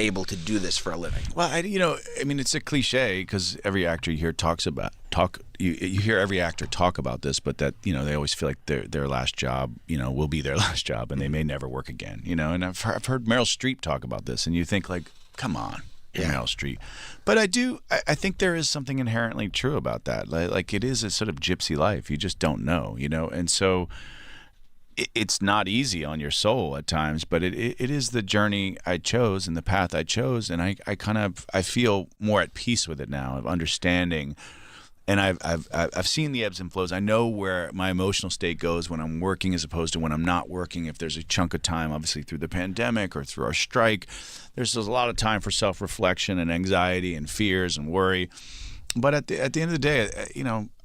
able to do this for a living? Well, I mean, it's a cliche because every actor you hear you hear every actor talk about this, but that, they always feel like their last job, will be their last job, and they may never work again, And I've heard Meryl Streep talk about this, and you think like, come on. Meryl Streep. But I think there is something inherently true about that. Like it is a sort of gypsy life. You just don't know, and so it's not easy on your soul at times, but it is the journey I chose and the path I chose, and I feel more at peace with it now, of understanding. And I've seen the ebbs and flows. I know where my emotional state goes when I'm working as opposed to when I'm not working. If there's a chunk of time, obviously through the pandemic or through our strike, there's a lot of time for self-reflection and anxiety and fears and worry. But at the end of the day,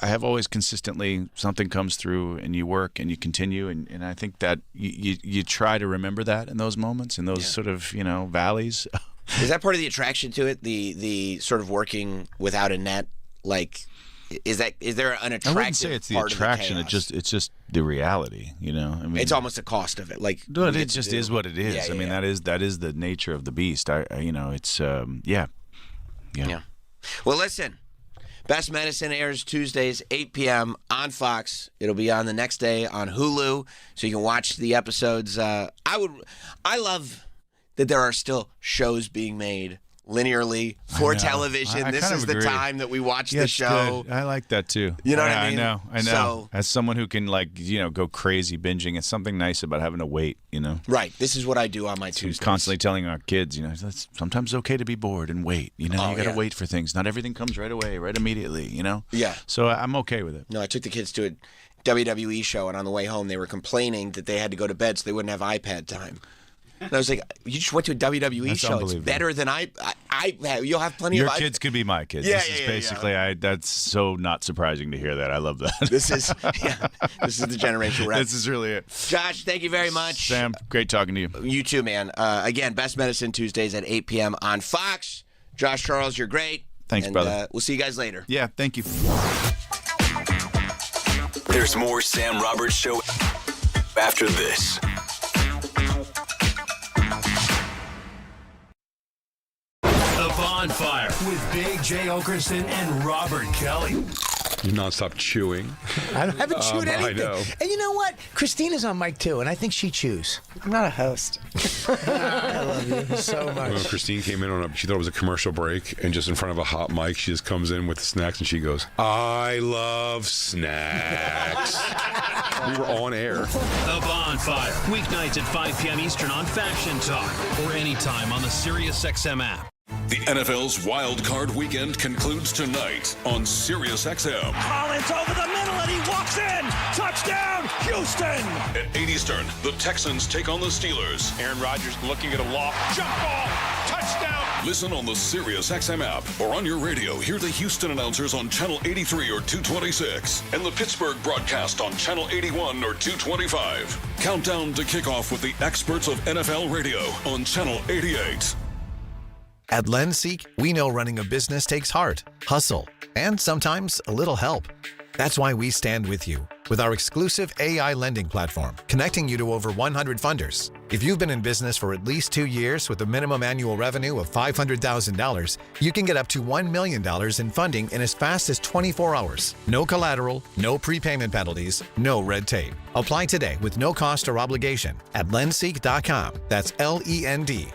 I have always consistently something comes through and you work and you continue. And I think that you try to remember that in those moments, in those sort of, valleys. Is that part of the attraction to it? The sort of working without a net, like... Is there an attractive? I wouldn't say it's the attraction. It's just the reality. I mean, it's almost the cost of it. Like, it just is what it is. Yeah, I mean, that is the nature of the beast. It's yeah. Well, listen. Best Medicine airs Tuesdays, 8 p.m. on Fox. It'll be on the next day on Hulu, so you can watch the episodes. I love that there are still shows being made linearly for television. This is the time that we watch the show. Good. I like that too. You know what I mean? I know. So, as someone who can go crazy binging, it's something nice about having to wait, Right. This is what I do on my Tuesdays. Constantly telling our kids, it's sometimes okay to be bored and wait. You got to wait for things. Not everything comes right away, right immediately, Yeah. So I'm okay with it. No, I took the kids to a WWE show, and on the way home, they were complaining that they had to go to bed so they wouldn't have iPad time. And I was like, you just went to a WWE show. It's better than you'll have plenty Your of... kids could be my kids. Yeah, this is basically, that's so not surprising to hear that. I love that. This is the generation we're at. This is really it. Josh, thank you very much. Sam, great talking to you. You too, man. Again, Best Medicine Tuesdays at 8 p.m. on Fox. Josh Charles, you're great. Thanks, brother. We'll see you guys later. Yeah, thank you. There's more Sam Roberts Show after this. Bonfire with Big J. Okerson and Robert Kelly. Non-stop chewing. I haven't chewed anything. I know. And you know what? Christina's on mic too, and I think she chews. I'm not a host. I love you so much. When Christine came in she thought it was a commercial break, and just in front of a hot mic, she just comes in with the snacks, and she goes, "I love snacks." We were on air. The Bonfire, weeknights at 5 p.m. Eastern on Faction Talk, or anytime on the SiriusXM app. The NFL's Wild Card Weekend concludes tonight on SiriusXM. Collins over the middle and he walks in. Touchdown, Houston! At 8 Eastern, the Texans take on the Steelers. Aaron Rodgers looking at a loft. Jump ball! Touchdown! Listen on the SiriusXM app or on your radio. Hear the Houston announcers on Channel 83 or 226. And the Pittsburgh broadcast on Channel 81 or 225. Countdown to kickoff with the experts of NFL radio on Channel 88. At LendSeek, we know running a business takes heart, hustle, and sometimes a little help. That's why we stand with you with our exclusive AI lending platform, connecting you to over 100 funders. If you've been in business for at least 2 years with a minimum annual revenue of $500,000, you can get up to $1 million in funding in as fast as 24 hours. No collateral, no prepayment penalties, no red tape. Apply today with no cost or obligation at lendseek.com. That's LENDSEEK.com.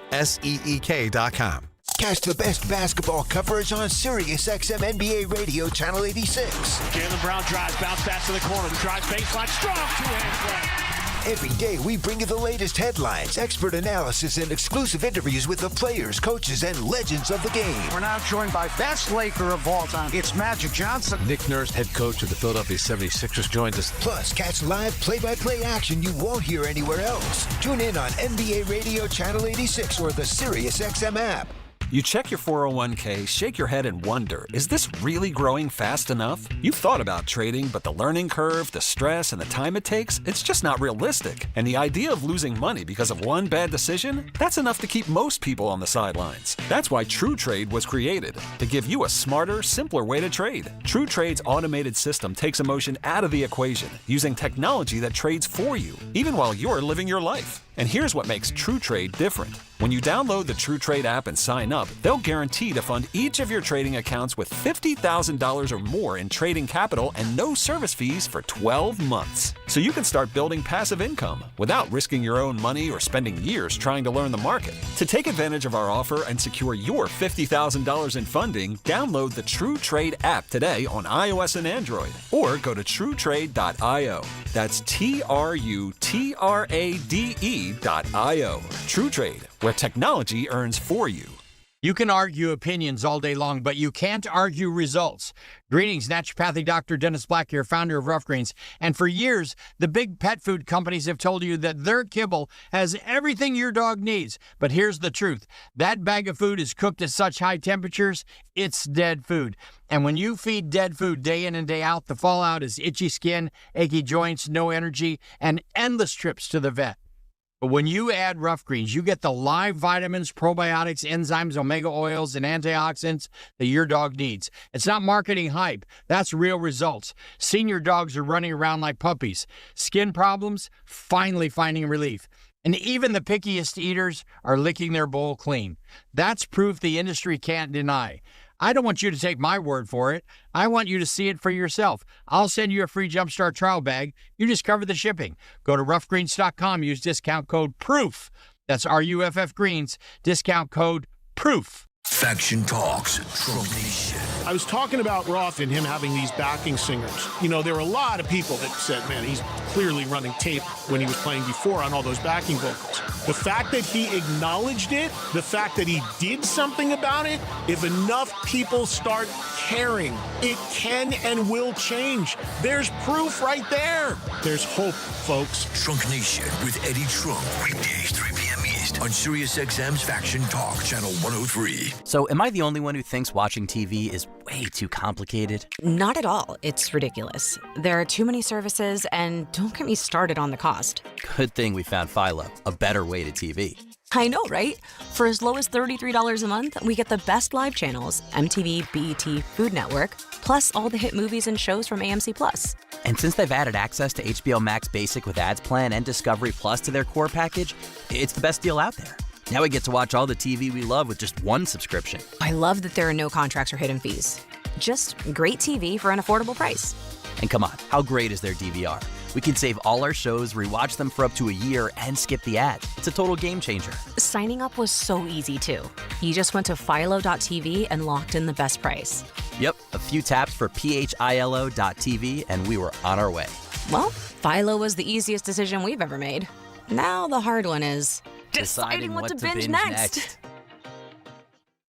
Catch the best basketball coverage on SiriusXM NBA Radio Channel 86. Jaylen Brown drives, bounce pass to the corner, drives baseline, strong two-hand play. Every day we bring you the latest headlines, expert analysis, and exclusive interviews with the players, coaches, and legends of the game. We're now joined by best Laker of all time. It's Magic Johnson. Nick Nurse, head coach of the Philadelphia 76ers, joins us. Plus, catch live play-by-play action you won't hear anywhere else. Tune in on NBA Radio Channel 86 or the SiriusXM app. You check your 401k, shake your head and wonder, is this really growing fast enough? You've thought about trading, but the learning curve, the stress, and the time it takes, it's just not realistic. And the idea of losing money because of one bad decision, that's enough to keep most people on the sidelines. That's why TrueTrade was created, to give you a smarter, simpler way to trade. TrueTrade's automated system takes emotion out of the equation, using technology that trades for you, even while you're living your life. And here's what makes TrueTrade different. When you download the TrueTrade app and sign up, they'll guarantee to fund each of your trading accounts with $50,000 or more in trading capital and no service fees for 12 months. So you can start building passive income without risking your own money or spending years trying to learn the market. To take advantage of our offer and secure your $50,000 in funding, download the TrueTrade app today on iOS and Android, or go to TrueTrade.io. That's TrueTrade.io. TrueTrade, where technology earns for you. You can argue opinions all day long, but you can't argue results. Greetings, naturopathic Dr. Dennis Black here, founder of Rough Greens. And for years, the big pet food companies have told you that their kibble has everything your dog needs. But here's the truth. That bag of food is cooked at such high temperatures, it's dead food. And when you feed dead food day in and day out, the fallout is itchy skin, achy joints, no energy, and endless trips to the vet. But when you add Rough Greens, you get the live vitamins, probiotics, enzymes, omega oils, and antioxidants that your dog needs. It's not marketing hype. That's real results. Senior dogs are running around like puppies. Skin problems, finally finding relief. And even the pickiest eaters are licking their bowl clean. That's proof the industry can't deny. I don't want you to take my word for it. I want you to see it for yourself. I'll send you a free Jumpstart trial bag. You just cover the shipping. Go to roughgreens.com. Use discount code PROOF. That's RUFF Greens. Discount code PROOF. Faction Talks, Trump Nation. I was talking about Roth and him having these backing singers. You know, there were a lot of people that said, man, he's clearly running tape when he was playing before on all those backing vocals. The fact that he acknowledged it, the fact that he did something about it, if enough people start caring, it can and will change. There's proof right there. There's hope, folks. Trunk Nation with Eddie Trunk. Weekdays, 3 p.m. East on SiriusXM's Faction Talk, Channel 103. So am I the only one who thinks watching TV is way too complicated? Not at all. It's ridiculous. There are too many services, and don't get me started on the cost. Good thing we found Philo, a better way to TV. I know, right? For as low as $33 a month, we get the best live channels, MTV, BET, Food Network, plus all the hit movies and shows from AMC+. And since they've added access to HBO Max Basic with ads plan and Discovery Plus to their core package, it's the best deal out there. Now we get to watch all the TV we love with just one subscription. I love that there are no contracts or hidden fees. Just great TV for an affordable price. And come on, how great is their DVR? We can save all our shows, rewatch them for up to a year, and skip the ads. It's a total game changer. Signing up was so easy, too. You just went to philo.tv and locked in the best price. Yep, a few taps for philo.tv, and we were on our way. Well, Philo was the easiest decision we've ever made. Now the hard one is deciding what to binge next.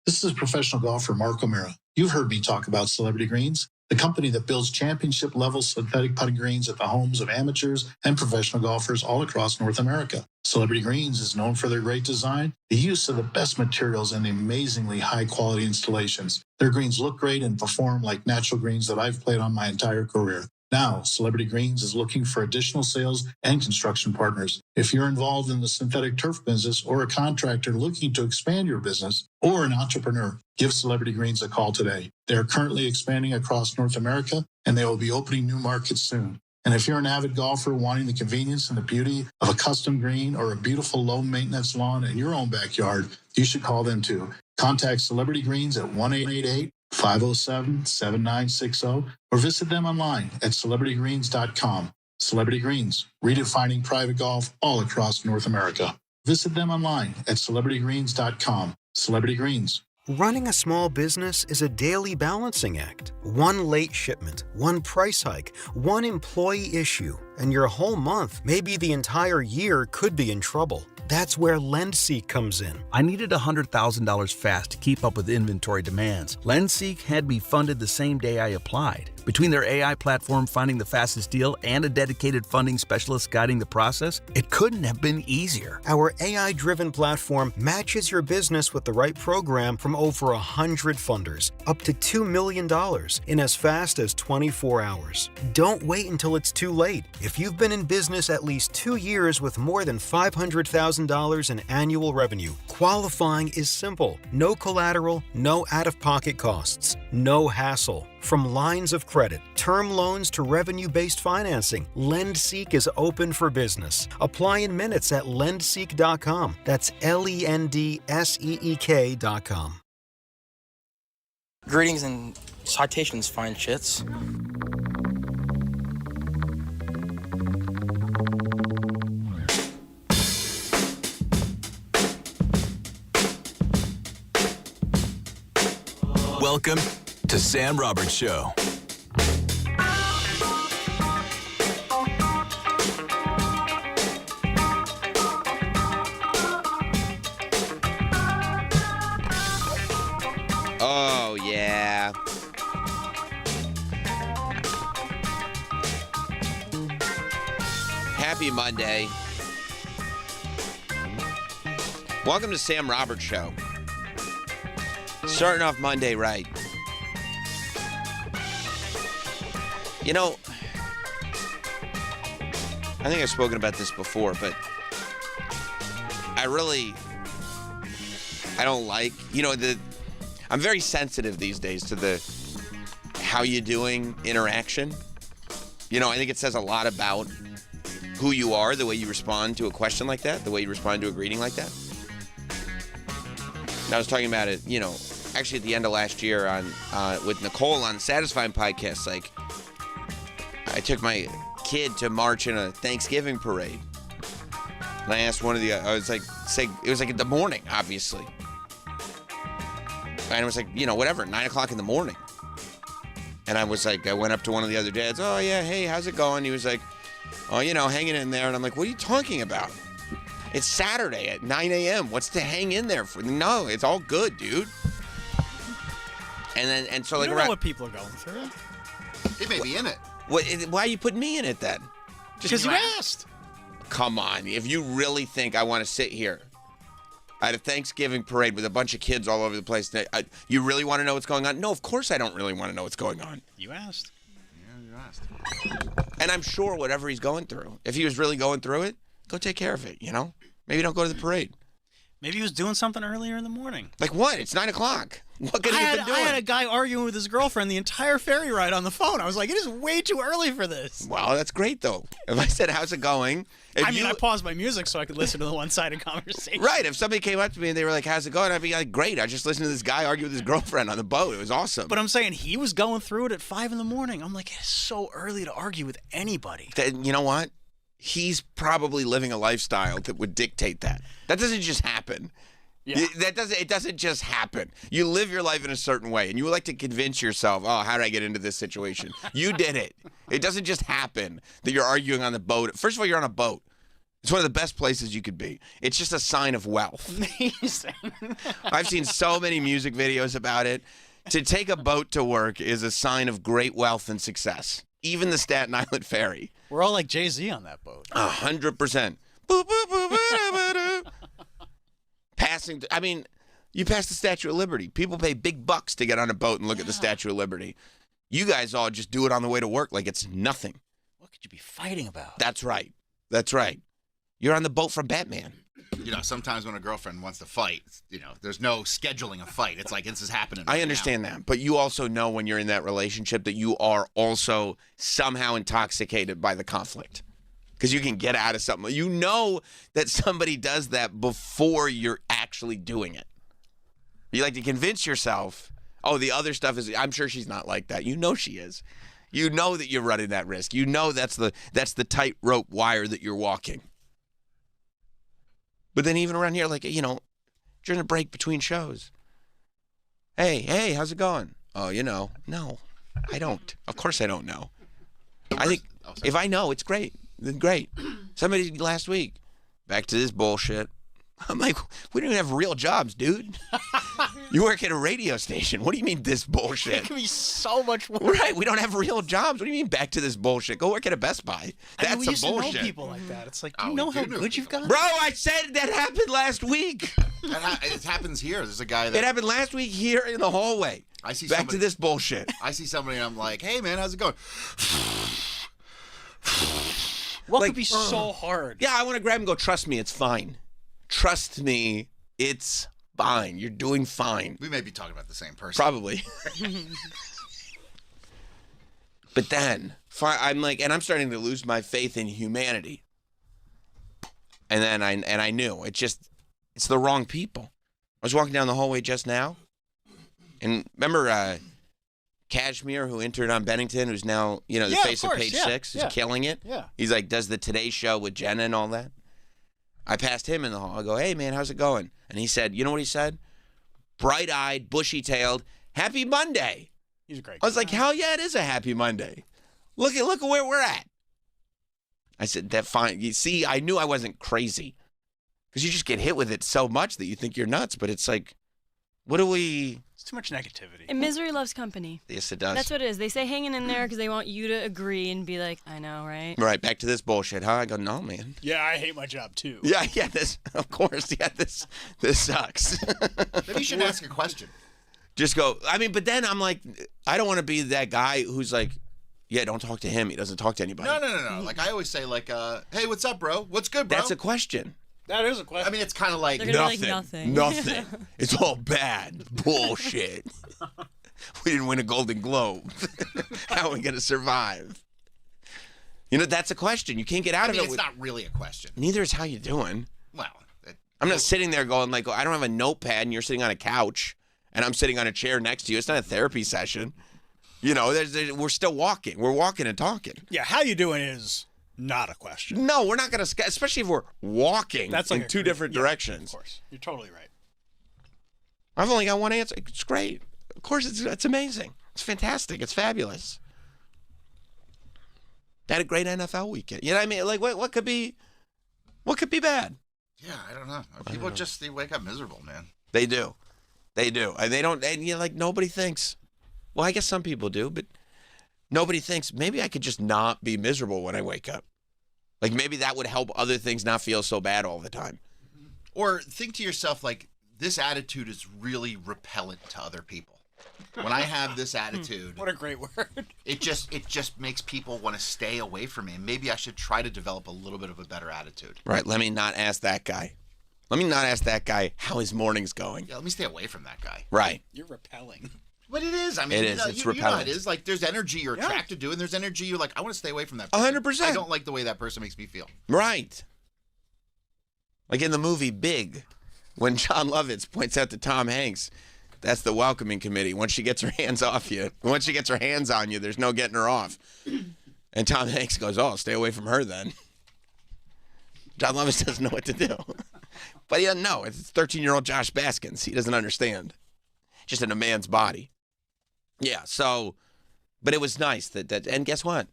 This is professional golfer Mark O'Mara. You've heard me talk about Celebrity Greens, the company that builds championship-level synthetic putting greens at the homes of amateurs and professional golfers all across North America. Celebrity Greens is known for their great design, the use of the best materials, and the amazingly high-quality installations. Their greens look great and perform like natural greens that I've played on my entire career. Now, Celebrity Greens is looking for additional sales and construction partners. If you're involved in the synthetic turf business or a contractor looking to expand your business or an entrepreneur, give Celebrity Greens a call today. They are currently expanding across North America, and they will be opening new markets soon. And if you're an avid golfer wanting the convenience and the beauty of a custom green or a beautiful low-maintenance lawn in your own backyard, you should call them too. Contact Celebrity Greens at 1-888-507-7960 or visit them online at celebritygreens.com. Celebrity Greens, redefining private golf all across North America. Visit them online at celebritygreens.com. Celebrity Greens. Running a small business is a daily balancing act. One late shipment, one price hike, one employee issue, and your whole month, maybe the entire year, could be in trouble. That's where LendSeek comes in. I needed $100,000 fast to keep up with inventory demands. LendSeek had me funded the same day I applied. Between their AI platform finding the fastest deal and a dedicated funding specialist guiding the process, it couldn't have been easier. Our AI-driven platform matches your business with the right program from over 100 funders, up to $2 million in as fast as 24 hours. Don't wait until it's too late. If you've been in business at least 2 years with more than $500,000 in annual revenue, qualifying is simple. No collateral, no out-of-pocket costs, no hassle. From lines of credit, term loans to revenue-based financing, LendSeek is open for business. Apply in minutes at lendseek.com. That's LENDSEEK.com. Greetings and citations, fine shits. Welcome to Sam Roberts Show. Oh, yeah. Happy Monday. Welcome to Sam Roberts Show. Starting off Monday right. You know, I think I've spoken about this before, but I don't like, I'm very sensitive these days to the how you doing interaction. I think it says a lot about who you are, the way you respond to a question like that, the way you respond to a greeting like that. And I was talking about it, actually at the end of last year with Nicole on Satisfying Podcast. Like, I took my kid to march in a Thanksgiving parade. And I asked one of the, I was like, it was like in the morning, obviously. And it was like, whatever, 9 o'clock in the morning. And I was like, I went up to one of the other dads. Oh, yeah, hey, how's it going? He was like, oh, hanging in there. And I'm like, what are you talking about? It's Saturday at 9 a.m. What's to hang in there for? No, it's all good, dude. And so you like, don't know what people are going through. He may be in it. Why are you putting me in it then? Because you asked. Come on. If you really think I want to sit here at a Thanksgiving parade with a bunch of kids all over the place, you really want to know what's going on? No, of course I don't really want to know what's going on. You asked. Yeah, you asked. And I'm sure whatever he's going through, if he was really going through it, go take care of it, Maybe don't go to the parade. Maybe he was doing something earlier in the morning. Like what? It's 9 o'clock. What could he have been doing? I had a guy arguing with his girlfriend the entire ferry ride on the phone. I was like, it is way too early for this. Well, that's great, though. If I said, how's it going? I paused my music so I could listen to the one-sided conversation. Right. If somebody came up to me and they were like, how's it going? I'd be like, great. I just listened to this guy argue with his girlfriend on the boat. It was awesome. But I'm saying he was going through it at 5 in the morning. I'm like, it's so early to argue with anybody. You know what? He's probably living a lifestyle that would dictate that. That doesn't just happen. Yeah. It doesn't just happen. You live your life in a certain way, and you like to convince yourself, oh, how did I get into this situation? You did it. It doesn't just happen that you're arguing on the boat. First of all, you're on a boat. It's one of the best places you could be. It's just a sign of wealth. Amazing. I've seen so many music videos about it. To take a boat to work is a sign of great wealth and success. Even the Staten Island ferry. We're all like Jay-Z on that boat. 100%. You pass the Statue of Liberty. People pay big bucks to get on a boat and look at the Statue of Liberty. You guys all just do it on the way to work like it's nothing. What could you be fighting about? That's right. You're on the boat from Batman. Sometimes when a girlfriend wants to fight, there's no scheduling a fight. It's like, this is happening. I understand that. But you also know when you're in that relationship that you are also somehow intoxicated by the conflict. Because you can get out of something. You know that somebody does that before you're actually doing it. You like to convince yourself, oh, the other stuff is, I'm sure she's not like that. You know she is. You know that you're running that risk. You know that's the tightrope wire that you're walking. But then even around here, like, during a break between shows. Hey, how's it going? Oh, no, I don't. Of course I don't know. I think if I know, it's great. Then great. Somebody last week, back to this bullshit. I'm like, we don't even have real jobs, dude. You work at a radio station. What do you mean this bullshit? It can be so much more. Right, we don't have real jobs. What do you mean back to this bullshit? Go work at a Best Buy. That's we some used bullshit. To know people like that. It's like, you know how good you've got? Bro, I said that happened last week. It happens here. There's a guy that... It happened last week here in the hallway. I see back to this bullshit. I see somebody and I'm like, hey, man, how's it going? What could be so hard? Yeah, I want to grab him and go, trust me, it's fine. Trust me, it's fine. You're doing fine. We may be talking about the same person. Probably. But then I'm like, and I'm starting to lose my faith in humanity. And then I knew it's the wrong people. I was walking down the hallway just now, and remember Cashmere, who interned on Bennington, who's now the face of Page Six, is killing it. Yeah. He's like does the Today Show with Jenna and all that. I passed him in the hall. I go, hey man, how's it going? And he said, you know what he said? Bright-eyed, bushy-tailed, happy Monday. He's a great guy. I was like, hell yeah, it is a happy Monday. Look at where we're at. I said, that fine. You see, I knew I wasn't crazy. Because you just get hit with it so much that you think you're nuts. But it's like, what do we... It's too much negativity. And misery loves company. Yes, it does. That's what it is. They say hanging in there because they want you to agree and be like, I know, right? Right, back to this bullshit, huh? I go, no, man. Yeah, I hate my job, too. Yeah, this, of course. Yeah, this sucks. Maybe you should ask a question. Just go, but then I'm like, I don't want to be that guy who's like, yeah, don't talk to him. He doesn't talk to anybody. No. Like, I always say, like, hey, what's up, bro? What's good, bro? That's a question. That is a question. I mean, it's kind of like nothing. Nothing. It's all bad. Bullshit. We didn't win a Golden Globe. How are we going to survive? That's a question. You can't get out of it. It's not really a question. Neither is how you doing. Well, I'm not sitting there going like, I don't have a notepad and you're sitting on a couch and I'm sitting on a chair next to you. It's not a therapy session. We're still walking. We're walking and talking. Yeah, how you doing is not a question. No, we're not going to, especially if we're walking That's like in two different directions. Of course. You're totally right. I've only got one answer. It's great. Of course, it's amazing. It's fantastic. It's fabulous. Had a great NFL weekend. You know what I mean? Like, what could be bad? Yeah, I don't know. People they wake up miserable, man. They do. And they don't, and nobody thinks. Well, I guess some people do, but nobody thinks maybe I could just not be miserable when I wake up. Like maybe that would help other things not feel so bad all the time. Or think to yourself, like, this attitude is really repellent to other people. When I have this attitude, what a great word. It just makes people want to stay away from me. And maybe I should try to develop a little bit of a better attitude. Right. Let me not ask that guy. Let me not ask that guy how his morning's going. Yeah, let me stay away from that guy. Right. You're repelling. But it is. I mean, it is. It's repellent. You know it is. Like, there's energy you're attracted to, and there's energy you're like, I want to stay away from that person. 100%. I don't like the way that person makes me feel. Right. Like in the movie Big, when John Lovitz points out to Tom Hanks, that's the welcoming committee. Once she gets her hands off you, once she gets her hands on you, there's no getting her off. And Tom Hanks goes, oh, stay away from her then. John Lovitz doesn't know what to do. But he doesn't know. It's 13-year-old Josh Baskins. He doesn't understand. Just in a man's body. Yeah, so, but it was nice that and guess what?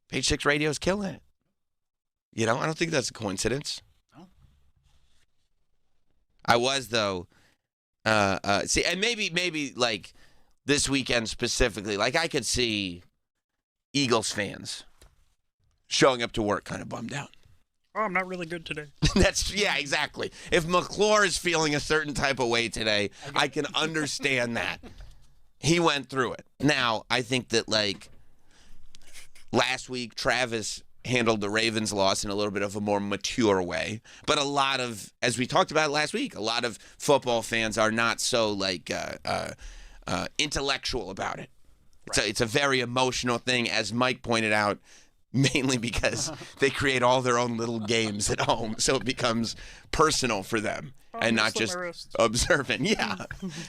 Page 6 Radio is killing it. I don't think that's a coincidence. No. I was, though, see, and maybe like this weekend specifically, like I could see Eagles fans showing up to work kind of bummed out. Oh, I'm not really good today. Yeah, exactly. If McClure is feeling a certain type of way today, I can understand that. He went through it. Now, I think that, like, last week, Travis handled the Ravens loss in a little bit of a more mature way. But a lot of, as we talked about last week, a lot of football fans are not so, like, intellectual about it. Right. It's a very emotional thing, as Mike pointed out. Mainly because they create all their own little games at home, so it becomes personal for them and not just observant. Yeah,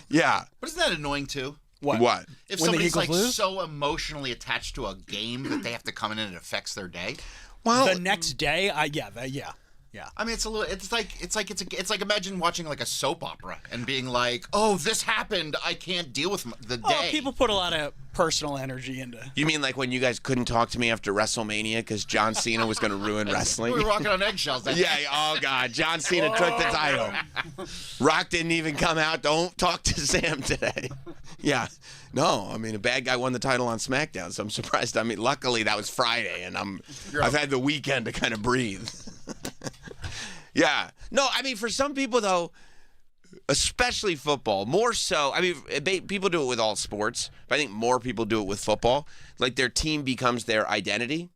yeah. But isn't that annoying too? What? If somebody's like so emotionally attached to a game that they have to come in and it affects their day. Well, the next day, yeah. I mean, it's like imagine watching like a soap opera and being like, oh, this happened. I can't deal with the day. Oh, people put a lot of personal energy into. You mean like when you guys couldn't talk to me after WrestleMania because John Cena was going to ruin wrestling? We were walking on eggshells. Oh God, John Cena took the title. Rock didn't even come out. Don't talk to Sam today. Yeah, no. I mean, a bad guy won the title on SmackDown, so I'm surprised. I mean, luckily that was Friday, and I've had the weekend to kind of breathe. Yeah. No, I mean, for some people, though, especially football, more so, I mean, people do it with all sports, but I think more people do it with football. Like, their team becomes their identity.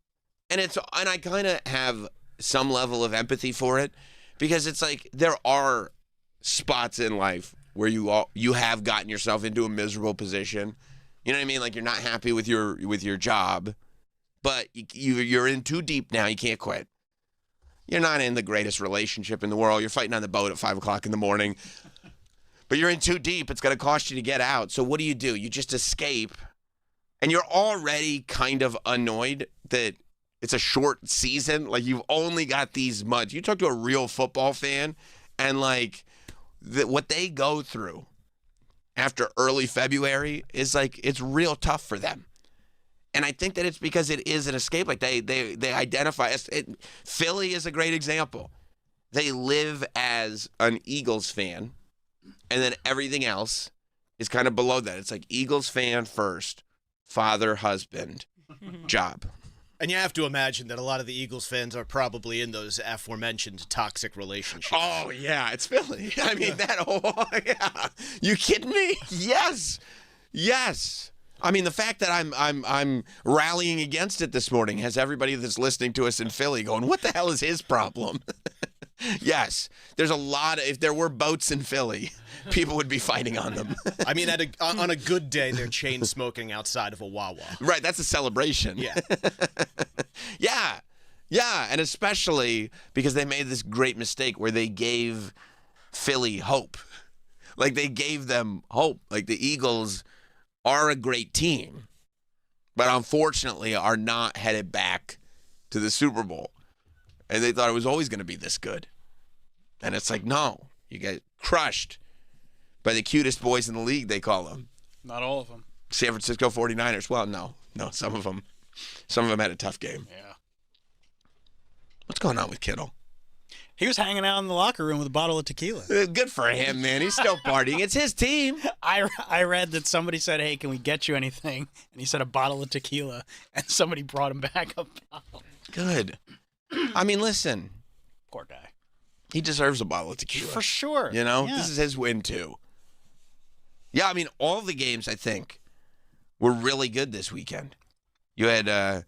And I kind of have some level of empathy for it because it's like there are spots in life where you have gotten yourself into a miserable position. You know what I mean? Like you're not happy with your job, but you're in too deep now. You can't quit. You're not in the greatest relationship in the world. You're fighting on the boat at 5 o'clock in the morning, but you're in too deep. It's going to cost you to get out. So what do? You just escape, and you're already kind of annoyed that it's a short season. Like you've only got these months. You talk to a real football fan, and like what they go through after early February is like it's real tough for them. And I think that it's because it is an escape. Like they identify Philly is a great example. They live as an Eagles fan, and then everything else is kind of below that. It's like Eagles fan first, father, husband, job. And you have to imagine that a lot of the Eagles fans are probably in those aforementioned toxic relationships. Oh, yeah, it's Philly. I mean, yeah. You kidding me? Yes. I mean, the fact that I'm rallying against it this morning has everybody that's listening to us in Philly going, what the hell is his problem? Yes, there's a lot of, if there were boats in Philly, people would be fighting on them. I mean, on a good day, they're chain smoking outside of a Wawa. Right, that's a celebration. Yeah. Yeah, and especially because they made this great mistake where they gave Philly hope. Like, they gave them hope. Like, the Eagles are a great team, but unfortunately are not headed back to the Super Bowl. And they thought it was always going to be this good. And it's like, no, you get crushed by the cutest boys in the league, they call them. Not all of them. San Francisco 49ers. Well, no, some of them had a tough game. Yeah. What's going on with Kittle? He was hanging out in the locker room with a bottle of tequila. Good for him, man. He's still partying. It's his team. I read that somebody said, hey, can we get you anything? And he said a bottle of tequila, and somebody brought him back a bottle. Good. I mean, listen. Poor guy. He deserves a bottle of tequila. For sure. You know, yeah. This is his win, too. Yeah, I mean, all the games, I think, were really good this weekend. You had the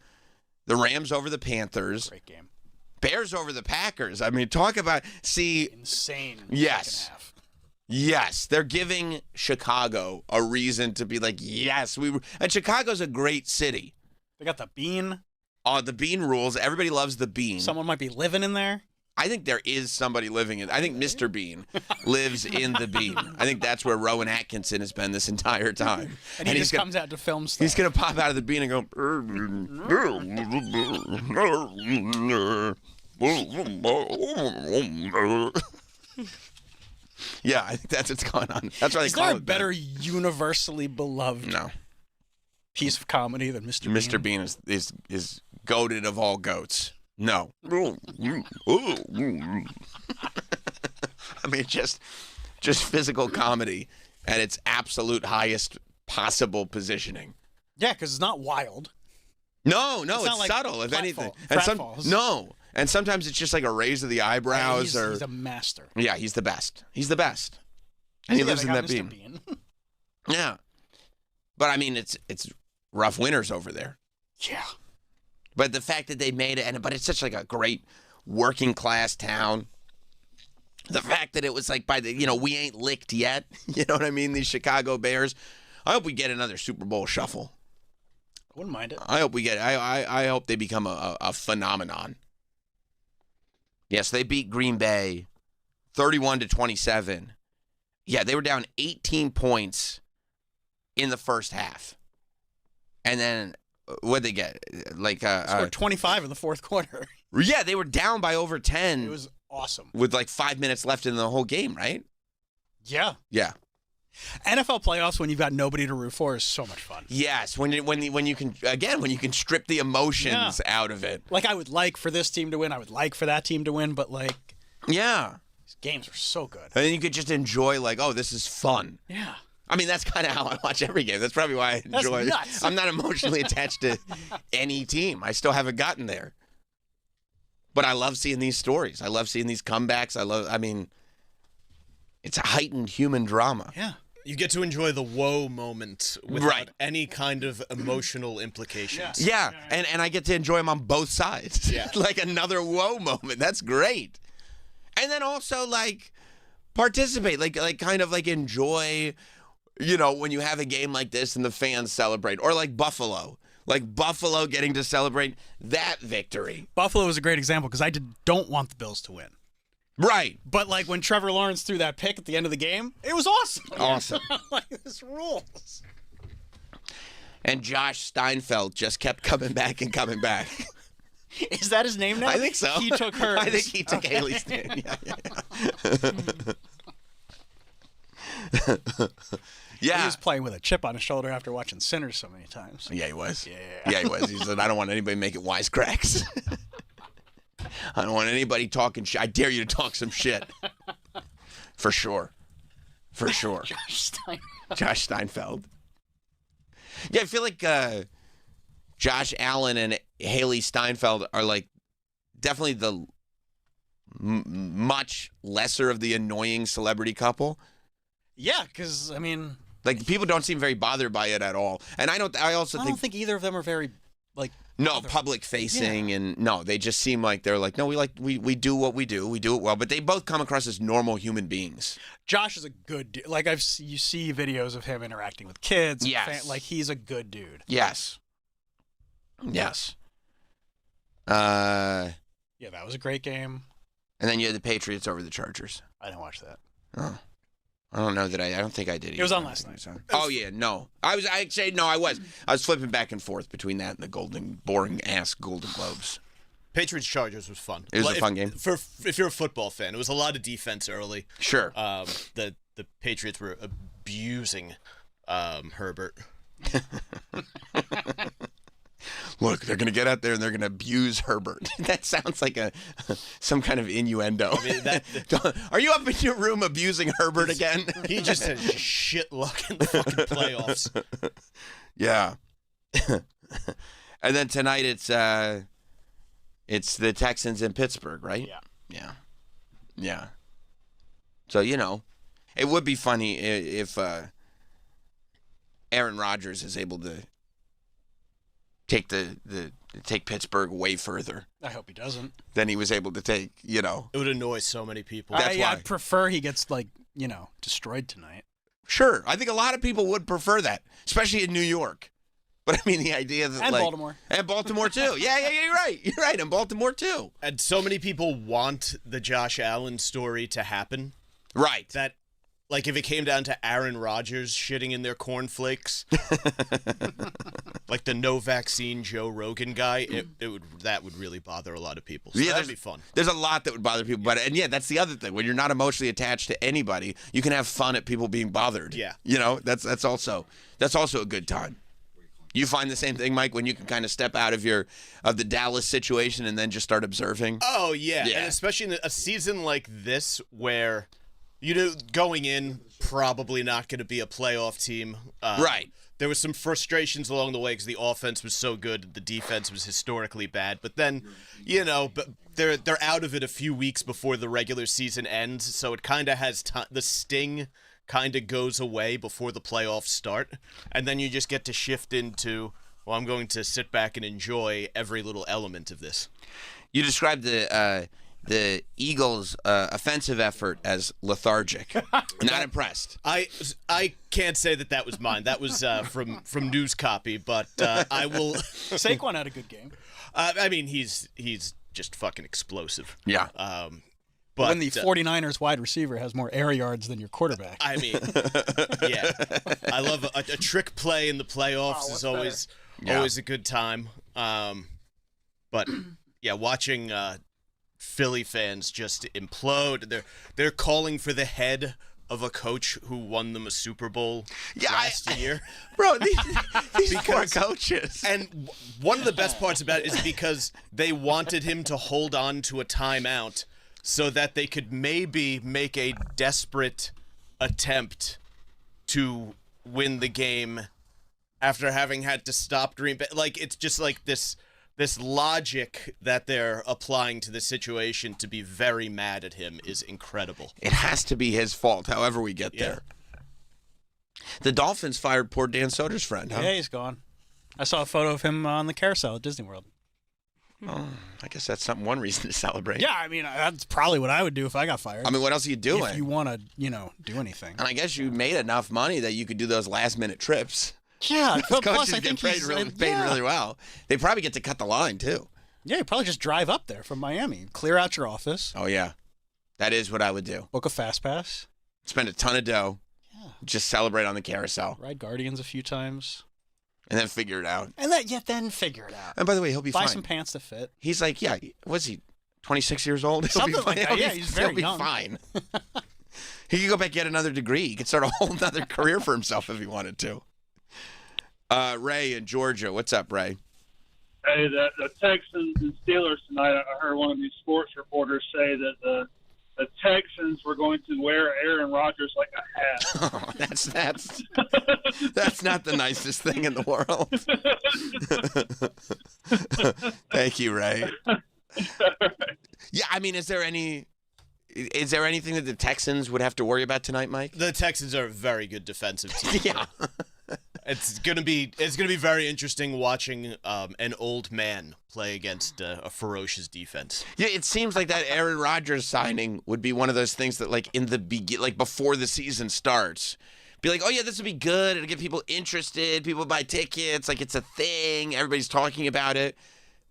Rams over the Panthers. Great game. Bears over the Packers. I mean, talk about, insane. Yes. Second half. Yes. They're giving Chicago a reason to be like, yes. And Chicago's a great city. They got the bean. Oh, the bean rules. Everybody loves the bean. Someone might be living in there. I think there is somebody living in. I think Mr. Bean lives in the bean. I think that's where Rowan Atkinson has been this entire time. And he just comes out to film stuff. He's going to pop out of the bean and go. Yeah, I think that's what's going on. That's why they call it. Is there a better universally beloved piece of comedy than Mr. Bean? Mr. Bean is goated of all goats. No. I mean, just physical comedy at its absolute highest possible positioning. Yeah, because it's not wild. No, it's not like subtle, if anything. Pratfalls. And sometimes it's just like a raise of the eyebrows. He's a master. Yeah, he's the best. He's the best. And he lives in that bean. Yeah. But, I mean, it's rough winters over there. Yeah. But the fact that they made it, but it's such like a great working class town. The fact that it was like we ain't licked yet. You know what I mean? These Chicago Bears. I hope we get another Super Bowl shuffle. I wouldn't mind it. I hope we get. I hope they become a phenomenon. Yes, they beat Green Bay, 31-27. Yeah, they were down 18 points in the first half, and then. What'd they get? Scored 25 in the fourth quarter. Yeah, they were down by over 10. It was awesome. With like 5 minutes left in the whole game, right? Yeah. Yeah. NFL playoffs when you've got nobody to root for is so much fun. Yes, when you can strip the emotions out of it. Like I would like for this team to win, I would like for that team to win, but like yeah, these games are so good. And then you could just enjoy like, oh, this is fun. Yeah. I mean, that's kind of how I watch every game. That's probably why I enjoy it. I'm not emotionally attached to any team. I still haven't gotten there. But I love seeing these stories. I love seeing these comebacks. I mean, it's a heightened human drama. Yeah. You get to enjoy the whoa moment without any kind of emotional implications. Yeah, and I get to enjoy them on both sides. Yeah. Like another whoa moment. That's great. And then also, like, participate. Like kind of, like, enjoy you know, when you have a game like this and the fans celebrate, or like Buffalo getting to celebrate that victory. Buffalo was a great example because I don't want the Bills to win. Right. But like when Trevor Lawrence threw that pick at the end of the game, it was awesome. Awesome. Like, this rules. And Josh Steinfeld just kept coming back and coming back. Is that his name now? I think so. He took hers. I think he took Okay. Haley's name. Yeah. Yeah. He was playing with a chip on his shoulder after watching Sinners so many times. Yeah, he was. Yeah. Yeah, he was. He said, I don't want anybody making wisecracks. I don't want anybody talking shit. I dare you to talk some shit. For sure. For sure. Josh Steinfeld. Yeah, I feel like Josh Allen and Haley Steinfeld are like definitely the much lesser of the annoying celebrity couple. Yeah, because, I mean... Like, people don't seem very bothered by it at all. And I don't think either of them are very, like... No, public facing, and no, they just seem like they're like, no, we do what we do it well, but they both come across as normal human beings. Josh is a good dude. Like, you see videos of him interacting with kids. Yes. Like, he's a good dude. Yes. Yes. Yeah, that was a great game. And then you had the Patriots over the Chargers. I didn't watch that. Oh. I don't know that I don't think I did. It was on last night. Oh yeah, no. I was flipping back and forth between that and the boring ass Golden Globes. Patriots Chargers was fun. It was a fun game. If you're a football fan, it was a lot of defense early. Sure. The Patriots were abusing Herbert. Look, they're going to get out there and they're going to abuse Herbert. That sounds like some kind of innuendo. I mean, are you up in your room abusing Herbert again? He just had shit luck in the fucking playoffs. Yeah. And then tonight it's the Texans in Pittsburgh, right? Yeah. So, you know, it would be funny if Aaron Rodgers is able to take Pittsburgh way further. I hope he doesn't. Than he was able to take, you know. It would annoy so many people. That's why. I'd prefer he gets, like, you know, destroyed tonight. Sure. I think a lot of people would prefer that, especially in New York. But I mean, the idea that And Baltimore. And Baltimore, too. Yeah, you're right. You're right. And Baltimore, too. And so many people want the Josh Allen story to happen. Right. That, like, if it came down to Aaron Rodgers shitting in their cornflakes, like the no vaccine Joe Rogan guy, that would really bother a lot of people. So Yeah, that'd be fun. There's a lot that would bother people, and that's the other thing. When you're not emotionally attached to anybody, you can have fun at people being bothered. Yeah. You know, that's also a good time. You find the same thing, Mike, when you can kind of step out of the Dallas situation and then just start observing? Oh, yeah. And especially in a season like this where, you know, going in, probably not going to be a playoff team. Right. There was some frustrations along the way because the offense was so good, the defense was historically bad. But then, you know, but they're out of it a few weeks before the regular season ends, so it kind of has the sting kind of goes away before the playoffs start, and then you just get to shift into, well, I'm going to sit back and enjoy every little element of this. You described the Eagles' offensive effort as lethargic. Not impressed. I can't say that was mine. That was from news copy, but I will. Saquon had a good game. I mean, he's just fucking explosive. Yeah. But when the 49ers wide receiver has more air yards than your quarterback. I mean, yeah. I love a trick play in the playoffs is always a good time. But yeah, watching Philly fans just implode. They're calling for the head of a coach who won them a Super Bowl last year. Bro, these poor coaches. And one of the best parts about it is because they wanted him to hold on to a timeout so that they could maybe make a desperate attempt to win the game after having had to stop Green Bay. Like, it's just like this logic that they're applying to the situation to be very mad at him is incredible. It has to be his fault, however we get there. The Dolphins fired poor Dan Soder's friend, huh? Yeah, he's gone. I saw a photo of him on the carousel at Disney World. Oh, I guess that's one reason to celebrate. Yeah, I mean, that's probably what I would do if I got fired. I mean, what else are you doing? If you want to, do anything. And I guess you made enough money that you could do those last-minute trips. Yeah, Those plus coaches I get think paid he's really well. They probably get to cut the line, too. Yeah, you probably just drive up there from Miami, clear out your office. Oh, yeah. That is what I would do. Book a fast pass. Spend a ton of dough. Yeah. Just celebrate on the carousel. Ride Guardians a few times. And then figure it out. And then figure it out. And by the way, he'll be Buy fine. some pants to fit. He's like, yeah, was he 26 years old? Something like that. Yeah, he's very young. He'll be fine. He could go back get another degree. He could start a whole other career for himself if he wanted to. Ray in Georgia. What's up, Ray? Hey, the Texans and Steelers tonight, I heard one of these sports reporters say that the Texans were going to wear Aaron Rodgers like a hat. Oh, that's not the nicest thing in the world. Thank you, Ray. Yeah, I mean, is there anything that the Texans would have to worry about tonight, Mike? The Texans are a very good defensive team. Yeah. It's gonna be very interesting watching an old man play against a ferocious defense. Yeah, it seems like that Aaron Rodgers signing would be one of those things that, like before the season starts, be like, oh yeah, this would be good. It'll get people interested. People buy tickets. Like it's a thing. Everybody's talking about it.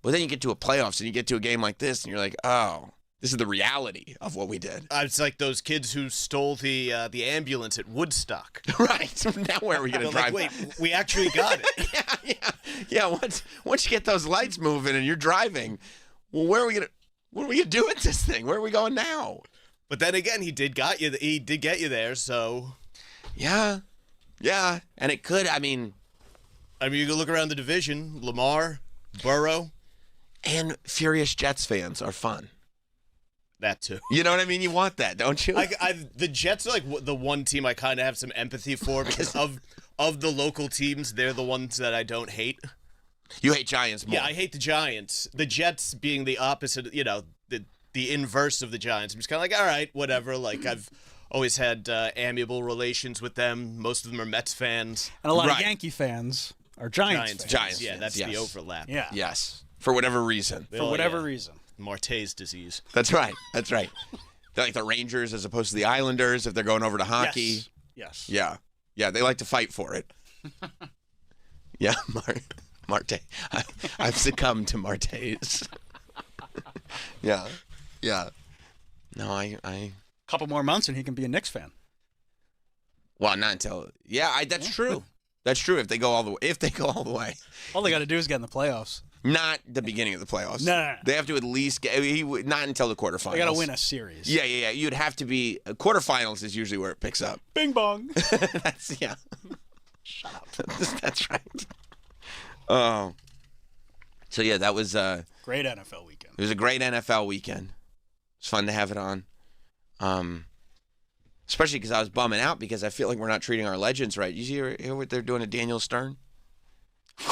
But then you get to a playoffs and you get to a game like this, and you're like, oh. This is the reality of what we did. It's like those kids who stole the ambulance at Woodstock. Right. Now where are we going to drive? Like, wait, we actually got it. Yeah. Once you get those lights moving and you're driving, well, what are we going to do with this thing? Where are we going now? But then again, he did get you there, so. Yeah. And it could, I mean, you can look around the division, Lamar, Burrow. And furious Jets fans are fun. That too. You know what I mean? You want that, don't you? The Jets are like the one team I kind of have some empathy for because of the local teams, they're the ones that I don't hate. You hate Giants more. Yeah, I hate the Giants. The Jets being the opposite, the inverse of the Giants. I'm just kind of like, all right, whatever. Like I've always had amiable relations with them. Most of them are Mets fans. And a lot of Yankee fans are Giants fans. Giants. Yeah, that's the overlap. Yeah. Yes. For whatever reason. Reason. Marte's disease. That's right. They're like the Rangers as opposed to the Islanders if they're going over to hockey. Yes. Yeah, they like to fight for it. Yeah, Marte. I've succumbed to Marte's. Yeah. No, I. Couple more months and he can be a Knicks fan. Well, not until. Yeah, that's true. That's true. If they go all the way. All they got to do is get in the playoffs. Not the beginning of the playoffs. No. They have to at least get. Not until the quarterfinals. They got to win a series. Yeah. You'd have to be. Quarterfinals is usually where it picks up. Bing bong. Yeah. Shut up. That's right. Oh. So yeah, that was great NFL weekend. It was a great NFL weekend. It's fun to have it on. Especially because I was bumming out because I feel like we're not treating our legends right. You hear what they're doing to Daniel Stern?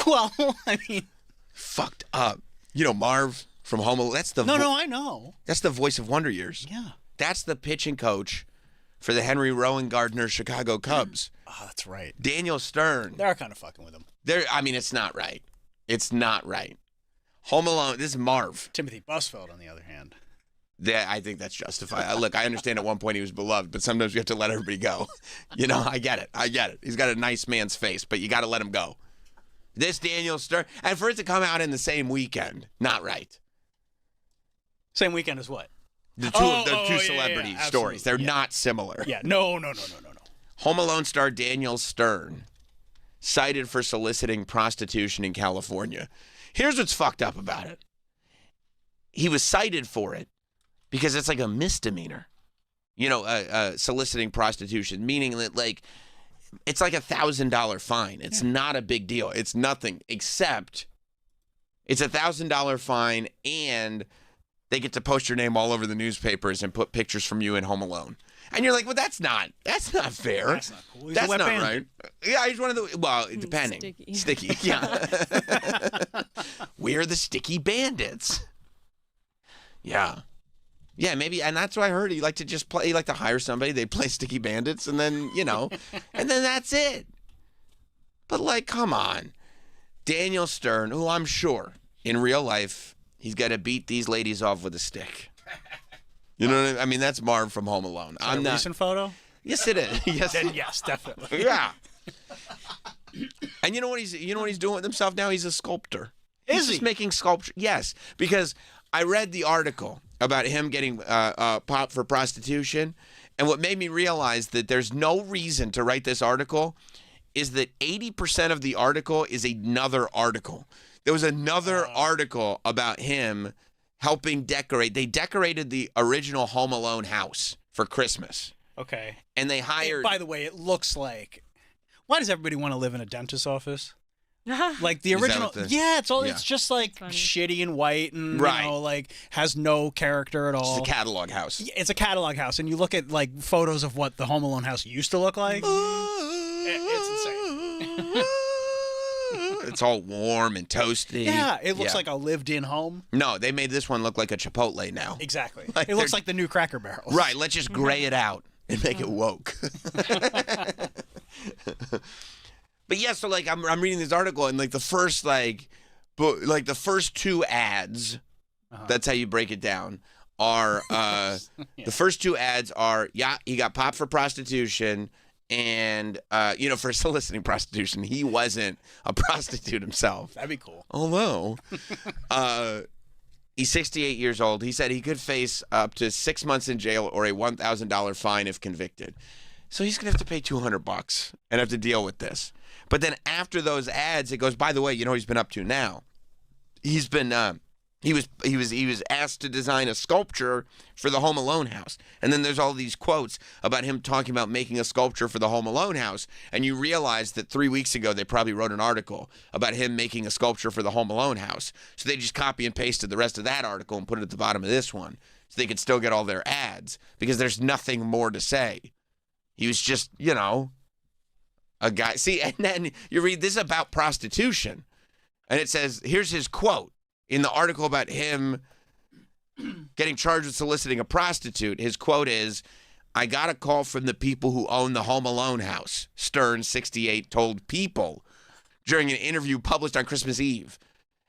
Well, I mean. Fucked up. Marv from Home Alone. That's the No, I know. That's the voice of Wonder Years. Yeah. That's the pitching coach for the Henry Rowan Gardner Chicago Cubs. Oh, that's right. Daniel Stern. They're kind of fucking with him. It's not right. It's not right. Home Alone. This is Marv. Timothy Busfeld, on the other hand. I think that's justified. Look, I understand at one point he was beloved, but sometimes we have to let everybody go. I get it. He's got a nice man's face, but you got to let him go. This Daniel Stern, and for it to come out in the same weekend, not right. Same weekend as what? The two celebrity stories. They're not similar. Yeah, no. Home Alone star Daniel Stern, cited for soliciting prostitution in California. Here's what's fucked up about it. He was cited for it because it's like a misdemeanor. Soliciting prostitution, meaning that it's like $1,000 fine. It's not a big deal. It's nothing except it's $1,000 fine and they get to post your name all over the newspapers and put pictures from you in Home Alone. And you're like, well, that's not fair. That's not cool. That's not right. Yeah, he's one of the, well, depending. Sticky. Yeah. We're the Sticky Bandits. Yeah. Yeah, maybe, and that's what I heard. You like to just play, you like to hire somebody, they play Sticky Bandits, and then, and then that's it. But, come on. Daniel Stern, who I'm sure in real life He's got to beat these ladies off with a stick. You know what I mean? That's Marv from Home Alone. Is that a recent photo? Yes, it is. Yes, Then yes, definitely. yeah. And you know what he's doing with himself now? He's a sculptor. He's just making sculpture. Yes, because I read the article about him getting popped for prostitution, and what made me realize that there's no reason to write this article is that 80% of the article is another article. There was another article about him helping decorate. They decorated the original Home Alone house for Christmas. Okay. And they hired... By the way, it looks like... Why does everybody want to live in a dentist's office? Like the Is that original... what the- Yeah, it's all. Yeah. It's just like shitty and white and, Right. you know, like has no character at all. It's a catalog house. It's a catalog house. And you look at like photos of what the Home Alone house used to look like. It's insane. It's all warm and toasty. Yeah, it looks like a lived-in home. No, they made this one look like a Chipotle now. Exactly. Like it looks they're- like the new Cracker Barrel. Right, let's just gray it out and make it woke. But yeah, so like I'm reading this article and like the first the first two ads, that's how you break it down, are the first two ads are he got popped for prostitution and for soliciting prostitution. He wasn't a prostitute himself. That'd be cool. Although he's 68 years old. He said he could face up to 6 months in jail or a $1,000 fine if convicted. So he's gonna have to pay $200 and have to deal with this. But then after those ads, it goes, by the way, you know what he's been up to now? He's been he was asked to design a sculpture for the Home Alone house. And then there's all these quotes about him talking about making a sculpture for the Home Alone house. And you realize that 3 weeks ago they probably wrote an article about him making a sculpture for the Home Alone house. So they just copy and pasted the rest of that article and put it at the bottom of this one. So they could still get all their ads because there's nothing more to say. He was just, a guy. See, and then you read this about prostitution, and it says, here's his quote in the article about him getting charged with soliciting a prostitute. His quote is, "I got a call from the people who own the Home Alone house," Stern, 68, told People during an interview published on Christmas Eve.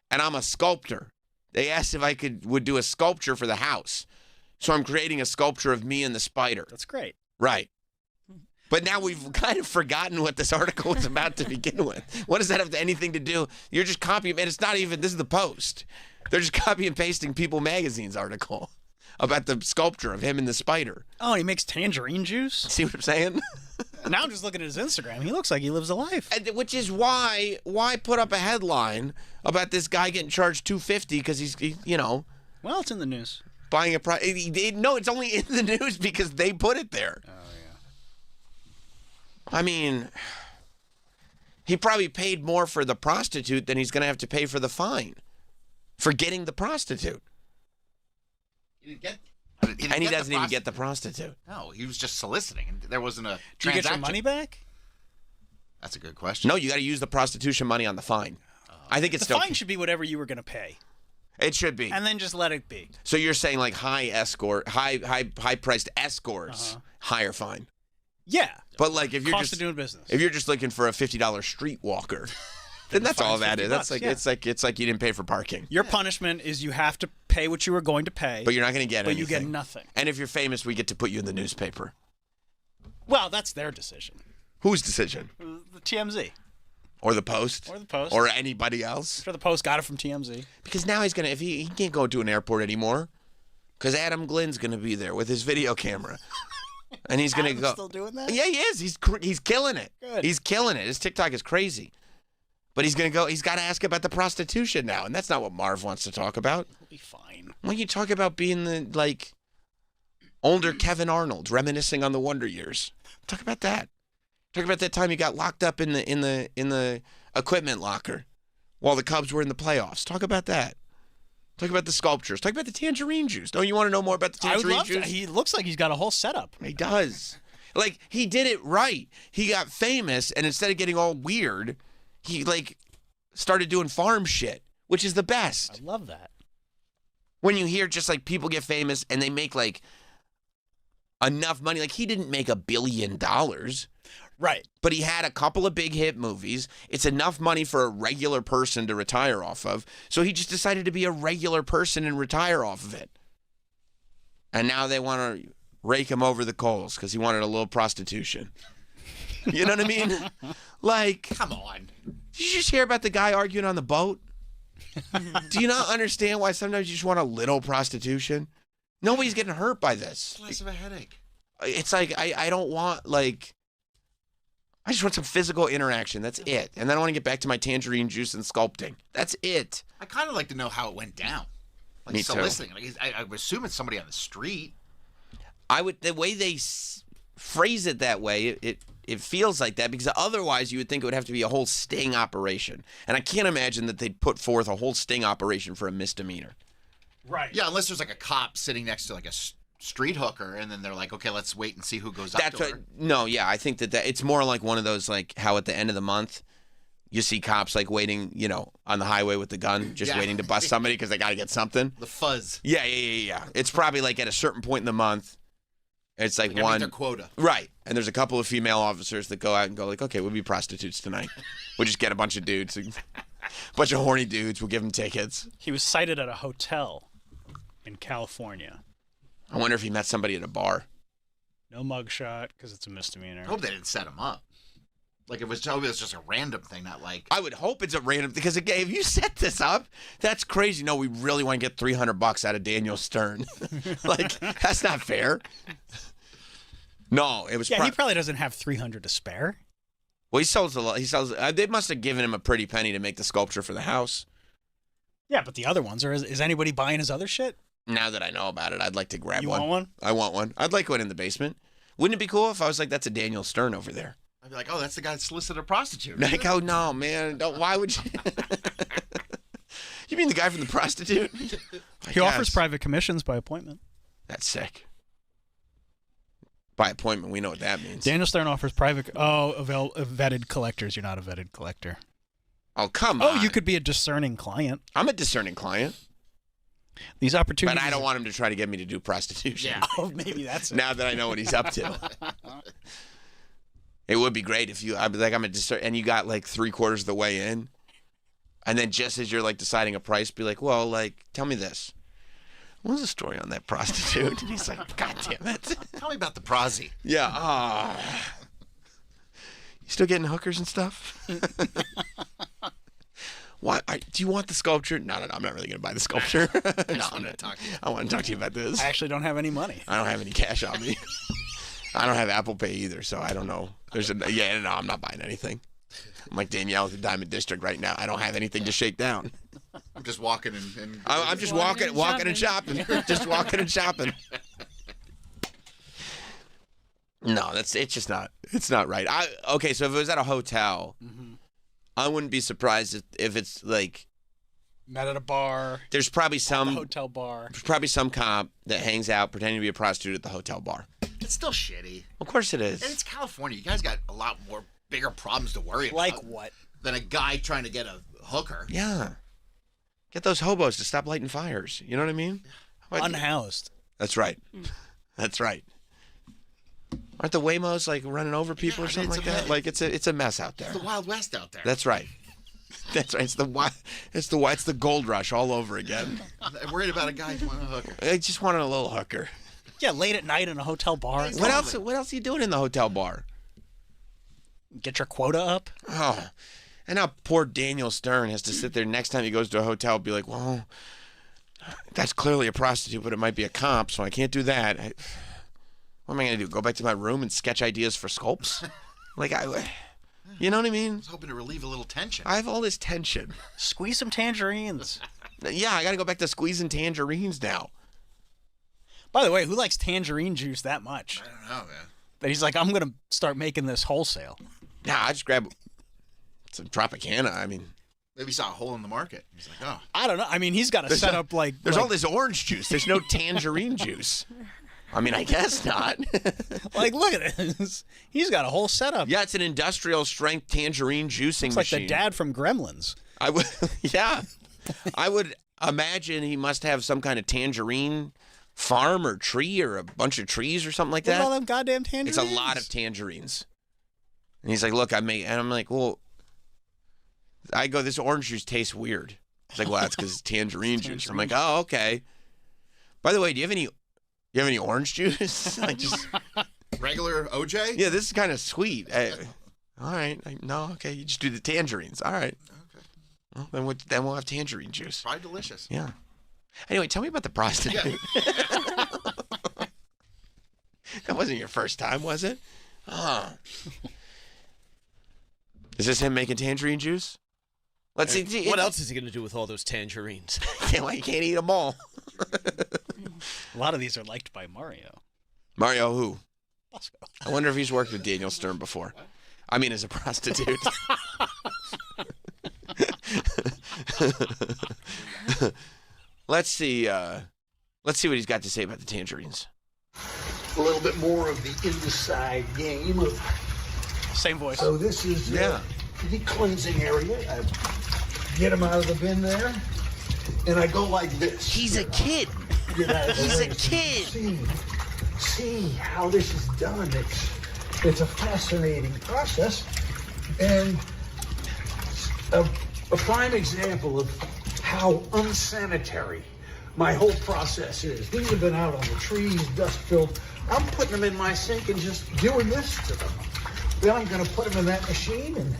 "And I'm a sculptor. They asked if I would do a sculpture for the house. So I'm creating a sculpture of me and the spider." That's great. Right. But now we've kind of forgotten what this article was about to begin with. What does that have anything to do? You're just copying, and it's not even, this is the Post. They're just copy and pasting People Magazine's article about the sculpture of him and the spider. Oh, he makes tangerine juice? See what I'm saying? Now I'm just looking at his Instagram. He looks like he lives a life. And, which is why put up a headline about this guy getting charged $250 because he's, Well, it's in the news. Buying a no, it's only in the news because they put it there. Oh, yeah. I mean, he probably paid more for the prostitute than he's going to have to pay for the fine for getting the prostitute. He didn't get And he doesn't even get the prostitute. No, he was just soliciting. There wasn't a Do you get your transaction. money back? That's a good question. No, you got to use the prostitution money on the fine. I think it's The still. fine should be whatever you were going to pay. It should be. And then just let it be. So you're saying like high priced escorts, higher fine. Yeah. But like if you're Cost just of doing business. if you're just looking for a $50 streetwalker, then that's all that is. That's $50, like yeah. it's like you didn't pay for parking. Your punishment is you have to pay what you were going to pay. But you're not going to get But anything. you get nothing. And if you're famous, we get to put you in the newspaper. Well, that's their decision. Whose decision? The TMZ. Or the Post? Or the Post. Or anybody else? I'm sure the Post got it from TMZ. Because now he's going to, if he can't go to an airport anymore, because Adam Glynn's going to be there with his video camera. And he's going to Adam's go. still doing that? Yeah, he is. He's killing it. Good. He's killing it. His TikTok is crazy. But he's going to go, he's got to ask about the prostitution now. And that's not what Marv wants to talk about. He'll be fine. When you talk about being the, like, older Kevin Arnold, reminiscing on the Wonder Years. Talk about that. Talk about that time he got locked up in the equipment locker while the Cubs were in the playoffs. Talk about that. Talk about the sculptures. Talk about the tangerine juice. Don't you want to know more about the tangerine juice? He looks like he's got a whole setup. He does. Like, he did it right. He got famous, and instead of getting all weird, he, like, started doing farm shit, which is the best. I love that. When you hear just, like, people get famous and they make, like, enough money. Like, he didn't make $1 billion. Right. But he had a couple of big hit movies. It's enough money for a regular person to retire off of. So he just decided to be a regular person and retire off of it. And now they want to rake him over the coals because he wanted a little prostitution. You know what I mean? Like, come on. Did you just hear about the guy arguing on the boat? Do you not understand why sometimes you just want a little prostitution? Nobody's getting hurt by this. Less of a headache. It's like, I don't want, like, I just want some physical interaction. That's it. And then I want to get back to my tangerine juice and sculpting. That's it. I kind of like to know how it went down. Like Me too. soliciting. Like, I would assume it's somebody on the street. The way they phrase it that way, it feels like that because otherwise you would think it would have to be a whole sting operation. And I can't imagine that they'd put forth a whole sting operation for a misdemeanor. Right. Yeah, unless there's like a cop sitting next to like a street hooker, and then they're like, okay, let's wait and see who goes up to her. No, yeah, I think that it's more like one of those, like how at the end of the month you see cops like waiting, on the highway with the gun, just waiting to bust somebody because they got to get something. The fuzz. Yeah. It's probably like at a certain point in the month. It's like They one meet their quota. Right. And there's a couple of female officers that go out and go like, okay, we'll be prostitutes tonight. We'll just get a bunch of dudes, a bunch of horny dudes. We'll give them tickets. He was cited at a hotel in California. I wonder if he met somebody at a bar. No mugshot because it's a misdemeanor. I hope they didn't set him up. Like it was just a random thing, not like. I would hope it's a random because again, if you set this up, that's crazy. No, we really want to get $300 out of Daniel Stern. Like that's not fair. No, it was. Yeah, he probably doesn't have $300 to spare. Well, he sells a lot. They must have given him a pretty penny to make the sculpture for the house. Yeah, but the other ones is anybody buying his other shit? Now that I know about it, I'd like to grab You one. want one? I want one. I'd like one in the basement. Wouldn't it be cool if I was like, that's a Daniel Stern over there? I'd be like, oh, that's the guy that solicited a prostitute. Like, oh no, man! Why would you? You mean the guy from the prostitute? He offers private commissions by appointment. That's sick. By appointment, we know what that means. Daniel Stern offers private. Vetted collectors. You're not a vetted collector. Oh, come on. Oh, you could be a discerning client. I'm a discerning client. These opportunities. But I don't want him to try to get me to do prostitution. Yeah. Oh, maybe that's it. Now that I know what he's up to. It would be great if I'd be like, I'm a discerning, and you got like 3/4 of the way in. And then just as you're like deciding a price, be like, well, like, tell me this. What was the story on that prostitute? And he's like, God damn it. Tell me about the prosy. Yeah. You still getting hookers and stuff? Why? Do you want the sculpture? No. I'm not really going to buy the sculpture. No, I'm not. I want to talk to you about this. I actually don't have any money. I don't have any cash on me. I don't have Apple Pay either, so I don't know. No, I'm not buying anything. I'm like Danielle at the Diamond District right now. I don't have anything to shake down. I'm just walking and I'm just walking and shopping. Just walking and shopping. No, it's just not. It's not right. Okay, so if it was at a hotel, I wouldn't be surprised if it's like met at a bar. There's probably some hotel bar. There's probably some cop that hangs out pretending to be a prostitute at the hotel bar. It's still shitty. Of course it is. And it's California. You guys got a lot more bigger problems to worry about. Like what? Than a guy trying to get a hooker. Yeah. Get those hobos to stop lighting fires. You know what I mean? Unhoused. That's right. That's right. Aren't the Waymos like running over people or something like that? Like it's a mess out there. It's the Wild West out there. That's right. That's right. It's the gold rush all over again. I'm worried about a guy who wanted a hooker. I just wanted a little hooker. Yeah, late at night in a hotel bar. What else are you doing in the hotel bar? Get your quota up. Oh, and now poor Daniel Stern has to sit there next time he goes to a hotel and be like, well, that's clearly a prostitute, but it might be a comp, so I can't do that. What am I going to do? Go back to my room and sketch ideas for sculpts? You know what I mean? I was hoping to relieve a little tension. I have all this tension. Squeeze some tangerines. Yeah, I got to go back to squeezing tangerines now. By the way, who likes tangerine juice that much? I don't know, man. That he's like, I'm going to start making this wholesale. Nah, I just grab some Tropicana. I mean, maybe he saw a hole in the market. He's like, oh. I don't know. I mean, he's got to set up like... There's all this orange juice. There's no tangerine juice. I mean, I guess not. Like, look at this. He's got a whole setup. Yeah, it's an industrial strength tangerine juicing Looks machine. like the dad from Gremlins. Yeah. I would imagine he must have some kind of tangerine farm or tree or a bunch of trees or something like that. All them goddamn tangerines. It's a lot of tangerines. And he's like, look, and I'm like, well, I go, this orange juice tastes weird. He's like, well, that's because it's tangerine juice. I'm like, oh, okay. By the way, do you have any orange juice? Like just regular OJ? Yeah, this is kind of sweet. All right. No, okay. You just do the tangerines. All right. Okay. Well, then we'll have tangerine juice. Probably delicious. Yeah. Anyway, tell me about the prostitute. Yeah. That wasn't your first time, was it? Oh. Is this him making tangerine juice? Let's see. What else is he going to do with all those tangerines? Yeah, well, you can't eat them all. A lot of these are liked by Mario. Mario who? Bosco. I wonder if he's worked with Daniel Stern before. I mean, as a prostitute. Let's see what he's got to say about the tangerines. A little bit more of the inside game. Same voice. So this is the cleansing area. I get them out of the bin there, and I go like this. He's a kid. He's a kid. See how this is done. It's a fascinating process, and a prime example of how unsanitary my whole process is. These have been out on the trees, dust filled. I'm putting them in my sink and just doing this to them. Then I'm going to put them in that machine and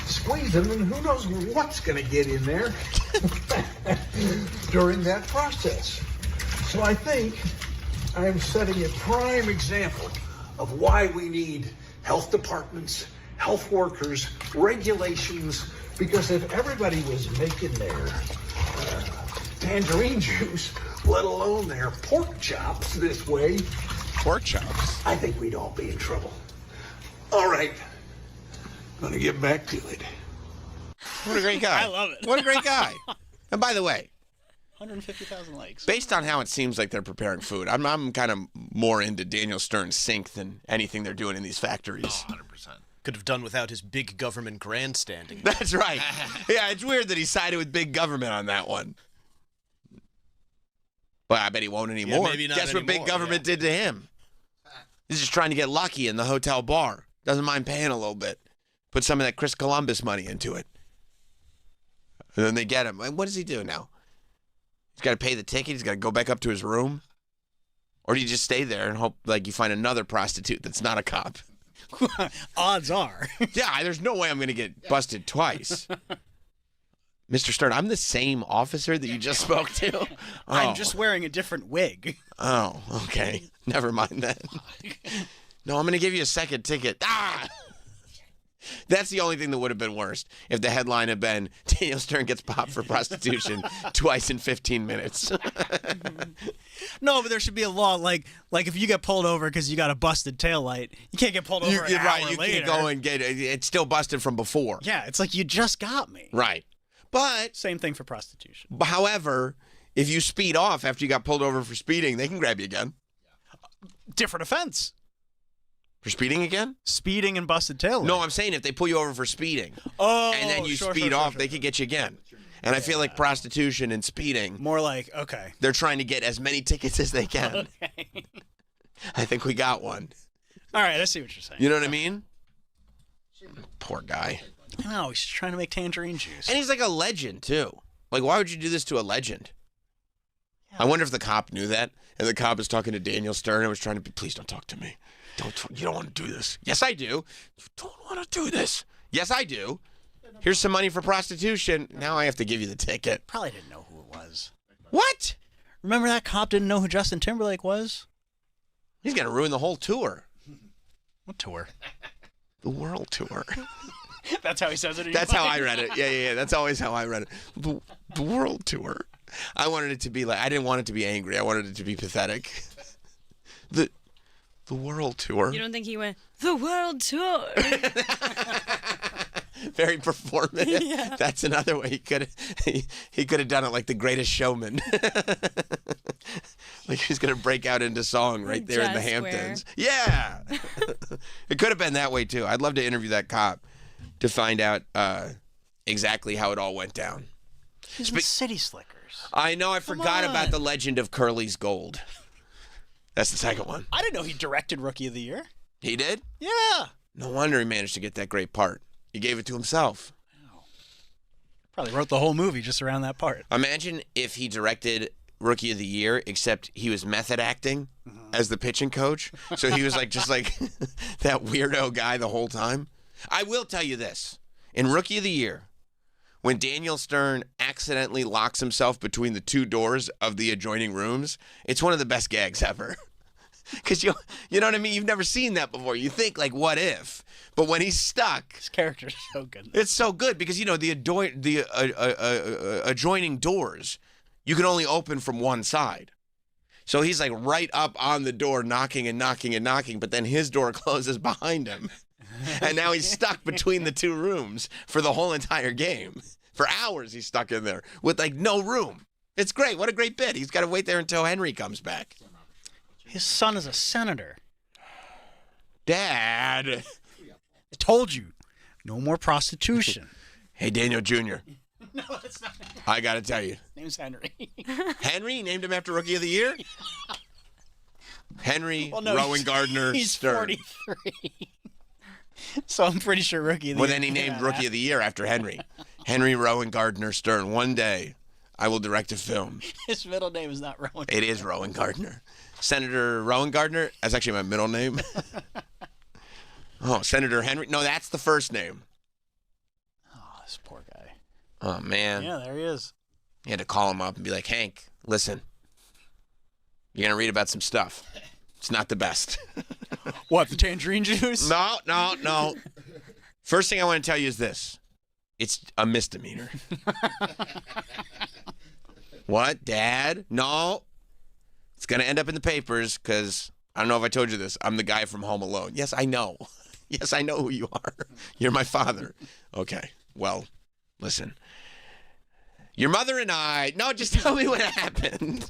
squeeze them, and who knows what's going to get in there during that process. So I think I am setting a prime example of why we need health departments, health workers, regulations, because if everybody was making their tangerine juice, let alone their pork chops this way, pork chops, I think we'd all be in trouble. All right, gonna get back to it. What a great guy. I love it. What a great guy. And by the way, 150,000 likes. Based on how it seems like they're preparing food, I'm kind of more into Daniel Stern's sink than anything they're doing in these factories. Oh, 100%. Could have done without his big government grandstanding. That's right. Yeah, it's weird that he sided with big government on that one. But I bet he won't anymore. maybe not Guess what big anymore, government did to him? He's just trying to get lucky in the hotel bar. Doesn't mind paying a little bit. Put some of that Chris Columbus money into it. And then they get him. What does he do now? He's got to pay the ticket. He's got to go back up to his room. Or do you just stay there and hope like you find another prostitute that's not a cop? Odds are. Yeah, there's no way I'm going to get busted twice. Mr. Stern, I'm the same officer that you just spoke to? Oh. I'm just wearing a different wig. Oh, okay. Never mind that. No, I'm going to give you a second ticket. Ah! That's the only thing that would have been worse if the headline had been Daniel Stern gets popped for prostitution twice in 15 minutes. No, but there should be a law like if you get pulled over because you got a busted taillight, you can't get pulled over an hour right, you later. can't go and get it. It's still busted from before. Yeah, it's like you just got me. Right. But same thing for prostitution. However, if you speed off after you got pulled over for speeding, they can grab you again. Different offense. For speeding again? Speeding and busted taillight. No, I'm saying if they pull you over for speeding, and then you sure, speed off, they could get you again. And I feel like prostitution and speeding, more like, okay, they're trying to get as many tickets as they can. Okay. I think we got one. All right, I see what you're saying. You know what I mean? Poor guy. No, he's just trying to make tangerine juice. And he's like a legend, too. Like, why would you do this to a legend? Yeah. I wonder if the cop knew that, and the cop was talking to Daniel Stern and was trying to be, please don't talk to me. You don't want to do this. Yes, I do. You don't want to do this. Yes, I do. Here's some money for prostitution. Now I have to give you the ticket. Probably didn't know who it was. What? Remember that cop didn't know who Justin Timberlake was? He's going to ruin the whole tour. What tour? The world tour. That's how he says it? That's how I read it. Yeah. That's always how I read it. The world tour. I wanted it to be like, I didn't want it to be angry. I wanted it to be pathetic. The world tour. You don't think he went, the world tour? Very performative. Yeah. That's another way he could have done it like The Greatest Showman. Like he's going to break out into song right there in the Hamptons. Yeah. It could have been that way too. I'd love to interview that cop to find out exactly how it all went down. He's with City Slickers. I know. I forgot about the legend of Curly's Gold. That's the second one. I didn't know he directed Rookie of the Year. He did? Yeah. No wonder he managed to get that great part. He gave it to himself. Probably wrote the whole movie just around that part. Imagine if he directed Rookie of the Year, except he was method acting as the pitching coach. So he was just like that weirdo guy the whole time. I will tell you this. In Rookie of the Year, when Daniel Stern accidentally locks himself between the two doors of the adjoining rooms, it's one of the best gags ever. Because you know what I mean? You've never seen that before. You think, like, what if? But when he's stuck... His character's so good. It's so good because, the adjoining doors, you can only open from one side. So he's, like, right up on the door knocking and knocking and knocking, but then his door closes behind him. And now he's stuck between the two rooms for the whole entire game. For hours he's stuck in there with, like, no room. It's great. What a great bit. He's got to wait there until Henry comes back. His son is a senator. Dad. I told you. No more prostitution. Hey, Daniel Jr. No, that's not. I got to tell you. His name's Henry. Henry? Named him after Rookie of the Year? Henry no, Rowan Gardner he's Stern. 43. So I'm pretty sure Rookie of the Year. Well, then he named Rookie of the Year after Henry. Henry Rowan Gardner Stern. One day, I will direct a film. His middle name is not Rowan. It is Rowan Gardner. Senator Rowan Gardner? That's actually my middle name. Oh, Senator Henry? No, that's the first name. Oh, this poor guy. Oh, man. Yeah, there he is. You had to call him up and be like, Hank, listen. You're going to read about some stuff. It's not the best. What, the tangerine juice? No. First thing I want to tell you is this. It's a misdemeanor. What, Dad? No. It's going to end up in the papers because, I don't know if I told you this, I'm the guy from Home Alone. Yes, I know. Yes, I know who you are. You're my father. Okay, well, listen. Your mother and I... No, just tell me what happened.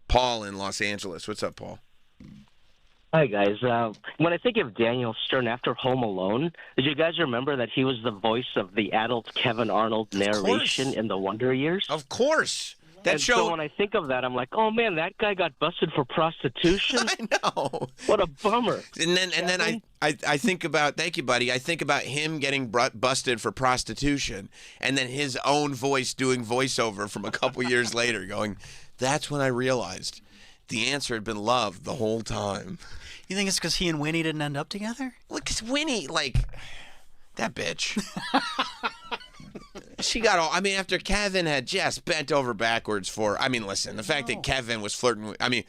Paul in Los Angeles. What's up, Paul? Hi, guys. When I think of Daniel Stern after Home Alone, did you guys remember that he was the voice of the adult Kevin Arnold narration in the Wonder Years? Of course. That show. So when I think of that, I'm like, oh man, that guy got busted for prostitution. I know. What a bummer. And then I think about, thank you, buddy. I think about him getting busted for prostitution, and then his own voice doing voiceover from a couple years later, going, "That's when I realized the answer had been love the whole time." You think it's because he and Winnie didn't end up together? Look, because Winnie, that bitch. She got all, after Kevin had just bent over backwards listen, the fact that Kevin was flirting with,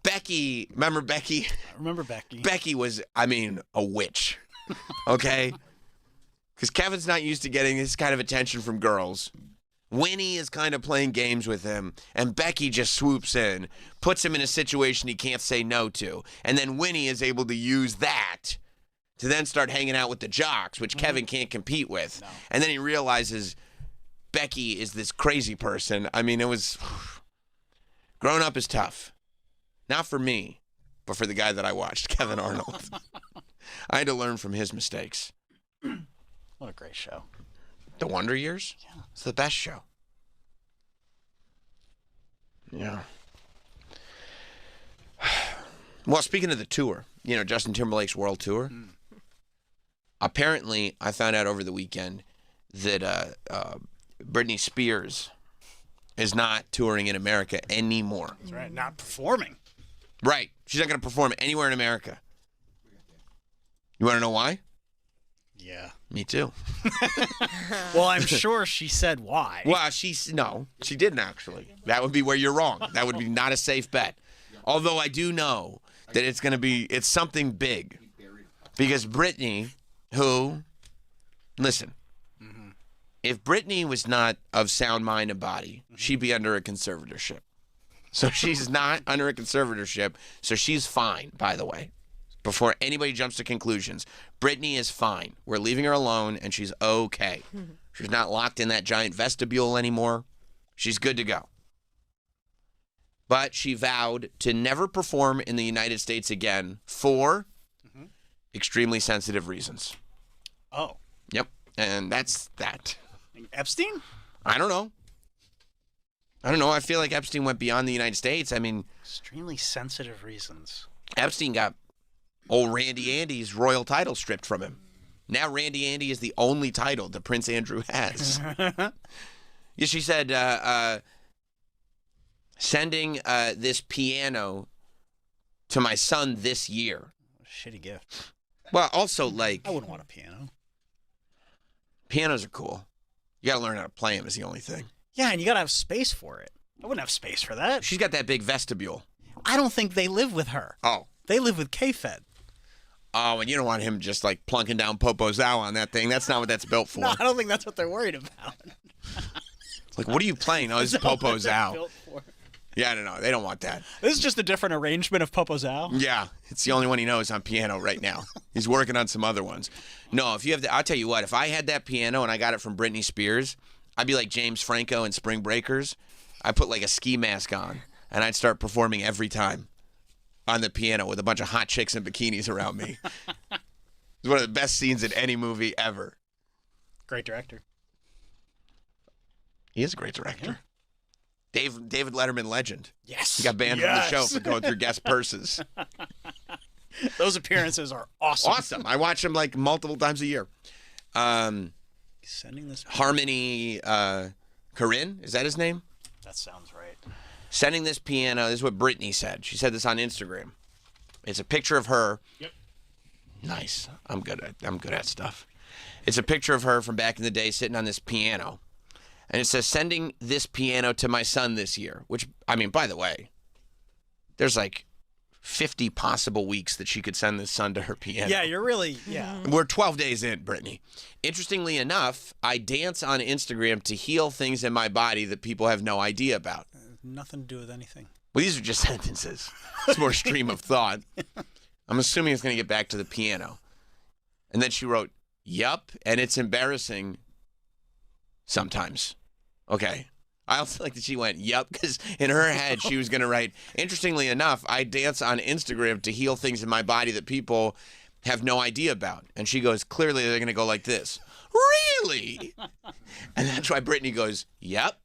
Becky, remember Becky? I remember Becky. Becky was, a witch, okay? Because Kevin's not used to getting this kind of attention from girls. Winnie is kind of playing games with him, and Becky just swoops in, puts him in a situation he can't say no to, and then Winnie is able to use that to then start hanging out with the jocks, which Kevin can't compete with. No. And then he realizes Becky is this crazy person. It was... Growing up is tough. Not for me, but for the guy that I watched, Kevin Arnold. I had to learn from his mistakes. What a great show. The Wonder Years? Yeah. It's the best show. Yeah. Well, speaking of the tour, Justin Timberlake's world tour. Apparently, I found out over the weekend that Britney Spears is not touring in America anymore. That's right, not performing. Right. She's not going to perform anywhere in America. You want to know why? Yeah. Me too. Well, I'm sure she said why. Well, no, she didn't actually. That would be where you're wrong. That would be not a safe bet. Although I do know that it's something big. Because Britney, listen, if Britney was not of sound mind and body, she'd be under a conservatorship. So she's not under a conservatorship, so she's fine, by the way. Before anybody jumps to conclusions, Britney is fine. We're leaving her alone, and she's okay. She's not locked in that giant vestibule anymore. She's good to go. But she vowed to never perform in the United States again for extremely sensitive reasons. Oh. Yep. And that's that. Epstein? I don't know. I don't know. I feel like Epstein went beyond the United States. I mean, Extremely sensitive reasons. Epstein got old Randy Andy's royal title stripped from him. Now Randy Andy is the only title that Prince Andrew has. Yeah, she said, sending this piano to my son this year. Shitty gift. Well, also, like... I wouldn't want a piano. Pianos are cool. You got to learn how to play them is the only thing. Yeah, and you got to have space for it. I wouldn't have space for that. She's got that big vestibule. I don't think they live with her. Oh. They live with K-Fed. Oh, and you don't want him just, like, plunking down Popo Zao on that thing. That's not what that's built for. No, I don't think that's what they're worried about. Like, what are you playing? Oh, this is Popo Zao. Built for. Yeah, I don't know. They don't want that. This is just a different arrangement of Popo Zao. Yeah, it's the only one he knows on piano right now. He's working on some other ones. No, if you have I'll tell you what, if I had that piano and I got it from Britney Spears, I'd be like James Franco in Spring Breakers. I'd put like a ski mask on and I'd start performing every time on the piano with a bunch of hot chicks in bikinis around me. It's one of the best scenes in any movie ever. Great director. He is a great director. Yeah. David Letterman legend. Yes. He got banned from the show for going through guest purses. Those appearances are awesome. Awesome. I watch them like multiple times a year. Sending this Harmony Korine, is that his name? That sounds right. Sending this piano. This is what Britney said. She said this on Instagram. It's a picture of her. Yep. Nice. I'm good at stuff. It's a picture of her from back in the day sitting on this piano. And it says, sending this piano to my son this year. Which, I mean, by the way, there's like 50 possible weeks that she could send this son to her piano. Yeah, you're really, yeah. We're 12 days in, Brittany. Interestingly enough, I dance on Instagram to heal things in my body that people have no idea about. Nothing to do with anything. Well, these are just sentences. It's more stream of thought. I'm assuming it's going to get back to the piano. And then she wrote, yup, and it's embarrassing sometimes. Okay. I also like that she went, yup, because in her head she was going to write, interestingly enough, I dance on Instagram to heal things in my body that people have no idea about. And she goes, clearly they're going to go like this. Really? And that's why Brittany goes, yep.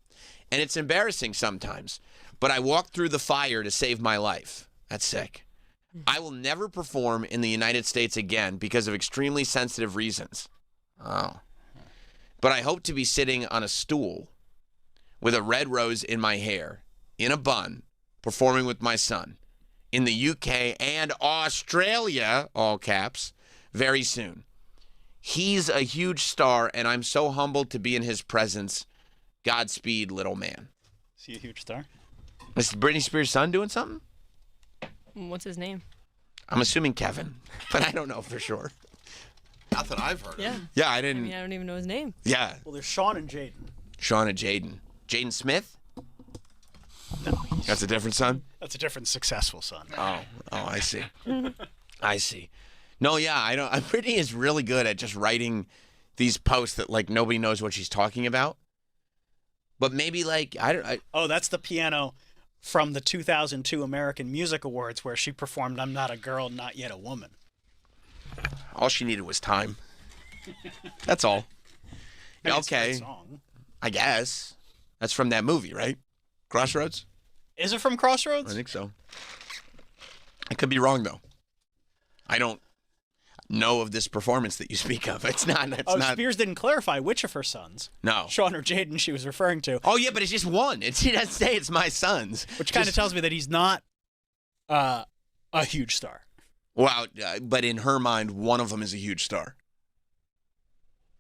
And it's embarrassing sometimes. But I walked through the fire to save my life. That's sick. I will never perform in the United States again because of extremely sensitive reasons. Oh. But I hope to be sitting on a stool with a red rose in my hair, in a bun, performing with my son in the UK and Australia, all caps, very soon. He's a huge star, and I'm so humbled to be in his presence. Godspeed, little man. Is he a huge star? Is Britney Spears' son doing something? What's his name? I'm assuming Kevin, but I don't know for sure. Not that I've heard. Yeah. Yeah, I didn't. I mean, I don't even know his name. Yeah. Well, there's Sean and Jaden. Sean and Jaden. Jaden Smith? No. That's a different son? That's a different successful son. Oh, I see. I see. No, yeah, I don't. Brittany is really good at just writing these posts that like nobody knows what she's talking about. But maybe like Oh, that's the piano from the 2002 American Music Awards where she performed "I'm Not a Girl, Not Yet a Woman." All she needed was time. That's all. I mean, it's a Okay. great song. I guess that's from that movie, right? Crossroads. Is it from Crossroads? I think so. I could be wrong though. I don't know of this performance that you speak of. It's not. It's not. Spears didn't clarify which of her sons, No. Sean or Jaden, she was referring to. Oh yeah, but it's just one. She doesn't say it's my sons. Which kind of tells me that he's not a huge star. Wow, but in her mind, one of them is a huge star.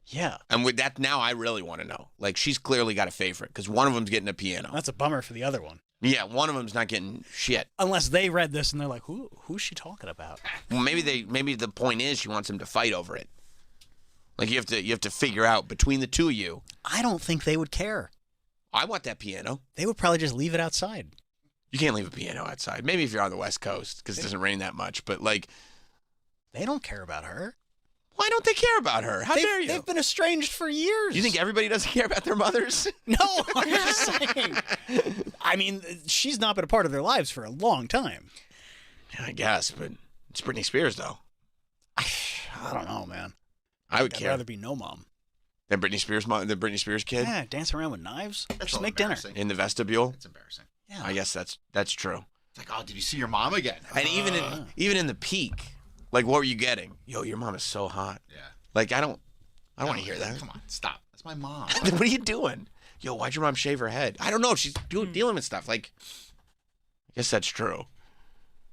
Yeah. And with that, now I really want to know. Like, she's clearly got a favorite because one of them's getting a piano. That's a bummer for the other one. Yeah, one of them's not getting shit. Unless they read this and they're like, who's she talking about? Well, maybe the point is she wants him to fight over it. Like you have to figure out between the two of you. I don't think they would care. I want that piano. They would probably just leave it outside. You can't leave a piano outside. Maybe if you're on the West Coast because it doesn't rain that much. But like, they don't care about her. Why don't they care about her? How dare you? They've been estranged for years. You think everybody doesn't care about their mothers? No, I'm just saying. I mean, she's not been a part of their lives for a long time. I guess, but it's Britney Spears, though. I don't know, man. I would I'd care. rather be no mom. The Britney Spears kid? Yeah, dancing around with knives. That's Just all make dinner. embarrassing. In the vestibule? It's embarrassing. Yeah. I guess that's true. It's like, oh, did you see your mom again? And even in the peak, like, what were you getting? Yo, your mom is so hot. Yeah. Like, I don't want to hear that. Come on, stop. That's my mom. What are you doing? Yo, why'd your mom shave her head? I don't know. She's dealing with stuff. Like, I guess that's true.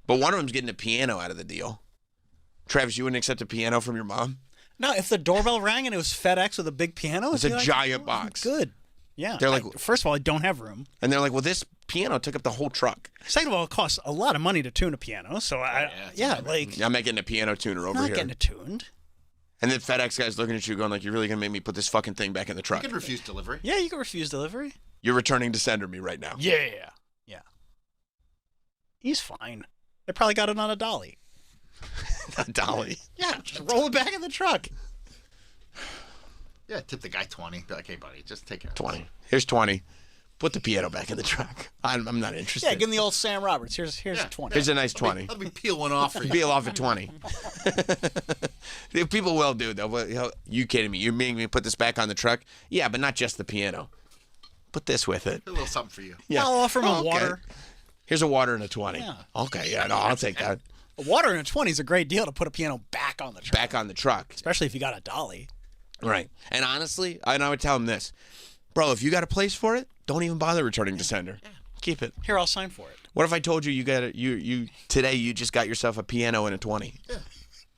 But one of them's getting a piano out of the deal. Travis, you wouldn't accept a piano from your mom? No, if the doorbell rang and it was FedEx with a big piano, It's I'd be a like, giant "Oh, box. Good. Yeah. They're like, first of all, I don't have room. And they're like, well, this piano took up the whole truck. Second of all, it costs a lot of money to tune a piano. So like, I'm not getting a piano tuner over not here. getting it tuned. And then FedEx guy's looking at you going like, you're really going to make me put this fucking thing back in the truck. You can refuse delivery. Yeah, you can refuse delivery. You're returning to sender me right now. Yeah. He's fine. They probably got it on a dolly. A dolly. Yeah, just roll it back in the truck. Yeah, tip the guy 20. Be like, hey, buddy, just take it. 20. Here's 20. Put the piano back in the truck. I'm not interested. Yeah, give him the old Sam Roberts. Here's 20. Here's a nice 20. Let me peel one off for you. Peel off at 20. People will do, though. Well, you kidding me? You're making me put this back on the truck? Yeah, but not just the piano. Put this with it. A little something for you. Yeah. I'll offer him a Okay. water. Here's a water and a 20. Yeah. Okay, yeah, no, I'll take that. A water and a 20 is a great deal to put a piano back on the truck. Back on the truck. Especially if you got a dolly. Right. And honestly, I would tell him this. Bro, if you got a place for it, don't even bother returning to sender. Keep it. Here, I'll sign for it. What if I told you today you just got yourself a piano and a 20? Yeah.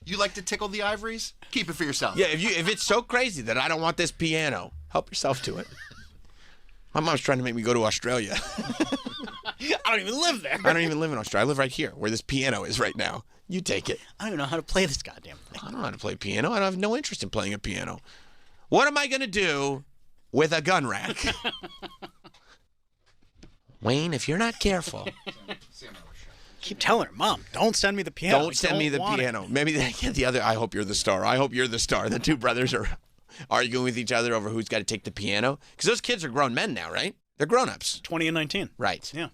You like to tickle the ivories? Keep it for yourself. Yeah, if it's so crazy that I don't want this piano, help yourself to it. My mom's trying to make me go to Australia. I don't even live there. I don't even live in Australia. I live right here, where this piano is right now. You take it. I don't even know how to play this goddamn thing. I don't know how to play piano. I have no interest in playing a piano. What am I going to do with a gun rack? Wayne, if you're not careful. Keep telling her, Mom, don't send me the piano. Don't send me the piano. Maybe they get the other. I hope you're the star. I hope you're the star. The two brothers are arguing with each other over who's got to take the piano. Because those kids are grown men now, right? They're grown-ups. 20 and 19. Right. Yeah.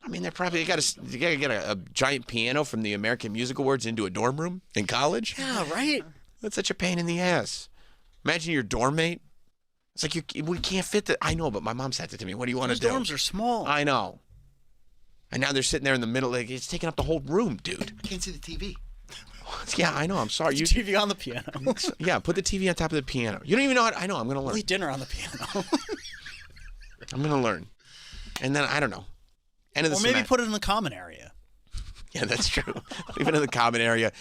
I mean, they got to get a giant piano from the American Music Awards into a dorm room in college. Yeah, right. That's such a pain in the ass. Imagine your dorm mate. It's like we can't fit the. I know, but my mom said it to me. What do you want to do? Those dorms are small. I know. And now they're sitting there in the middle. Like, it's taking up the whole room, dude. I can't see the TV. Yeah, I know. I'm sorry. Put the TV on the piano. Yeah, put the TV on top of the piano. You don't even know how. I know. I'm going to learn. We'll eat dinner on the piano. I'm going to learn. And then, I don't know. End of the Or maybe semester. put it in the common area. Yeah, that's true. Even in the common area.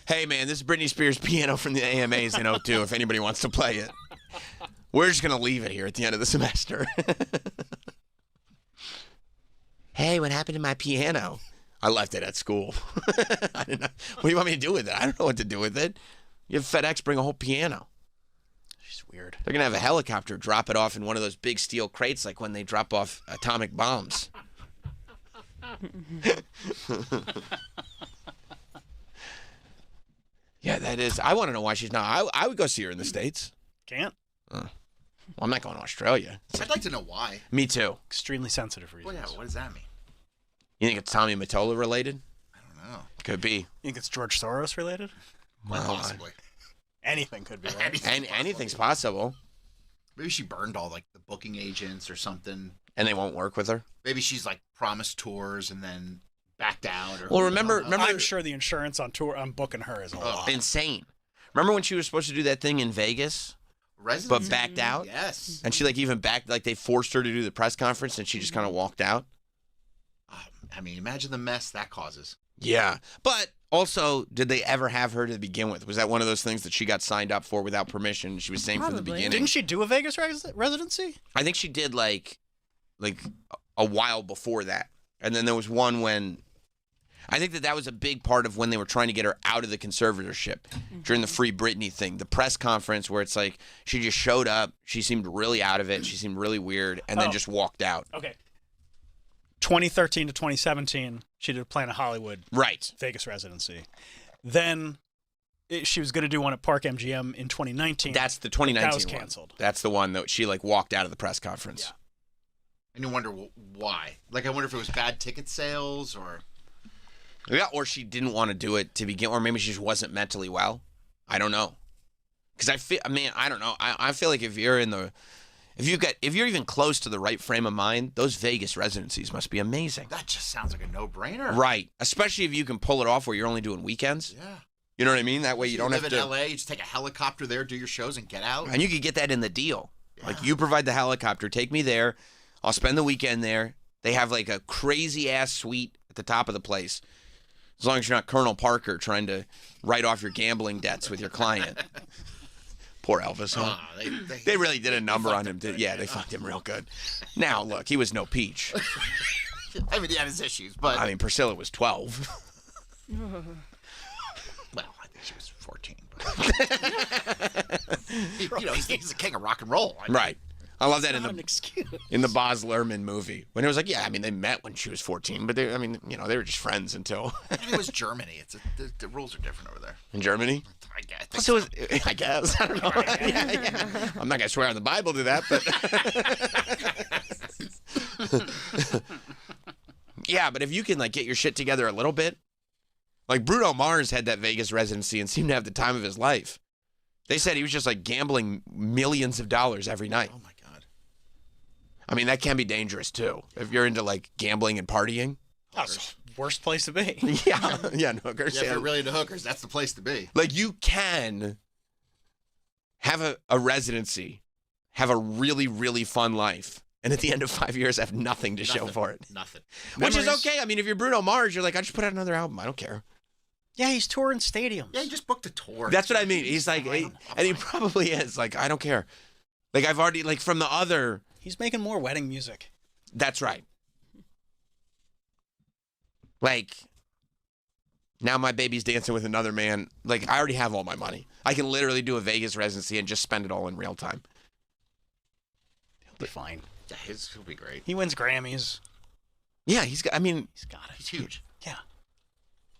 Hey, man, this is Britney Spears piano from the AMAs in 02 if anybody wants to play it. We're just going to leave it here at the end of the semester. Hey, what happened to my piano? I left it at school. I didn't know. What do you want me to do with it? I don't know what to do with it. You have FedEx bring a whole piano. She's weird. They're going to have a helicopter drop it off in one of those big steel crates like when they drop off atomic bombs. Yeah, that is. I want to know why she's not. I would go see her in the States. Can't. Well, I'm not going to Australia. I'd like to know why. Me too. Extremely sensitive reasons. Well, yeah, what does that mean? You think it's Tommy Mottola related? I don't know. Could be. You think it's George Soros related? Well, possibly. Anything could be, right? Anything's possible. Maybe she burned all like the booking agents or something. And they won't work with her? Maybe she's like promised tours and then backed out. Or Well, remember, I'm sure the insurance on booking her is a lot. insane. Remember when she was supposed to do that thing in Vegas? But backed out? Yes. And she like even backed, like they forced her to do the press conference and she just kind of walked out? I mean, imagine the mess that causes. Yeah. But also, did they ever have her to begin with? Was that one of those things that she got signed up for without permission? She was saying from the beginning. Didn't she do a Vegas residency? I think she did like a while before that. And then there was one when I think that was a big part of when they were trying to get her out of the conservatorship during the Free Britney thing, the press conference where it's like she just showed up, she seemed really out of it, she seemed really weird, and then just walked out. Okay. 2013 to 2017, she did Planet Hollywood Vegas residency. Then she was going to do one at Park MGM in 2019. That's the 2019 That was one. canceled. That's the one that she like walked out of the press conference. Yeah. And you wonder why. Like, I wonder if it was bad ticket sales or... Yeah, or she didn't want to do it to begin, or maybe she just wasn't mentally well. I don't know. Because I don't know. I feel like if you're even close to the right frame of mind, those Vegas residencies must be amazing. That just sounds like a no-brainer. Right. Especially if you can pull it off where you're only doing weekends. Yeah. You know what I mean? That way you don't have to live in LA, you just take a helicopter there, do your shows, and get out. And you could get that in the deal. Yeah. Like, you provide the helicopter, take me there, I'll spend the weekend there. They have like a crazy-ass suite at the top of the place. As long as you're not Colonel Parker trying to write off your gambling debts with your client. Poor Elvis, huh? They really did a number on him. They fucked him real good. Now, look, he was no peach. I mean, he had his issues, but... I mean, Priscilla was 12. Well, I think she was 14. But... he's the king of rock and roll. Right. I love that excuse. in the Baz Luhrmann movie. When it was like, yeah, I mean, they met when she was 14, but they were just friends until... And it was Germany. The rules are different over there. In Germany? I guess. I guess. I don't know. Yeah. I'm not going to swear on the Bible to that, but... Yeah, but if you can, like, get your shit together a little bit... Like, Bruno Mars had that Vegas residency and seemed to have the time of his life. They said he was just, like, gambling millions of dollars every night. Oh, my God. I mean, that can be dangerous, too. If you're into, like, gambling and partying. That's the worst place to be. Yeah, hookers. Yeah, if you're really into hookers, that's the place to be. Like, you can have a residency, have a really, really fun life, and at the end of 5 years have nothing to show for it. Nothing. Which is okay. I mean, if you're Bruno Mars, you're like, I just put out another album. I don't care. Yeah, he's touring stadiums. Yeah, he just booked a tour. That's what I mean. He's like, and he probably is. Like, I don't care. Like, I've already, like, from the other... He's making more wedding music. That's right. Like, now my baby's dancing with another man. Like, I already have all my money. I can literally do a Vegas residency and just spend it all in real time. He'll be fine. Yeah, he'll be great. He wins Grammys. Yeah, he's got it. He's huge. Yeah.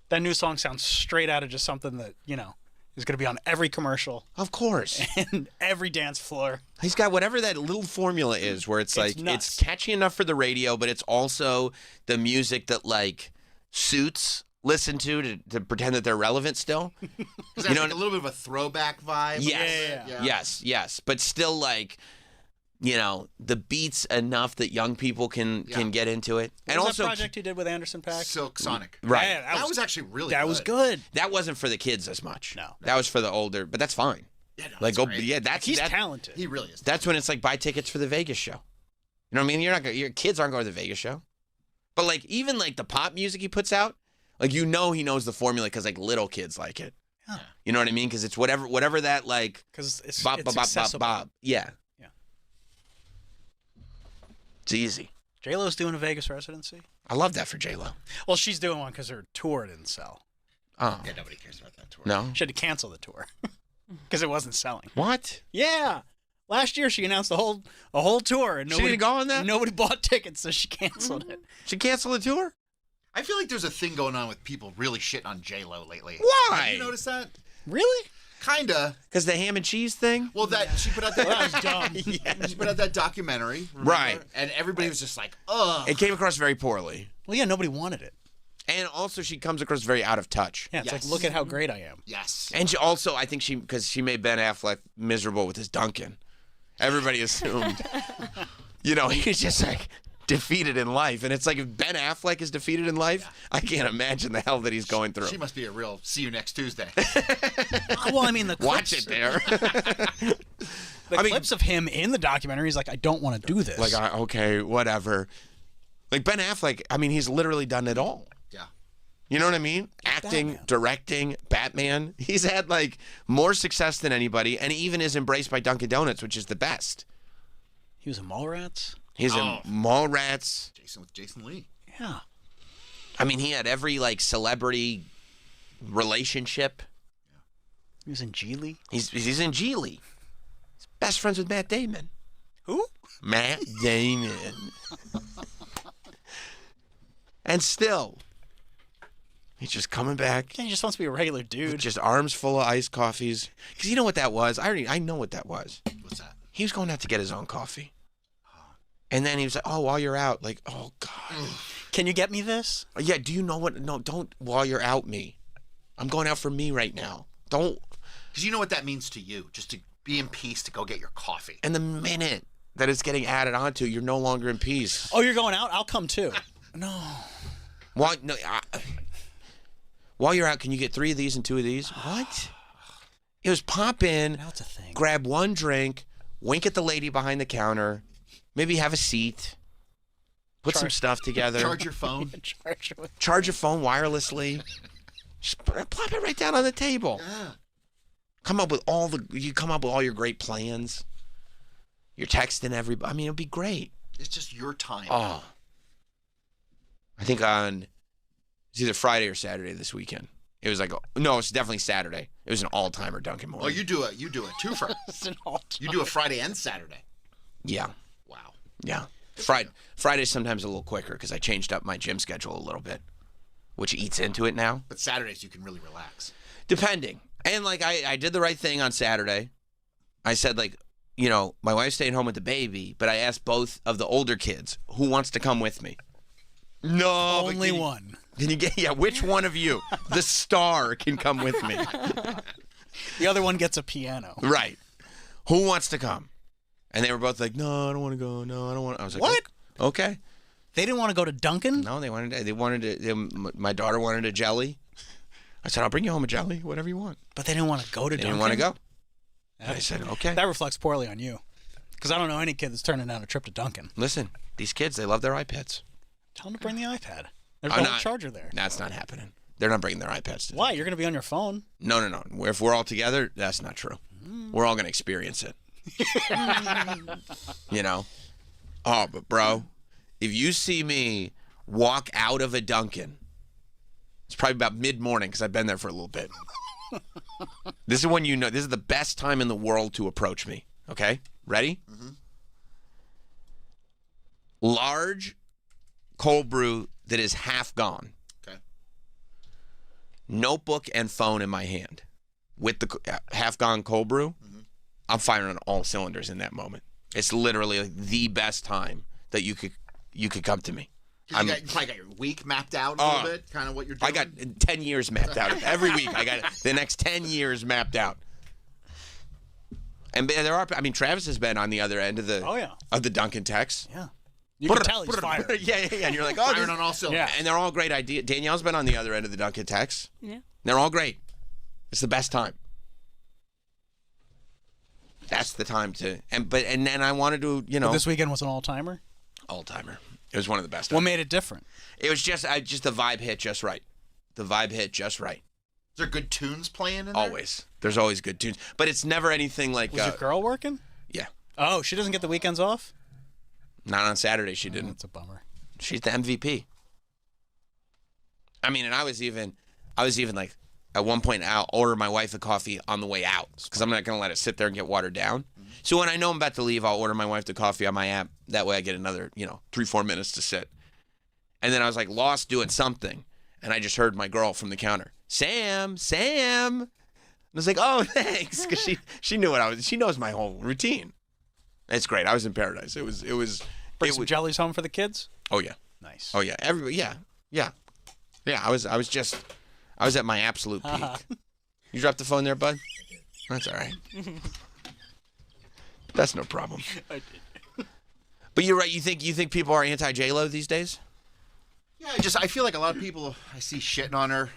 That new song sounds straight out of just something that, is going to be on every commercial. Of course. And every dance floor. He's got whatever that little formula is where it's like, nuts. It's catchy enough for the radio, but it's also the music that, like, Suits listen to pretend that they're relevant still. Is that like a little bit of a throwback vibe? Yes. Yeah. Yes. But still, like, the beats enough that young people can get into it. What was that project he did with Anderson .Paak? Silk Sonic. Right. Yeah, that was actually really good. That was good. That wasn't for the kids as much. No. That was for the older, but that's fine. Yeah, no, like, he's talented. He really is. That's when it's like, buy tickets for the Vegas show. You know what I mean? Your kids aren't going to the Vegas show. But, like, even, like, the pop music he puts out, like, he knows the formula because, like, little kids like it. Yeah. You know what I mean? Because it's whatever that, like... Because it's bop. Yeah. It's easy. J-Lo's doing a Vegas residency. I love that for J-Lo. Well, she's doing one because her tour didn't sell. Oh. Yeah, nobody cares about that tour. No? She had to cancel the tour because it wasn't selling. What? Yeah. Last year she announced a whole tour and she didn't go on that? Nobody bought tickets, so she canceled it. She canceled the tour? I feel like there's a thing going on with people really shitting on J-Lo lately. Why? Have you noticed that? Really? Kinda. Because the ham and cheese thing? Well, she put out that... That was dumb. Yeah. She put out that documentary. Remember? Right. And everybody was just like, ugh. It came across very poorly. Well, yeah, nobody wanted it. And also, she comes across very out of touch. Yeah, it's like, look at how great I am. Yes. And she also, I think because she made Ben Affleck miserable with his Duncan. Everybody assumed, he's just like defeated in life. And it's like, if Ben Affleck is defeated in life, I can't imagine the hell that he's going through. She must be a real see you next Tuesday. Well, I mean, the clips, watch it there. The clips of him in the documentary, he's like, I don't want to do this. Like, okay, whatever. Like, Ben Affleck, I mean, he's literally done it all. Yeah. You know what I mean? Acting, Batman. directing, Batman. He's had, like, more success than anybody, and he even is embraced by Dunkin' Donuts, which is the best. He was in Mallrats? He's in Mallrats. With Jason Lee. Yeah. I mean, he had every, like, celebrity relationship. Yeah. He was in Geely? He's in Geely. He's best friends with Matt Damon. Who? Matt Damon. And still, he's just coming back. Yeah, he just wants to be a regular dude. With just arms full of iced coffees. Because you know what that was? I know what that was. What's that? He was going out to get his own coffee. And then he was like, oh, while you're out, like, oh, God. Can you get me this? Yeah, do you know what? No, don't while you're out me. I'm going out for me right now. Don't. Because you know what that means to you, just to be in peace, to go get your coffee. And the minute that it's getting added onto, you're no longer in peace. Oh, you're going out? I'll come too. No. While you're out, can you get 3 of these and 2 of these? What? It was pop in, now it's a thing. Grab 1 drink, wink at the lady behind the counter, maybe have a seat, put some stuff together. Charge your phone. Charge your phone wirelessly. Just plop it right down on the table. Yeah. Come up with all your great plans. You're texting everybody. I mean, it'll be great. It's just your time. Oh. I think it's either Friday or Saturday this weekend. It was it's definitely Saturday. It was an all-timer Dunkin' morning. Oh, you do a twofer. You do a Friday and Saturday. Yeah. Wow. Yeah. Friday's sometimes a little quicker because I changed up my gym schedule a little bit, which eats into it now. But Saturdays you can really relax. Depending. And I did the right thing on Saturday. I said my wife's staying home with the baby, but I asked both of the older kids who wants to come with me. No, only one. Can you get which one of you, the star, can come with me? The other one gets a piano. Right. Who wants to come? And they were both like, "No, I don't want to go. No, I don't want." I was like, "What? Okay." They didn't want to go to Dunkin'? No, they wanted to. My daughter wanted a jelly. I said, "I'll bring you home a jelly, whatever you want." But they didn't want to go to Dunkin'. They didn't want to go. I said, "Okay." That reflects poorly on you, because I don't know any kid that's turning down a trip to Dunkin'. Listen, these kids, they love their iPads. Tell them to bring the iPad. There's no charger there. That's not happening. They're not bringing their iPads. Why? You're going to be on your phone. No. If we're all together, that's not true. We're all going to experience it. You know? Oh, but bro, if you see me walk out of a Dunkin', it's probably about mid-morning because I've been there for a little bit. This is when this is the best time in the world to approach me. Okay? Ready? Mm-hmm. Large cold brew that is half gone. Okay. Notebook and phone in my hand with the half gone cold brew. Mm-hmm. I'm firing on all cylinders in that moment. It's literally the best time that you could come to me. You probably got your week mapped out a little bit, kind of what you're doing. I got 10 years mapped out. Every week I got the next 10 years mapped out. And Travis has been on the other end of the Dunkin' text. Yeah. You can tell he's fired. Yeah. And you're like, oh, firing on all cylinders. Yeah. And they're all great ideas. Danielle's been on the other end of the Dunkin' text. Yeah. They're all great. It's the best time. That's the time to and then I wanted to, But this weekend was an all-timer? All-timer. It was one of the best. What made it different? It was just the vibe hit just right. The vibe hit just right. Is there good tunes playing in there? Always. There's always good tunes. But it's never anything like... Was your girl working? Yeah. Oh, she doesn't get the weekends off? Not on Saturday, she didn't. That's a bummer. She's the MVP. I mean, and I was even like, at one point, I'll order my wife a coffee on the way out because I'm not going to let it sit there and get watered down. Mm-hmm. So when I know I'm about to leave, I'll order my wife the coffee on my app. That way I get another, 3-4 minutes to sit. And then I was like lost doing something. And I just heard my girl from the counter, Sam. And I was like, oh, thanks. Because she knew she knows my whole routine. It's great. I was in paradise. It was. Bring some jellies home for the kids? Oh, yeah. Nice. Oh, yeah. Everybody, yeah. I was at my absolute peak. You dropped the phone there, bud? That's all right. That's no problem. I did. But you're right. You think people are anti J-Lo these days? Yeah, I feel like a lot of people I see shitting on her.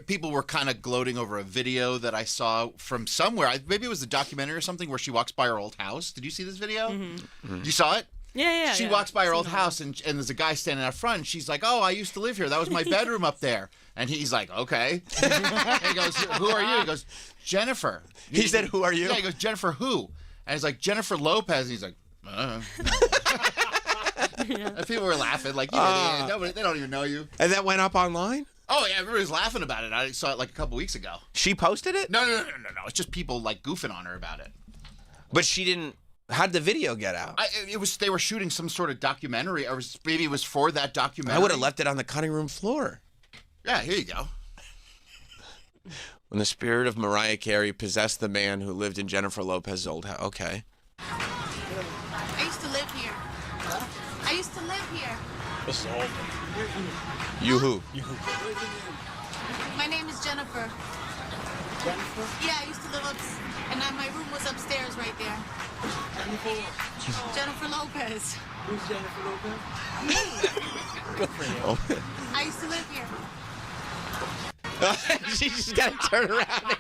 People were kind of gloating over a video that I saw from somewhere. Maybe it was a documentary or something where she walks by her old house. Did you see this video? Mm-hmm. You saw it? Yeah. She walks by her old house and there's a guy standing out front. And she's like, "Oh, I used to live here. That was my bedroom up there." And he's like, "Okay." And he goes, "Who are you?" He goes, "Jennifer." He said, "Who are you?" Yeah. He goes, "Jennifer who?" And he's like, "Jennifer Lopez." And he's like, And people were laughing like, "They don't even know you." And that went up online? Oh yeah, everybody was laughing about it. I saw it like a couple weeks ago. She posted it? No. It's just people like goofing on her about it. But she didn't. How'd the video get out? They were shooting some sort of documentary, or maybe it was for that documentary. I would have left it on the cutting room floor. Yeah, here you go. When the spirit of Mariah Carey possessed the man who lived in Jennifer Lopez's old house. Okay. I used to live here. I used to live here. This is old. You who? My name is Jennifer. Yeah, I used to live and then my room was upstairs right there. Jennifer Lopez. Who's Jennifer Lopez? Me. I used to live here. She's got to turn around.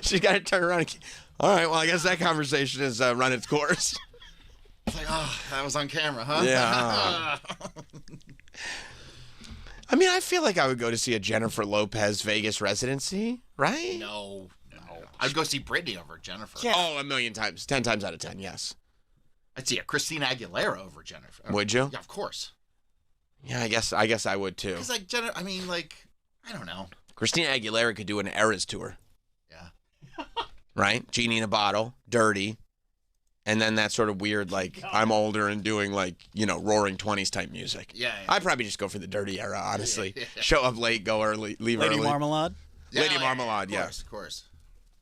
She's got to turn around. All right. Well, I guess that conversation has run its course. It's like, oh, that was on camera, huh? Yeah. I mean, I feel like I would go to see a Jennifer Lopez Vegas residency, right? No. I'd go see Britney over Jennifer. Yeah. Oh, 1,000,000 times. 10 times out of 10, yes. I'd see a Christina Aguilera over Jennifer. Would you? Yeah, of course. Yeah, I guess I would too. Because, like, I don't know. Christina Aguilera could do an Eras tour. Yeah. Right? Genie in a Bottle, Dirty, and then that sort of weird, like, I'm older and doing, like, Roaring 20s type music. Yeah. I'd probably just go for the Dirty era, honestly. Show up late, go early, leave early. Lady Marmalade? Lady Marmalade, yeah. Of course.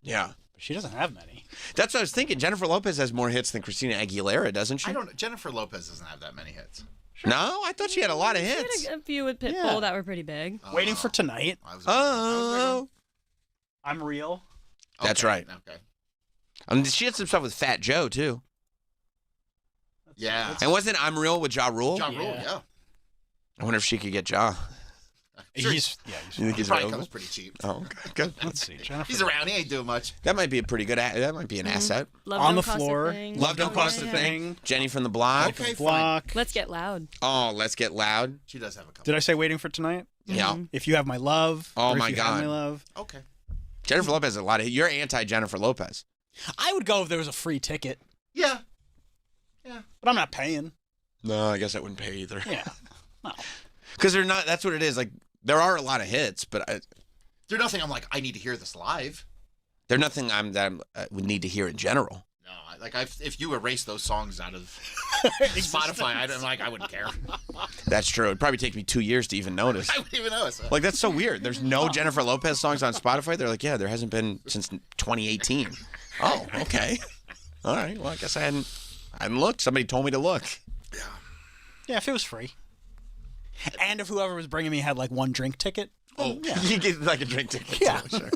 Yeah. She doesn't have many. That's what I was thinking. Jennifer Lopez has more hits than Christina Aguilera, doesn't she? Jennifer Lopez doesn't have that many hits. No? I thought she had a lot of She hits. had a few with Pitbull that were pretty big. Waiting for Tonight. Oh. I'm Real. That's right. Okay. She had some stuff with Fat Joe, too. Yeah. And wasn't I'm Real with Ja Rule? Ja Rule, yeah. I wonder if she could get Ja. Sure. You think he's probably available? comes pretty cheap. Oh, okay, good. Let's see. Jennifer. He's around. He ain't doing much. That might be a pretty good. That might be an asset. Love On Don't the Cost a Floor. Thing. Love Don't Cost a Thing. Jenny from the Block. Okay, Block. Let's Get Loud. Oh, Let's Get Loud. She does have a couple. Did I say Waiting for Tonight? Yeah. If You Have My Love. Oh, or If my You God. Have My Love. Okay. Jennifer Lopez has a lot of. You're anti Jennifer Lopez. I would go if there was a free ticket, Yeah. but I'm not paying. No, I guess I wouldn't pay either. Yeah. No. Because they're not. That's what it is. Like there are a lot of hits, but There's nothing I'm like, I need to hear this live. they're nothing I would need to hear in general. No, if you erase those songs out of Spotify, I wouldn't care. That's true. It'd probably take me 2 years to even notice. I wouldn't even notice. Like that's so weird. There's no Jennifer Lopez songs on Spotify. They're like, yeah, there hasn't been since 2018. Oh, okay. All right. Well, I guess I hadn't looked. Somebody told me to look. Yeah, if it was free. And if whoever was bringing me had like one drink ticket. Oh, yeah. You get like a drink ticket. Yeah. Too, sure.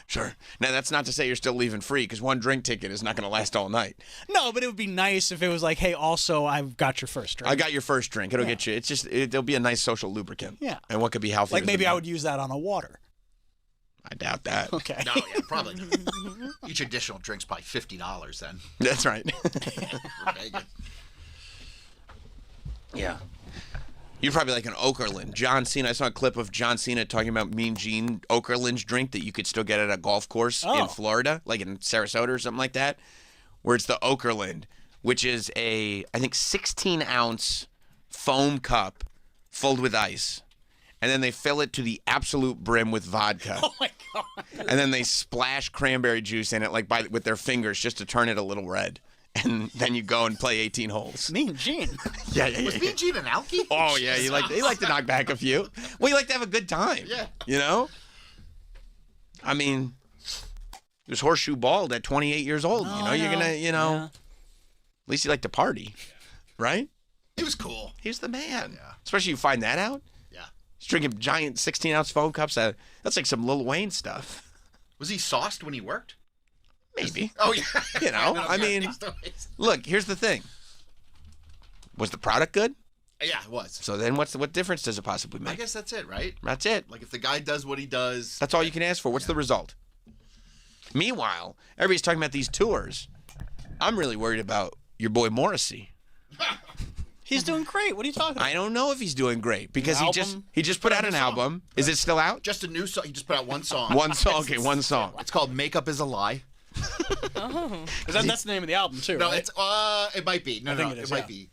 Sure. Now that's not to say you're still leaving free because one drink ticket is not going to last all night. No, but it would be nice if it was like, hey, also I've got your first drink. I got your first drink. It'll get you. It's just it'll be a nice social lubricant. Yeah. And what could be healthy? Like maybe I would use that on a water. I doubt that. Okay. No, yeah, probably not. Each additional drink's probably $50 then. That's right. For Vegas. Yeah. You're probably like an Okerlund. John Cena. I saw a clip of John Cena talking about Mean Gene Okerlund's drink that you could still get at a golf course in Florida, like in Sarasota or something like that, where it's the Okerlund, which is I think 16-ounce foam cup filled with ice. And then they fill it to the absolute brim with vodka. Oh, my God. And then they splash cranberry juice in it like with their fingers just to turn it a little red. And then you go and play 18 holes. Mean Gene. Yeah. Was Mean Gene an alkie? Oh, yeah. He liked to knock back a few. Well, he liked to have a good time. Yeah. You know? I mean, he was horseshoe bald at 28 years old. Oh, You know, you're going to, Yeah. at least he liked to party. Right? He was cool. He was the man. Yeah. Especially you find that out. Yeah. He's drinking giant 16-ounce foam cups. That's like some Lil Wayne stuff. Was he sauced when he worked? Maybe. Oh, yeah. You know, I mean, look, here's the thing. Was the product good? Yeah, it was. So then what difference does it possibly make? I guess that's it, right? That's it. Like if the guy does what he does. That's all you can ask for. What's the result? Meanwhile, everybody's talking about these tours. I'm really worried about your boy Morrissey. He's doing great. What are you talking about? I don't know if he's doing great because An he just put out an album. Is it still out? Just a new song. He just put out one song. One song. Okay, one song. It's called "Makeup Is a Lie." Oh. That's the name of the album, too, No, right? it's it might be. No, I think it it is, might yeah. be.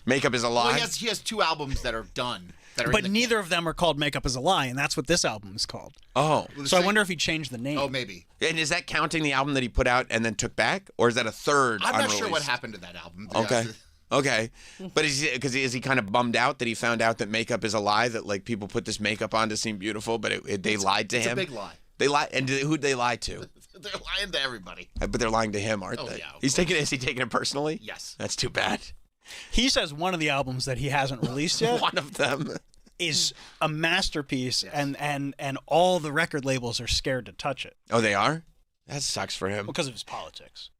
Makeup Is a Lie. Well, he has 2 albums that are done. That are But in the- neither of them are called Makeup Is a Lie, and that's what this album is called. Oh. So I wonder if he changed the name. Oh, maybe. And is that counting the album that he put out and then took back? Or is that a third I'm not sure unreleased? what happened to that album. Okay. Yeah. Okay. But is he kind of bummed out that he found out that makeup is a lie, that like people put this makeup on to seem beautiful, but they lied to It's a him? big lie. They lied. And who'd they lie to? They're lying to everybody. But they're lying to him, aren't Oh, they? yeah, of Is he taking it personally? Yes. That's too bad. He says one of the albums that he hasn't released yet. One of them. is a masterpiece, and all the record labels are scared to touch it. Oh, they are? That sucks for him. Because of his politics.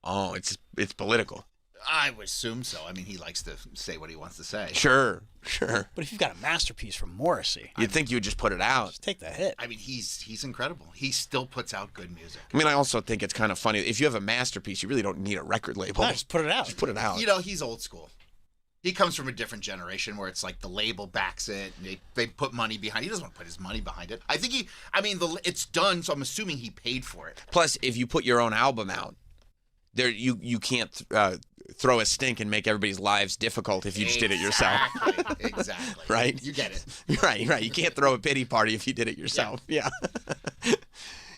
Oh, it's political. I would assume so. I mean, he likes to say what he wants to say. Sure. But if you've got a masterpiece from Morrissey, You'd think you would just put it out. Just take the hit. I mean, he's incredible. He still puts out good music. I mean, I also think it's kind of funny. If you have a masterpiece, you really don't need a record label. No, just put it out. Just put it out. You know, he's old school. He comes from a different generation where it's like the label backs it, and they put money behind it. He doesn't want to put his money behind it. I think it's done, so I'm assuming he paid for it. Plus, if you put your own album out, you can't throw a stink and make everybody's lives difficult if you just did it yourself. Exactly. Right? You get it. Right. You can't throw a pity party if you did it yourself. Yeah.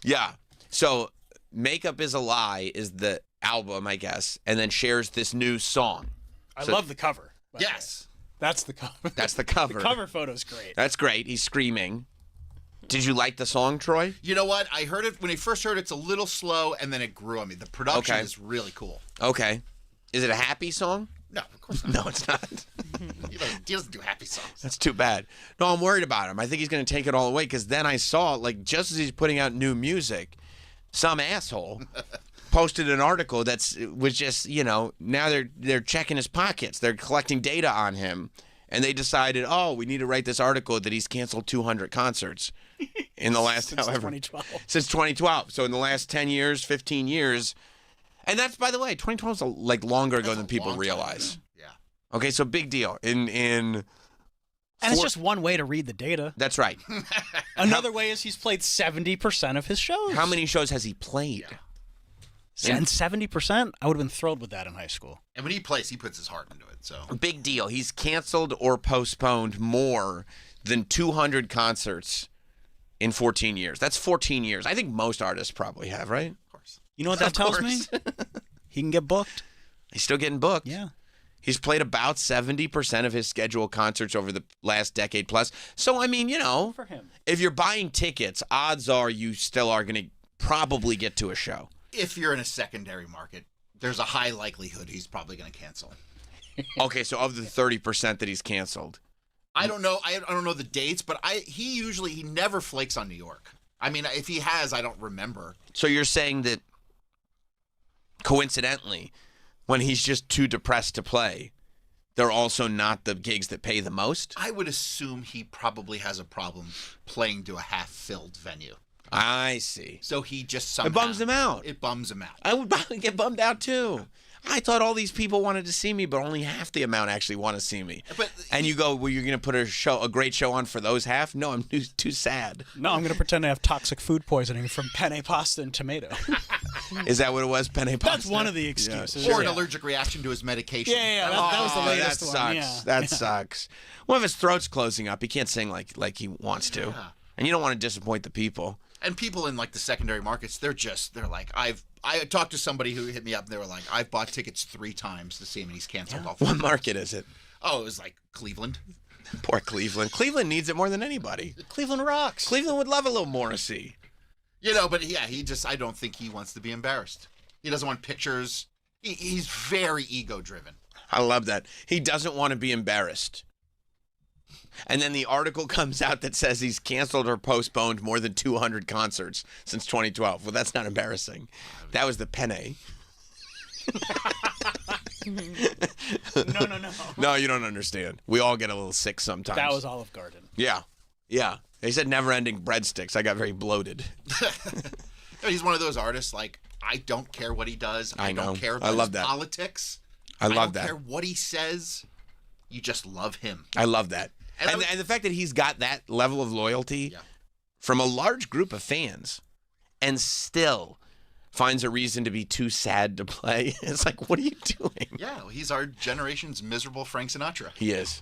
Yeah. So, Makeup is a Lie is the album, I guess, and then shares this new song. I love the cover. Yes. That's the cover. That's the cover. The cover photo's great. That's great. He's screaming. Did you like the song, Troy? You know what? I heard it when I first heard it, it's a little slow, and then it grew on me. The production is really cool. Okay. Is it a happy song? No, of course not. No, it's not. He doesn't do happy songs. That's too bad. No, I'm worried about him. I think he's going to take it all away because then I saw, like, just as he's putting out new music, some asshole posted an article was just, now they're checking his pockets. They're collecting data on him. And they decided, we need to write this article that he's canceled 200 concerts in the last, Since 2012. Since 2012. So in the last 10 years, 15 years. And that's, by the way, 2012 is like longer ago than people realize. Yeah. Okay, so big deal. And it's just one way to read the data. That's right. Another way is he's played 70% of his shows. How many shows has he played? And 70%? I would have been thrilled with that in high school. And when he plays, he puts his heart into it. So big deal. He's canceled or postponed more than 200 concerts in 14 years. That's 14 years. I think most artists probably have, right? Of course. You know what that tells me? He can get booked. He's still getting booked. Yeah. He's played about 70% of his scheduled concerts over the last decade plus. So, I mean, for him, if you're buying tickets, odds are you still are going to probably get to a show. If you're in a secondary market, there's a high likelihood he's probably going to cancel. Okay, so of the 30% that he's canceled. I don't know. I don't know the dates, but he never flakes on New York. I mean, if he has, I don't remember. So you're saying that coincidentally, when he's just too depressed to play, they're also not the gigs that pay the most? I would assume he probably has a problem playing to a half-filled venue. I see. So he just somehow... It bums him out. It bums him out. I would get bummed out too. I thought all these people wanted to see me, but only half the amount actually want to see me. And you go, well, you're going to put a great show on for those half? No, I'm too sad. No, I'm going to pretend I have toxic food poisoning from penne pasta and tomato. Is that what it was, penne pasta? That's one of the excuses. Or an allergic reaction to his medication. Yeah, that was the latest that one. Sucks. Yeah. That sucks. Well, if his throat's closing up, he can't sing like he wants to. Yeah. And you don't want to disappoint the people. And people in like the secondary markets, they're like, I talked to somebody who hit me up and they were like, I've bought tickets 3 times to see him and he's canceled all 4 What market is it? Oh, it was like Cleveland. Poor Cleveland. Cleveland needs it more than anybody. Cleveland rocks. Cleveland would love a little Morrissey. But yeah, I don't think he wants to be embarrassed. He doesn't want pictures. He's very ego driven. I love that. He doesn't want to be embarrassed. And then the article comes out that says he's canceled or postponed more than 200 concerts since 2012. Well, that's not embarrassing. That was the penne. No. No, you don't understand. We all get a little sick sometimes. That was Olive Garden. Yeah. They said never-ending breadsticks. I got very bloated. He's one of those artists, like, I don't care what he does. I don't care about his politics. I don't care what he says. You just love him. I love that. And the fact that he's got that level of loyalty from a large group of fans and still finds a reason to be too sad to play. It's like, what are you doing? Yeah, well, he's our generation's miserable Frank Sinatra. He is.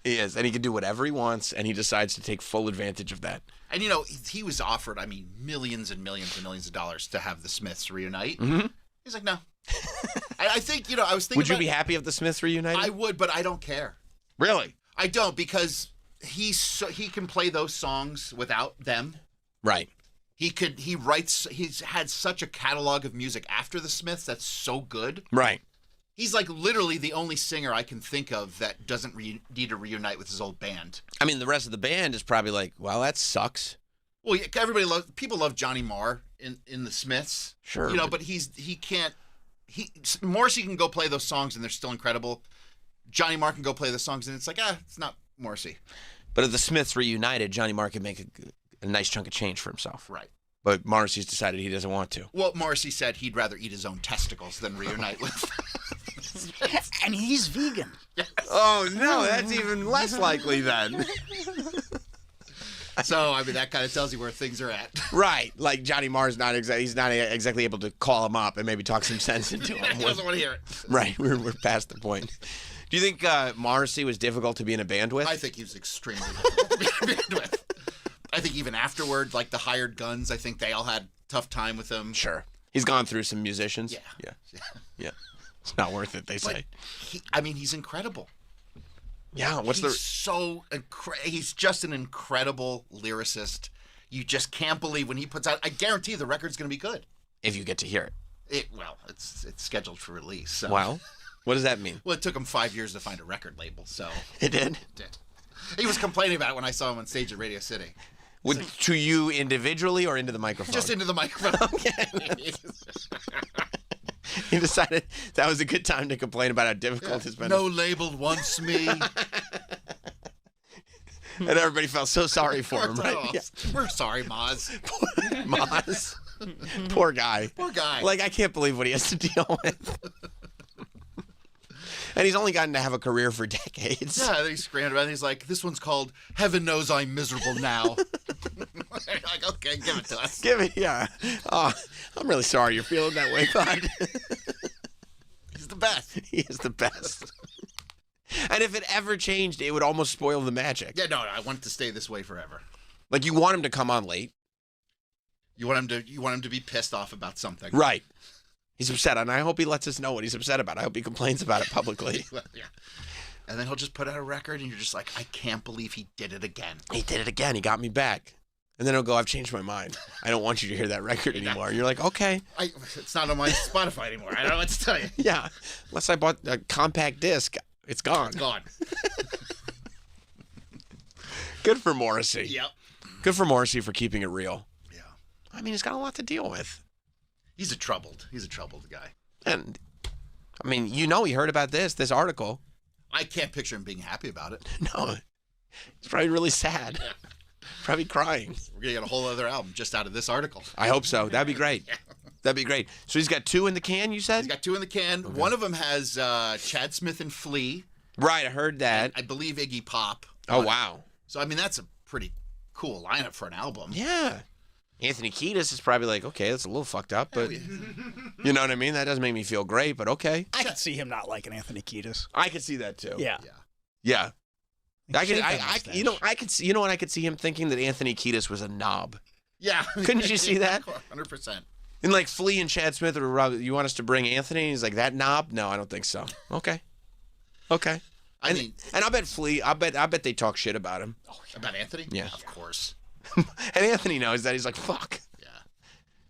And he can do whatever he wants, and he decides to take full advantage of that. And, he was offered, millions and millions and millions of dollars to have the Smiths reunite. Mm-hmm. He's like, no. I think, I was thinking Would you be happy if the Smiths reunited? I would, but I don't care. Really? I don't, because he can play those songs without them. Right. He's had such a catalog of music after the Smiths that's so good. Right. He's like literally the only singer I can think of that doesn't need to reunite with his old band. I mean, the rest of the band is probably like, well, that sucks. Well, people love Johnny Marr in the Smiths. Sure. But Morrissey can go play those songs and they're still incredible. Johnny Marr can go play the songs and it's like, it's not Morrissey. But if the Smiths reunited, Johnny Marr could make a nice chunk of change for himself. Right. But Morrissey's decided he doesn't want to. Well, Morrissey said he'd rather eat his own testicles than reunite with. And he's vegan. Yes. Oh, no, that's even less likely then. So, I mean, that kind of tells you where things are at. Right. Like Johnny Marr's not exactly able to call him up and maybe talk some sense into him. He doesn't want to hear it. Right. We're past the point. Do you think Morrissey was difficult to be in a band with? I think he was extremely difficult to be in a band with. I think even afterward, like the Hired Guns, I think they all had a tough time with him. Sure. He's gone through some musicians. Yeah. It's not worth it, they say. He's incredible. Yeah, he's just an incredible lyricist. You just can't believe when he puts out. I guarantee the record's going to be good if you get to hear it. It's scheduled for release. So. Wow. What does that mean? Well, it took him 5 years to find a record label, so it did. He was complaining about it when I saw him on stage at Radio City. To you individually or into the microphone? Just into the microphone. Okay. He decided that was a good time to complain about how difficult it's been. No label wants me. And everybody felt so sorry for him, right? Yeah. We're sorry, Maz. Maz. Poor guy. Poor guy. Like, I can't believe what he has to deal with. And he's only gotten to have a career for decades. Yeah, he's screaming about it. He's like, this one's called Heaven Knows I'm Miserable Now. Like, okay, give it to us. Give it, yeah. Oh, I'm really sorry you're feeling that way, bud. He's the best. He is the best. And if it ever changed, it would almost spoil the magic. Yeah, no, I want it to stay this way forever. Like, you want him to come on late. You want him to be pissed off about something. Right. He's upset, and I hope he lets us know what he's upset about. I hope he complains about it publicly. Yeah. And then he'll just put out a record, and you're just like, I can't believe he did it again. He did it again. He got me back. And then he'll go, I've changed my mind. I don't want you to hear that record anymore. And you're like, okay. It's not on my Spotify anymore. I don't know what to tell you. Yeah. Unless I bought a compact disc, it's gone. It's gone. Good for Morrissey. Yep. Good for Morrissey for keeping it real. Yeah. I mean, he's got a lot to deal with. He's a troubled guy. And, I mean, he heard about this article. I can't picture him being happy about it. No. He's probably really sad. Yeah. Probably crying. We're going to get a whole other album just out of this article. I hope so. That'd be great. Yeah. That'd be great. So he's got 2 in the can, you said? He's got 2 in the can. Okay. One of them has Chad Smith and Flea. Right, I heard that. I believe Iggy Pop. Oh, wow. So, I mean, that's a pretty cool lineup for an album. Yeah. Anthony Kiedis is probably like, okay, that's a little fucked up, but you know what I mean? That doesn't make me feel great, but okay. I could see him not liking Anthony Kiedis. I could see that too. Yeah. I could see, you know what? I could see him thinking that Anthony Kiedis was a knob. Yeah. Couldn't you see that? 100%. And like Flea and Chad Smith or Rob, you want us to bring Anthony? He's like, that knob? No, I don't think so. Okay. I bet they talk shit about him. Oh, about Anthony? Yeah. Of course. And Anthony knows that. He's like, fuck. Yeah.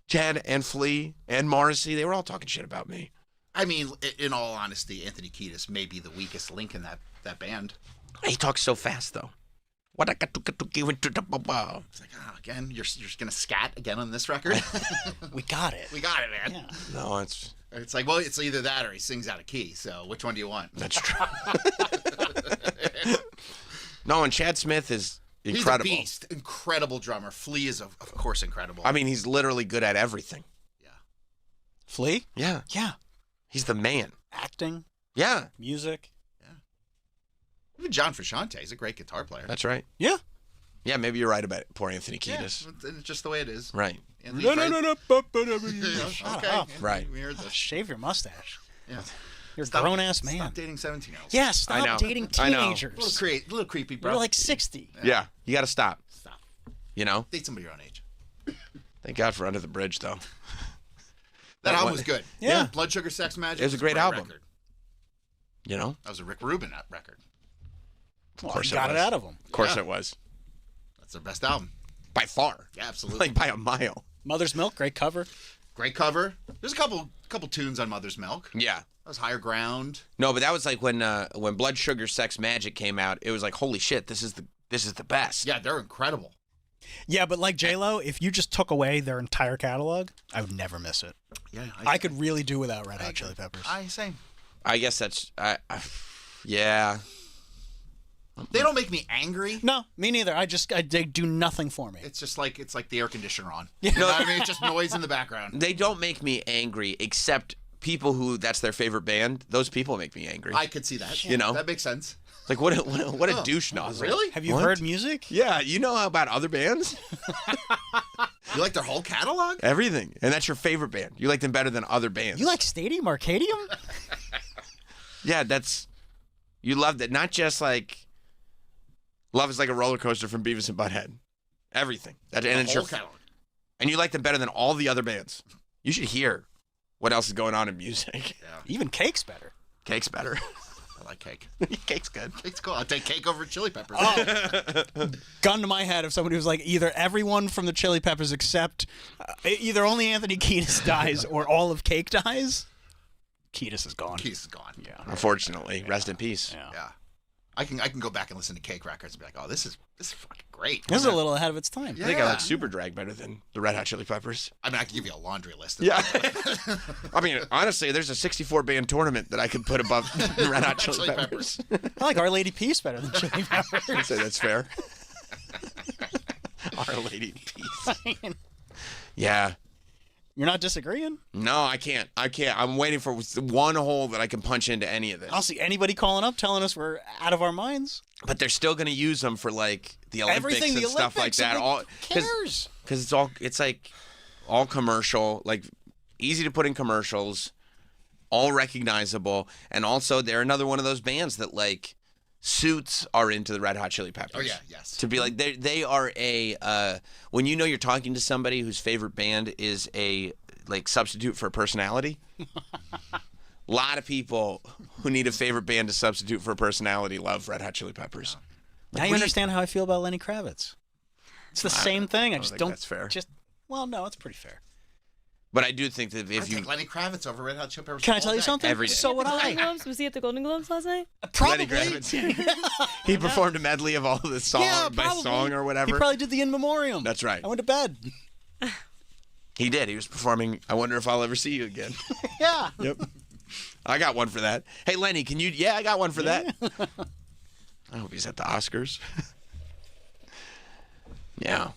Chad and Flea and Morrissey, they were all talking shit about me. I mean, in all honesty, Anthony Kiedis may be the weakest link in that band. He talks so fast, though. It's like, again, you're just going to scat again on this record? We got it. We got it, man. Yeah. No, it's like, well, it's either that or he sings out of key. So which one do you want? That's true. No, and Chad Smith is incredible. He's a beast. Incredible drummer. Flea is, of course, incredible. I mean, he's literally good at everything. Yeah. Flea? Yeah. Yeah. He's the man. Acting. Yeah. Music. Yeah. Even John Frusciante. He's a great guitar player. That's right. Yeah. Yeah, maybe you're right about poor Anthony Kiedis. Yeah, it's just the way it is. Right. No. Okay. Right. We heard this. Shave your mustache. Yeah. You're a grown-ass man. Stop dating 17-year-olds. Yeah, stop dating teenagers. A little creepy, bro. You're like 60. Yeah. You got to stop. Stop. You know? Date somebody your own age. Thank God for Under the Bridge, though. That album was good. Yeah. Blood Sugar Sex Magic. It was a great album. Record. You know? That was a Rick Rubin record. Of course you got it out of him. Of course it was. That's their best album. By far. Yeah, absolutely. Like by a mile. Mother's Milk, great cover. Great cover. There's a couple tunes on Mother's Milk. Yeah. That was Higher Ground. No, but that was like when Blood Sugar Sex Magic came out. It was like, holy shit, this is the best. Yeah, they're incredible. Yeah, but like J-Lo, if you just took away their entire catalog, I would never miss it. Yeah, I could really do without Red Hot Chili Peppers. Same. I guess that's, yeah. They don't make me angry. No, me neither. They do nothing for me. It's just like the air conditioner on. Yeah. You know what I mean? It's just noise in the background. They don't make me angry, except people who that's their favorite band. Those people make me angry. I could see that. You know, that makes sense. Like what a douche nozzle. Really? Have you heard music? Yeah, you know about other bands? You like their whole catalog? Everything. And that's your favorite band. You like them better than other bands. You like Stadium Arcadium? Yeah, you love that. Not just like Love is Like a Roller Coaster from Beavis and Butthead. Everything. And it's your catalog. And you like them better than all the other bands. You should hear what else is going on in music. Yeah. Even Cake's better. Cake's better. I like Cake. Cake's good. Cake's cool. I'll take Cake over Chili Peppers. Gun to my head if somebody was like either everyone from the Chili Peppers except either only Anthony Kiedis dies or all of Cake dies. Kiedis is gone. Kiedis is gone. Yeah. Unfortunately, rest in peace. Yeah. I can go back and listen to Cake records and be like, oh, this is fucking great. This is a little ahead of its time. I think I like Super Drag better than the Red Hot Chili Peppers. I mean, I can give you a laundry list. Yeah. I mean, honestly, there's a 64-band tournament that I could put above the Red Hot Chili Peppers. I like Our Lady Peace better than Chili Peppers. I'd say that's fair. Our Lady Peace. Yeah. You're not disagreeing? No, I can't. I'm waiting for one hole that I can punch into any of this. I don't see anybody calling up telling us we're out of our minds. But they're still going to use them for like the Olympics Everything, and the stuff like Olympics, that. who cares? Because it's like all commercial, like easy to put in commercials, all recognizable, and also they're another one of those bands that like suits are into the Red Hot Chili Peppers. Oh yeah, yes. To be like they are when you know you're talking to somebody whose favorite band is a like substitute for personality. A lot of people who need a favorite band to substitute for a personality love Red Hot Chili Peppers. Now you understand how I feel about Lenny Kravitz. It's the same thing. I just don't. That's fair. Well, no, it's pretty fair. But I do think that I if you take Lenny Kravitz over Red Hot Chili Peppers. Can I tell you something? Every day. So what I Golden like. Globes? Was he at the Golden Globes last night? Lenny Kravitz. He performed a medley of all the song by probably. song or whatever. He probably did the In Memoriam. That's right. I went to bed. He did. He was performing I Wonder If I'll Ever See You Again. Yeah. Yep. I got one for that. Hey, Lenny, can you? Yeah, I got one for that. I hope he's at the Oscars. Yeah.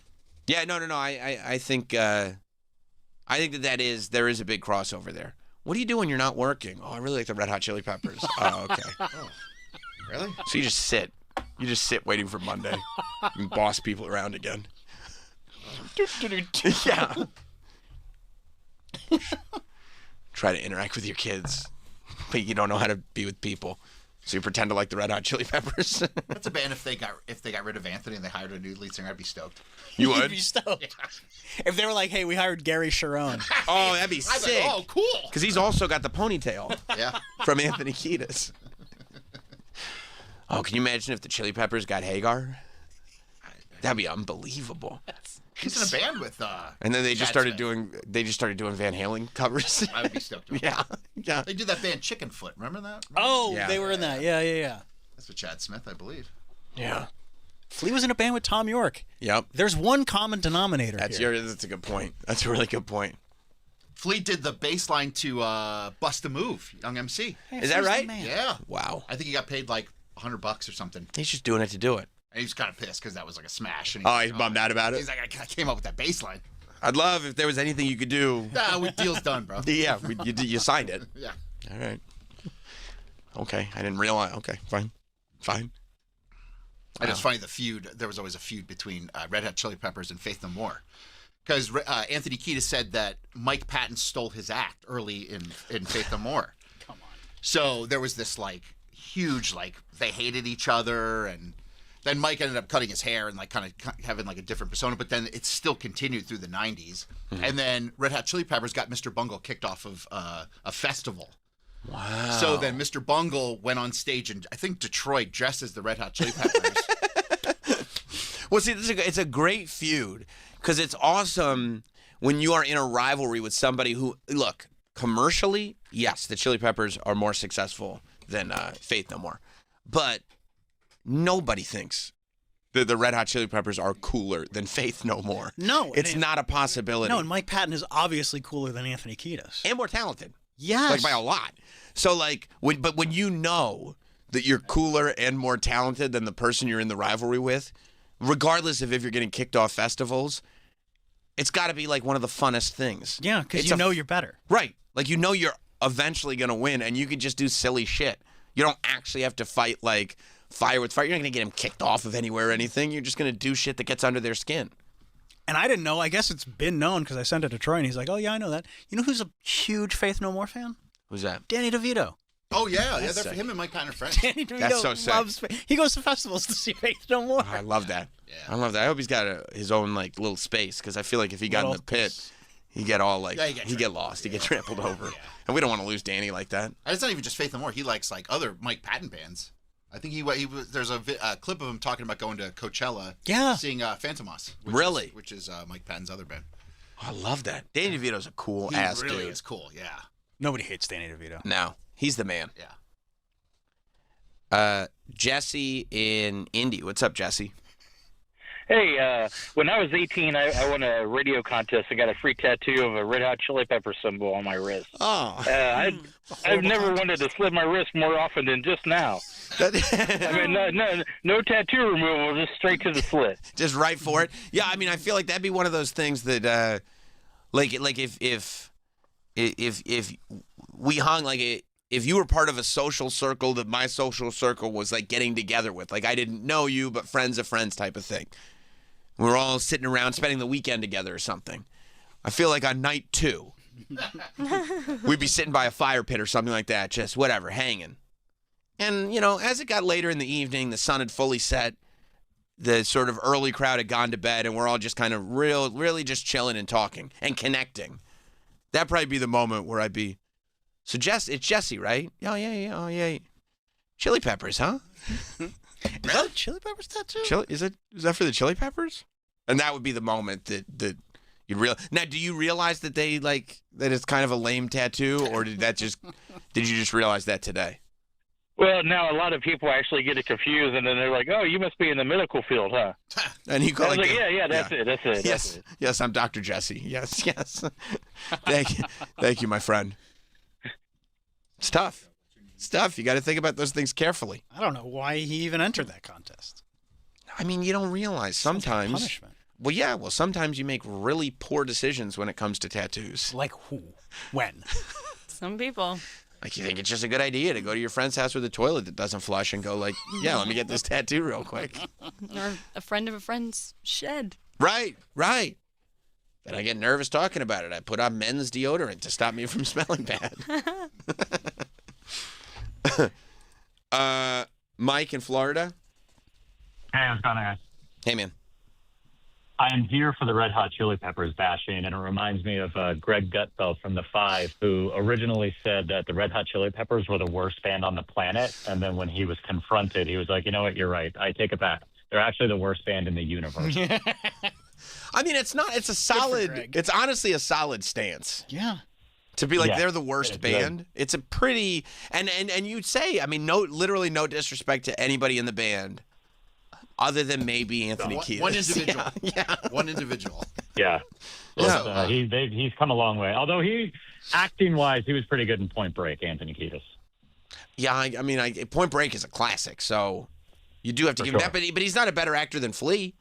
Yeah, no. I think there is a big crossover there. What do you do when you're not working? Oh, I really like the Red Hot Chili Peppers. Oh, okay. Oh, really? So you just sit. You just sit waiting for Monday and boss people around again. Yeah. Try to interact with your kids, but you don't know how to be with people. So you pretend to like the Red Hot Chili Peppers. That's a band if they got rid of Anthony and they hired a new lead singer, I'd be stoked. You would? You'd be stoked. If they were like, hey, we hired Gary Sharon. Oh, that'd be I'd be sick. like, oh, cool. Because he's also got the ponytail. Yeah. From Anthony Kiedis. Oh, can you imagine if the Chili Peppers got Hagar? That'd be unbelievable. He's in a band with And then they just Chad started Smith. doing Van Halen covers. I would be stoked. Yeah. They did that band Chicken Foot. Remember that? Oh, Yeah. they were in that. Yeah. That's with Chad Smith, I believe. Yeah. Flea was in a band with Tom York. Yep. There's one common denominator That's here. a good point. That's a really good point. Flea did the bass line to Bust a Move, Young MC. Hey, Is that Flea's the right? man. Yeah. Wow. I think he got paid like $100 or something. He's just doing it to do it. And he was kind of pissed because that was like a smash. And Oh, he's bummed out about it? He's like, I came up with that bass line. I'd love if there was anything you could do. Nah, deal's done, bro. Yeah, you signed it. Yeah. All right. Okay, I didn't realize. Okay, fine. And it's funny, the feud, there was always a feud between Red Hot Chili Peppers and Faith No More. Because Anthony Kiedis said that Mike Patton stole his act early in Faith No More. Come on. So there was this like huge, like they hated each other, and then Mike ended up cutting his hair and like kind of having like a different persona, but then it still continued through the 90s. Mm-hmm. And then Red Hot Chili Peppers got Mr. Bungle kicked off of a festival. Wow. So then Mr. Bungle went on stage in, I think, Detroit, dressed as the Red Hot Chili Peppers. Well, see, it's a great feud because it's awesome when you are in a rivalry with somebody who, look, commercially, yes, the Chili Peppers are more successful than Faith No More. But nobody thinks that the Red Hot Chili Peppers are cooler than Faith No More. No. It's not a possibility. No, and Mike Patton is obviously cooler than Anthony Kiedis. And more talented. Yes. Like by a lot. So like, when you know that you're cooler and more talented than the person you're in the rivalry with, regardless of if you're getting kicked off festivals, it's got to be like one of the funnest things. Yeah, because you know you're better. Right. Like you know you're eventually going to win, and you can just do silly shit. You don't actually have to fight like fire with fire. You're not going to get him kicked off of anywhere or anything. You're just going to do shit that gets under their skin. And I didn't know. I guess it's been known because I sent it to Troy, and he's like, "Oh yeah, I know that." You know who's a huge Faith No More fan? Who's that? Danny DeVito. Oh yeah, That's they're sick. him and Mike Patton are friends. Danny DeVito That's so sick. loves Faith. He goes to festivals to see Faith No More. I love that. I love that. I hope he's got his own like little space, because I feel like if he got in the pit, he'd get all like he'd get lost. He'd get trampled over. And we don't want to lose Danny like that. It's not even just Faith No More. He likes like other Mike Patton bands. I think he was. There's a clip of him talking about going to Coachella. Yeah. Seeing Phantomos. Which is Mike Patton's other band. I love that. Danny DeVito's a cool He ass really dude. is cool. Yeah. Nobody hates Danny DeVito. No, he's the man. Yeah. Jesse in Indy. What's up, Jesse? Hey, when I was 18, I won a radio contest. I got a free tattoo of a Red Hot Chili Pepper symbol on my wrist. Oh. I've never wanted to slit my wrist more often than just now. I mean, no tattoo removal, just straight to the slit. Just right for it. Yeah, I mean, I feel like that'd be one of those things that, like if we hung like if you were part of a social circle that my social circle was like getting together with, like I didn't know you, but friends of friends type of thing. We were all sitting around spending the weekend together or something. I feel like on night 2, we'd be sitting by a fire pit or something like that, just whatever, hanging. And, you know, as it got later in the evening, the sun had fully set, the sort of early crowd had gone to bed, and we're all just kind of really just chilling and talking and connecting. That'd probably be the moment where I'd be, so it's Jesse, right? Oh, yeah. Chili Peppers, huh? Is that a Chili Peppers tattoo? Is that for the Chili Peppers? And that would be the moment that you'd realize. Now, do you realize that they like that it's kind of a lame tattoo, or did you just realize that today? Well, now a lot of people actually get it confused, and then they're like, "Oh, you must be in the medical field, huh?" And you go I was like, "Yeah, that's it. Yes, I'm Dr. Jesse. Yes. Thank you, my friend. It's tough. You got to think about those things carefully. I don't know why he even entered that contest. I mean, you don't realize sometimes. Punishment. Well, yeah. Well, sometimes you make really poor decisions when it comes to tattoos. Like who? When? Some people. Like you think it's just a good idea to go to your friend's house with a toilet that doesn't flush and go like, yeah, let me get this tattoo real quick. Or a friend of a friend's shed. Right. Then I get nervous talking about it. I put on men's deodorant to stop me from smelling bad. Mike in Florida. Hey, how's it going, guys? Hey, man. I am here for the Red Hot Chili Peppers bashing, and it reminds me of Greg Gutfeld from The Five, who originally said that the Red Hot Chili Peppers were the worst band on the planet, and then when he was confronted, he was like, you know what, you're right. I take it back. They're actually the worst band in the universe. I mean, it's honestly a solid stance. Yeah. To be like, Yeah, they're the worst band. It's a pretty, and you'd say, I mean, literally no disrespect to anybody in the band, other than maybe Anthony Kiedis. One individual. Yeah. One individual. Yeah. He's come a long way. Although acting-wise, he was pretty good in Point Break, Anthony Kiedis. Yeah, I mean, Point Break is a classic, so you do have to give him that, but he's not a better actor than Flea.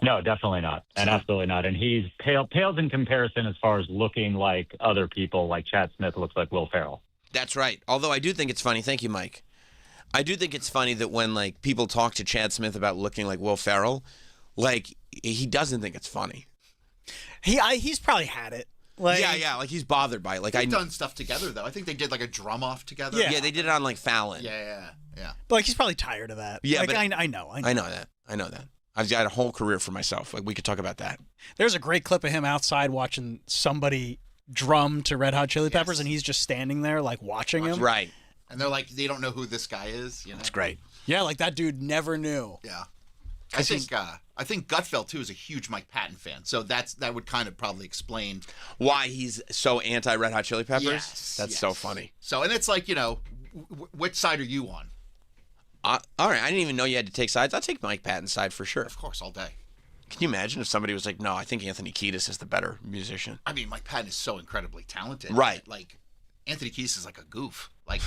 No, definitely not. And absolutely not. And he's pales in comparison as far as looking like other people, like Chad Smith looks like Will Ferrell. That's right. Although I do think it's funny. Thank you, Mike. I do think it's funny that when like people talk to Chad Smith about looking like Will Ferrell, like he doesn't think it's funny. He's probably had it. Like, yeah, like he's bothered by it. Like They've done stuff together though. I think they did like a drum off together. Yeah, they did it on like Fallon. Yeah. But like he's probably tired of that. Yeah, like, but I know that. I've got a whole career for myself. Like we could talk about that. There's a great clip of him outside watching somebody drum to Red Hot Chili Peppers, and he's just standing there like watching him. Right. And they're like, they don't know who this guy is. You know? It's great. Yeah, like that dude never knew. Yeah. I think Gutfeld too is a huge Mike Patton fan, so that would kind of probably explain why he's so anti Red Hot Chili Peppers. Yes, That's so funny. So, and it's like, which side are you on? All right, I didn't even know you had to take sides. I'll take Mike Patton's side for sure. Of course, all day. Can you imagine if somebody was like, no, I think Anthony Kiedis is the better musician? I mean, Mike Patton is so incredibly talented. Right. Like, Anthony Kiedis is like a goof. Like,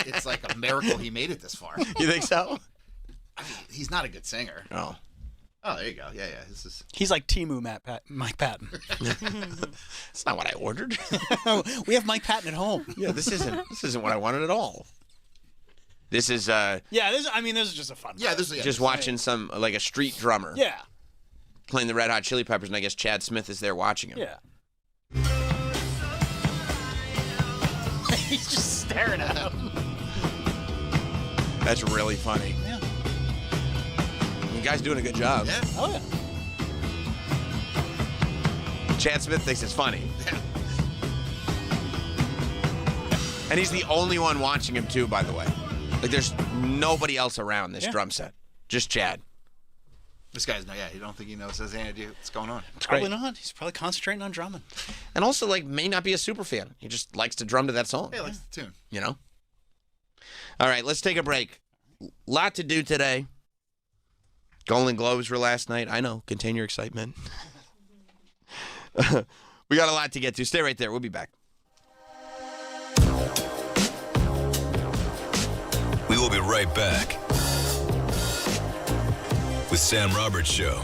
it's like a miracle he made it this far. You think so? I mean, he's not a good singer. Oh. Oh, there you go. Yeah. He's like Timu Mike Patton. That's not what I ordered. We have Mike Patton at home. Yeah, this isn't what I wanted at all. This is this is just a fun. Yeah, this is just watching some like a street drummer. Yeah. Playing the Red Hot Chili Peppers, and I guess Chad Smith is there watching him. Yeah. He's just staring at him. That's really funny. Yeah. The guy's doing a good job. Yeah. Oh yeah. Chad Smith thinks it's funny. And he's the only one watching him too, by the way. Like there's nobody else around this drum set. Just Chad. This guy's you don't think he knows any idea what's going on. Probably not. He's probably concentrating on drumming. And also may not be a super fan. He just likes to drum to that song. Yeah, he likes the tune. You know? All right, let's take a break. Lot to do today. Golden Globes were last night. I know. Contain your excitement. We got a lot to get to. Stay right there. We'll be back. We will be right back with Sam Roberts Show.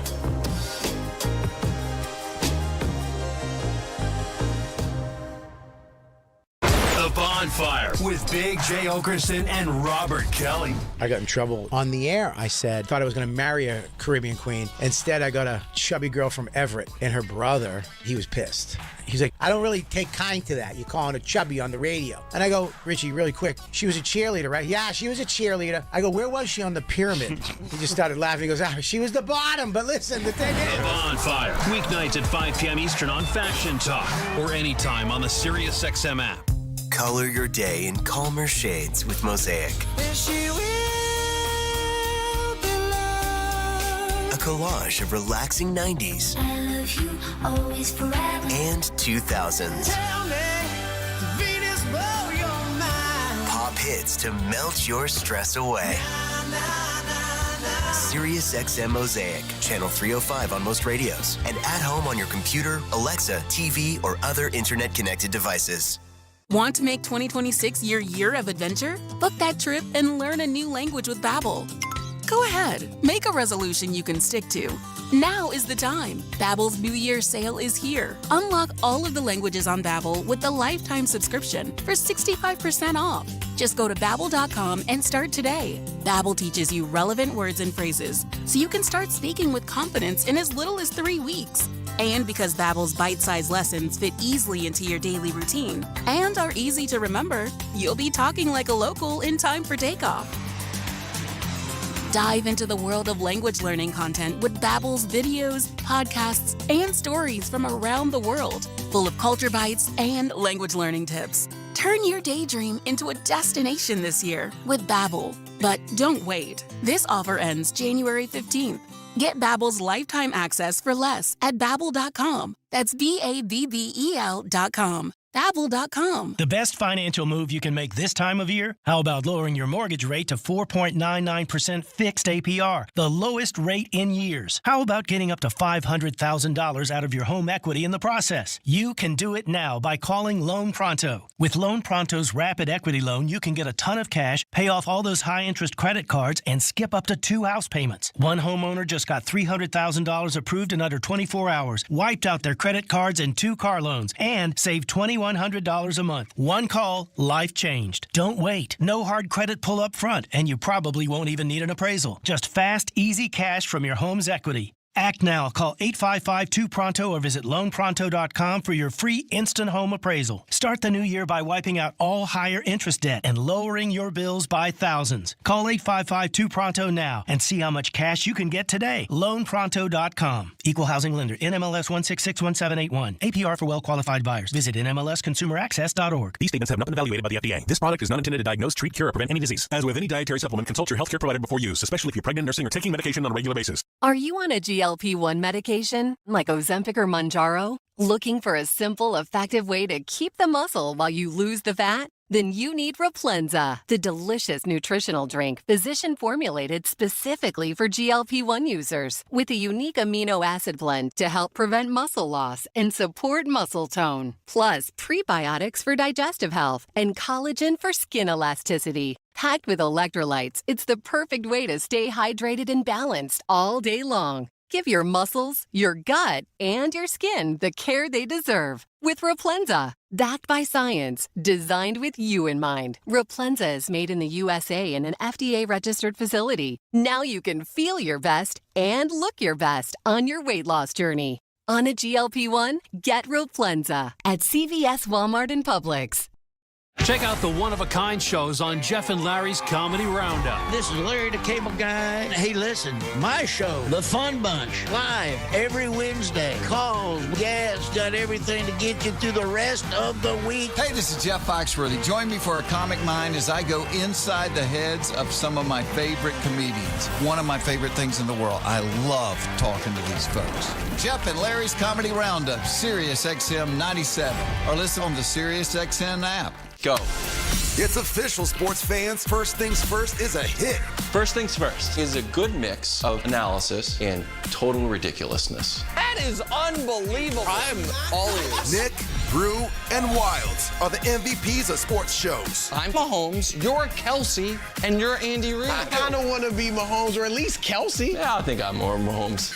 The Bonfire with Big J. Okerson and Robert Kelly. I got in trouble on the air. I thought I was going to marry a Caribbean queen. Instead, I got a chubby girl from Everett, and her brother, he was pissed. He's like, I don't really take kind to that. You're calling her chubby on the radio. And I go, Richie, really quick, she was a cheerleader, right? Yeah, she was a cheerleader. I go, where was she on the pyramid? He just started laughing. He goes, she was the bottom. But listen, the thing is... The Bonfire, weeknights at 5 p.m. Eastern on Faction Talk, or anytime on the SiriusXM app. Color your day in calmer shades with Mosaic. A collage of relaxing 90s I love you, always, forever. and 2000s. Tell me, Venus, blow your mind. Pop hits to melt your stress away. SiriusXM Mosaic, channel 305 on most radios, and at home on your computer, Alexa, TV, or other internet-connected devices. Want to make 2026 your year of adventure? Book that trip and learn a new language with Babbel. Go ahead, make a resolution you can stick to. Now is the time. Babbel's New Year sale is here. Unlock all of the languages on Babbel with the lifetime subscription for 65% off. Just go to Babbel.com and start today. Babbel teaches you relevant words and phrases, so you can start speaking with confidence in as little as 3 weeks. And because Babbel's bite-sized lessons fit easily into your daily routine and are easy to remember, you'll be talking like a local in time for takeoff. Dive into the world of language learning content with Babbel's videos, podcasts, and stories from around the world, full of culture bites and language learning tips. Turn your daydream into a destination this year with Babbel. But don't wait. This offer ends January 15th. Get Babbel's lifetime access for less at Babbel.com. That's Babbel.com. Babbel.com. The best financial move you can make this time of year? How about lowering your mortgage rate to 4.99% fixed APR, the lowest rate in years? How about getting up to $500,000 out of your home equity in the process? You can do it now by calling Loan Pronto. With Loan Pronto's Rapid Equity Loan, you can get a ton of cash, pay off all those high-interest credit cards, and skip up to 2 house payments. One homeowner just got $300,000 approved in under 24 hours, wiped out their credit cards and 2 car loans, and saved $2,100 a month. One call, life changed. Don't wait. No hard credit pull up front, and you probably won't even need an appraisal. Just fast, easy cash from your home's equity. Act now. Call 855-2PRONTO or visit loanpronto.com for your free instant home appraisal. Start the new year by wiping out all higher interest debt and lowering your bills by thousands. Call 855-2PRONTO now and see how much cash you can get today. Loanpronto.com. Equal housing lender. NMLS 1661781. APR for well-qualified buyers. Visit NMLSconsumeraccess.org. These statements have not been evaluated by the FDA. This product is not intended to diagnose, treat, cure, or prevent any disease. As with any dietary supplement, consult your healthcare provider before use, especially if you're pregnant, nursing, or taking medication on a regular basis. Are you on a GLP-1 medication, like Ozempic or Mounjaro? Looking for a simple, effective way to keep the muscle while you lose the fat? Then you need Replenza, the delicious nutritional drink physician-formulated specifically for GLP-1 users, with a unique amino acid blend to help prevent muscle loss and support muscle tone. Plus, prebiotics for digestive health and collagen for skin elasticity. Packed with electrolytes, it's the perfect way to stay hydrated and balanced all day long. Give your muscles, your gut, and your skin the care they deserve with Replenza. Backed by science, designed with you in mind. Replenza is made in the USA in an FDA-registered facility. Now you can feel your best and look your best on your weight loss journey. On a GLP-1, get Replenza at CVS, Walmart, and Publix. Check out the one-of-a-kind shows on Jeff and Larry's Comedy Roundup. This is Larry the Cable Guy. Hey, listen, my show, The Fun Bunch, live every Wednesday. Calls, gas, got everything to get you through the rest of the week. Hey, this is Jeff Foxworthy. Join me for A Comic Mind as I go inside the heads of some of my favorite comedians. One of my favorite things in the world. I love talking to these folks. Jeff and Larry's Comedy Roundup, Sirius XM 97, or listen on the Sirius XM app. Go. It's official, sports fans. First Things First is a hit. First Things First is a good mix of analysis and total ridiculousness. That is unbelievable. I'm all ears. Nick, Brew, and Wilds are the MVPs of sports shows. I'm Mahomes, you're Kelsey, and you're Andy Reid. I kind of want to be Mahomes, or at least Kelsey. Yeah, I think I'm more Mahomes.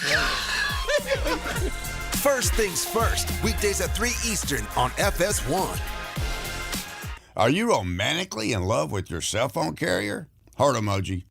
First Things First, weekdays at 3 Eastern on FS1. Are you romantically in love with your cell phone carrier? Heart emoji.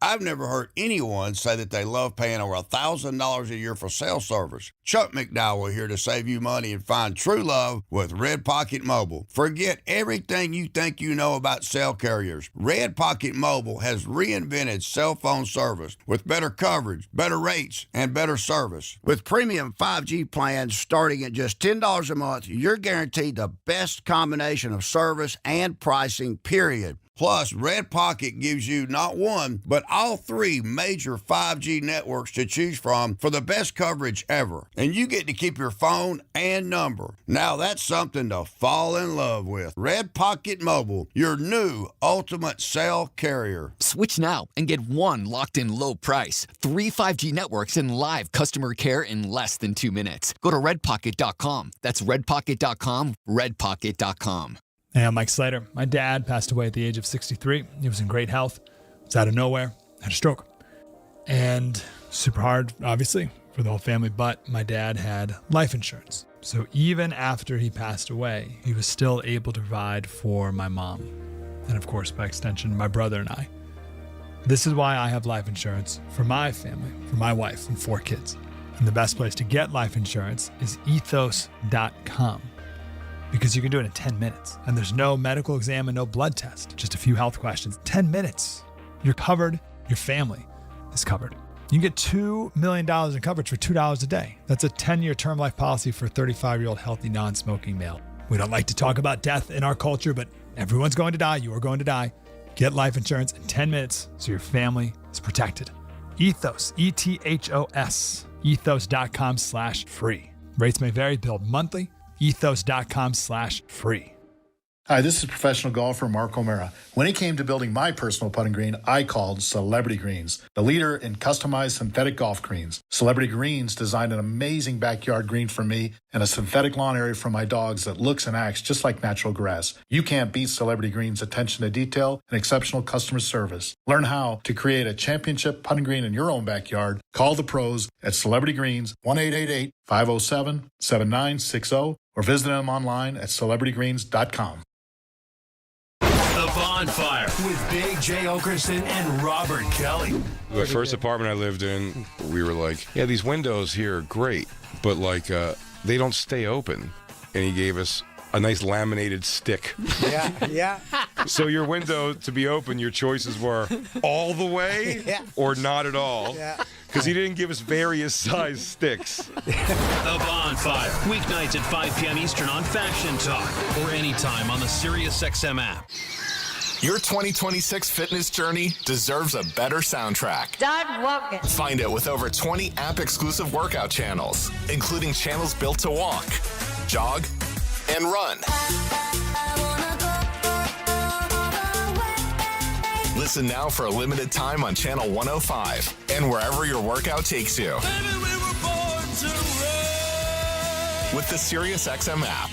I've never heard anyone say that they love paying over $1,000 a year for cell service. Chuck McDowell here to save you money and find true love with Red Pocket Mobile. Forget everything you think you know about cell carriers. Red Pocket Mobile has reinvented cell phone service with better coverage, better rates, and better service. With premium 5G plans starting at just $10 a month, you're guaranteed the best combination of service and pricing, period. Plus, Red Pocket gives you not one, but all 3 major 5G networks to choose from for the best coverage ever. And you get to keep your phone and number. Now that's something to fall in love with. Red Pocket Mobile, your new ultimate cell carrier. Switch now and get 1 locked-in low price, 3 5G networks, and live customer care in less than 2 minutes. Go to redpocket.com. That's redpocket.com, redpocket.com. Hey, I'm Mike Slater. My dad passed away at the age of 63. He was in great health. Was out of nowhere, had a stroke. And super hard, obviously, for the whole family, but my dad had life insurance. So even after he passed away, he was still able to provide for my mom. And of course, by extension, my brother and I. This is why I have life insurance for my family, for my wife and 4 kids. And the best place to get life insurance is ethos.com. Because you can do it in 10 minutes. And there's no medical exam and no blood test. Just a few health questions. 10 minutes. You're covered. Your family is covered. You can get $2 million in coverage for $2 a day. That's a 10-year term life policy for a 35-year-old healthy, non-smoking male. We don't like to talk about death in our culture, but everyone's going to die. You are going to die. Get life insurance in 10 minutes so your family is protected. Ethos, E-T-H-O-S, ethos.com/free. Rates may vary, billed monthly. ethos.com/free. Hi, this is professional golfer Mark O'Mara. When it came to building my personal putting green, I called Celebrity Greens, the leader in customized synthetic golf greens. Celebrity Greens designed an amazing backyard green for me and a synthetic lawn area for my dogs that looks and acts just like natural grass. You can't beat Celebrity Greens' attention to detail and exceptional customer service. Learn how to create a championship putting green in your own backyard. Call the pros at Celebrity Greens, 1-888-507-7960, or visit them online at celebritygreens.com. The Vaughn Bonfire with Big J. Okerson and Robert Kelly. The first apartment I lived in, we were like, yeah, these windows here are great, but like they don't stay open. And he gave us a nice laminated stick. Yeah. So your window to be open, your choices were all the way or not at all. Because he didn't give us various size sticks. The Bonfire, weeknights at 5 p.m. Eastern on Faction Talk or anytime on the SiriusXM app. Your 2026 fitness journey deserves a better soundtrack. Start walking. Find it with over 20 app-exclusive workout channels, including channels built to walk, jog, and run. Listen now for a limited time on Channel 105 and wherever your workout takes you. With the SiriusXM app.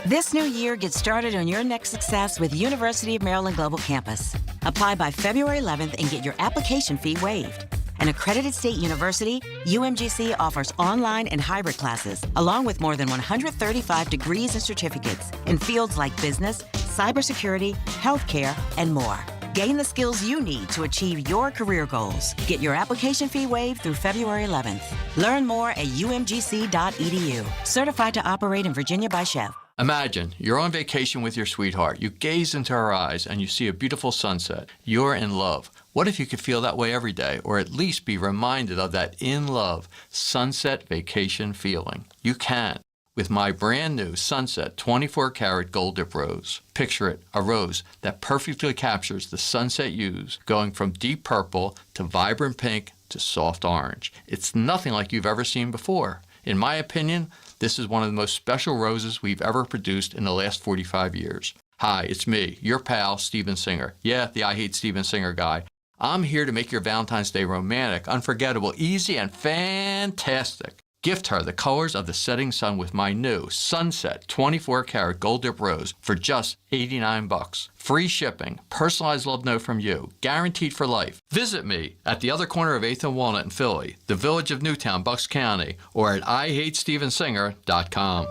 This new year, get started on your next success with University of Maryland Global Campus. Apply by February 11th and get your application fee waived. An accredited state university, UMGC offers online and hybrid classes, along with more than 135 degrees and certificates in fields like business, cybersecurity, healthcare, and more. Gain the skills you need to achieve your career goals. Get your application fee waived through February 11th. Learn more at umgc.edu. Certified to operate in Virginia by Chev. Imagine you're on vacation with your sweetheart. You gaze into her eyes and you see a beautiful sunset. You're in love. What if you could feel that way every day, or at least be reminded of that in love sunset vacation feeling? You can with my brand new Sunset 24 karat gold dip rose. Picture it, a rose that perfectly captures the sunset hues, going from deep purple to vibrant pink to soft orange. It's nothing like you've ever seen before. In my opinion, this is one of the most special roses we've ever produced in the last 45 years. Hi, it's me, your pal, Steven Singer. Yeah, the I Hate Steven Singer guy. I'm here to make your Valentine's Day romantic, unforgettable, easy, and fantastic. Gift her the colors of the setting sun with my new Sunset 24 karat gold dip rose for just $89. Free shipping, personalized love note from you, guaranteed for life. Visit me at the other corner of 8th and Walnut in Philly, the village of Newtown, Bucks County, or at IHateStevenSinger.com.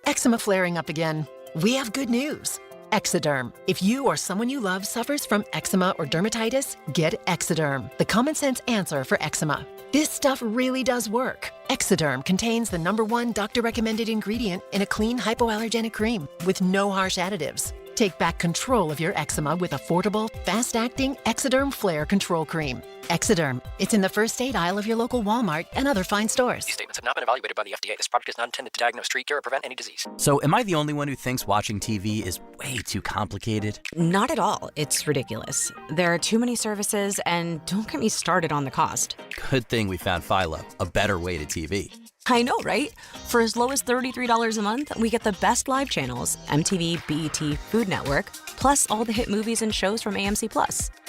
Eczema flaring up again. We have good news. Exoderm. If you or someone you love suffers from eczema or dermatitis, get Exoderm, the common sense answer for eczema. This stuff really does work. Exoderm contains the #1 doctor-recommended ingredient in a clean hypoallergenic cream with no harsh additives. Take back control of your eczema with affordable, fast-acting Exoderm Flare Control Cream. Exoderm. It's in the first aid aisle of your local Walmart and other fine stores. These statements have not been evaluated by the FDA. This product is not intended to diagnose, treat, cure, or prevent any disease. So am I the only one who thinks watching TV is way too complicated? Not at all. It's ridiculous. There are too many services, and don't get me started on the cost. Good thing we found Philo, a better way to TV. I know, right? For as low as $33 a month, we get the best live channels, MTV, BET, Food Network, plus all the hit movies and shows from AMC+.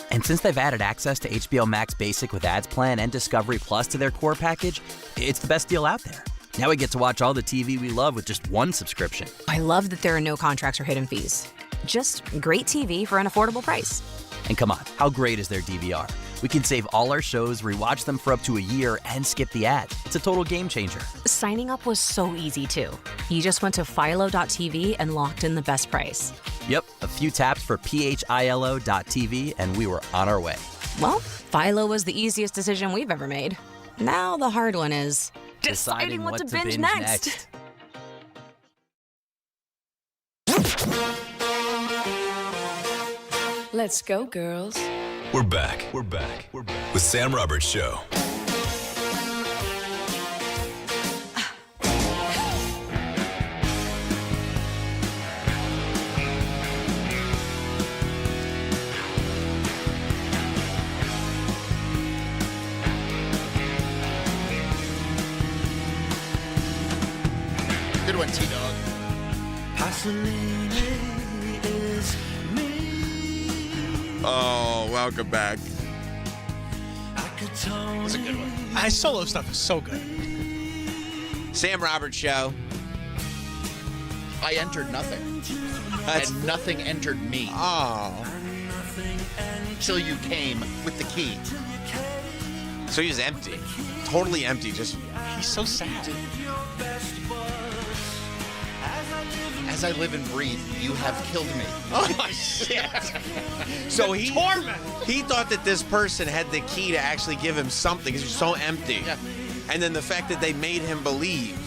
And since they've added access to HBO Max Basic with ads plan and Discovery Plus to their core package, it's the best deal out there. Now we get to watch all the TV we love with just one subscription. I love that there are no contracts or hidden fees. Just great TV for an affordable price. And come on, how great is their DVR? We can save all our shows, rewatch them for up to a year, and skip the ads. It's a total game changer. Signing up was so easy, too. You just went to philo.tv and locked in the best price. Yep, a few taps for philo.tv, and we were on our way. Well, Philo was the easiest decision we've ever made. Now the hard one is deciding what to binge next. Let's go, girls. We're back. With Sam Roberts Show. Good one, T-Dog. Oh, welcome back. That's a good one. Solo stuff is so good. Sam Roberts Show. I entered nothing. And nothing entered me. Oh. Till you came with the key. So he was empty. Totally empty. Just he's so sad. As I live and breathe, you have killed me. Oh, shit. So he thought that this person had the key to actually give him something because he was so empty. Yeah. And then the fact that they made him believe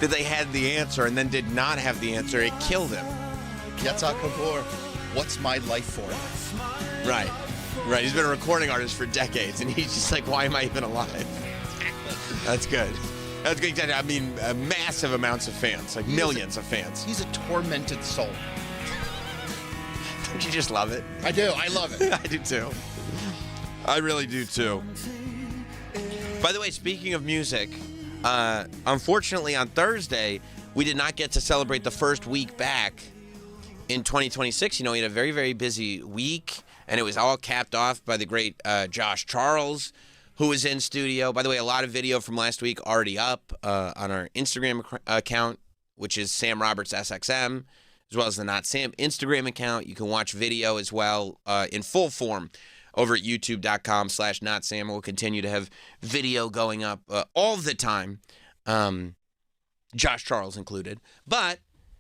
that they had the answer and then did not have the answer, it killed him. Yitzhak Kabor, what's my life for? Right. Right. He's been a recording artist for decades, and he's just like, why am I even alive? That's good. That's good. I mean, massive amounts of fans, like millions of fans. He's a tormented soul. Don't you just love it? I do. I love it. I do too. I really do too. By the way, speaking of music, unfortunately on Thursday, we did not get to celebrate the first week back in 2026. You know, we had a very, very busy week, and it was all capped off by the great Josh Charles, who was in studio. By the way, a lot of video from last week already up on our Instagram account, which is Sam Roberts SXM, as well as the Not Sam Instagram account. You can watch video as well in full form over at youtube.com/NotSam. We'll continue to have video going up all the time, Josh Charles included. But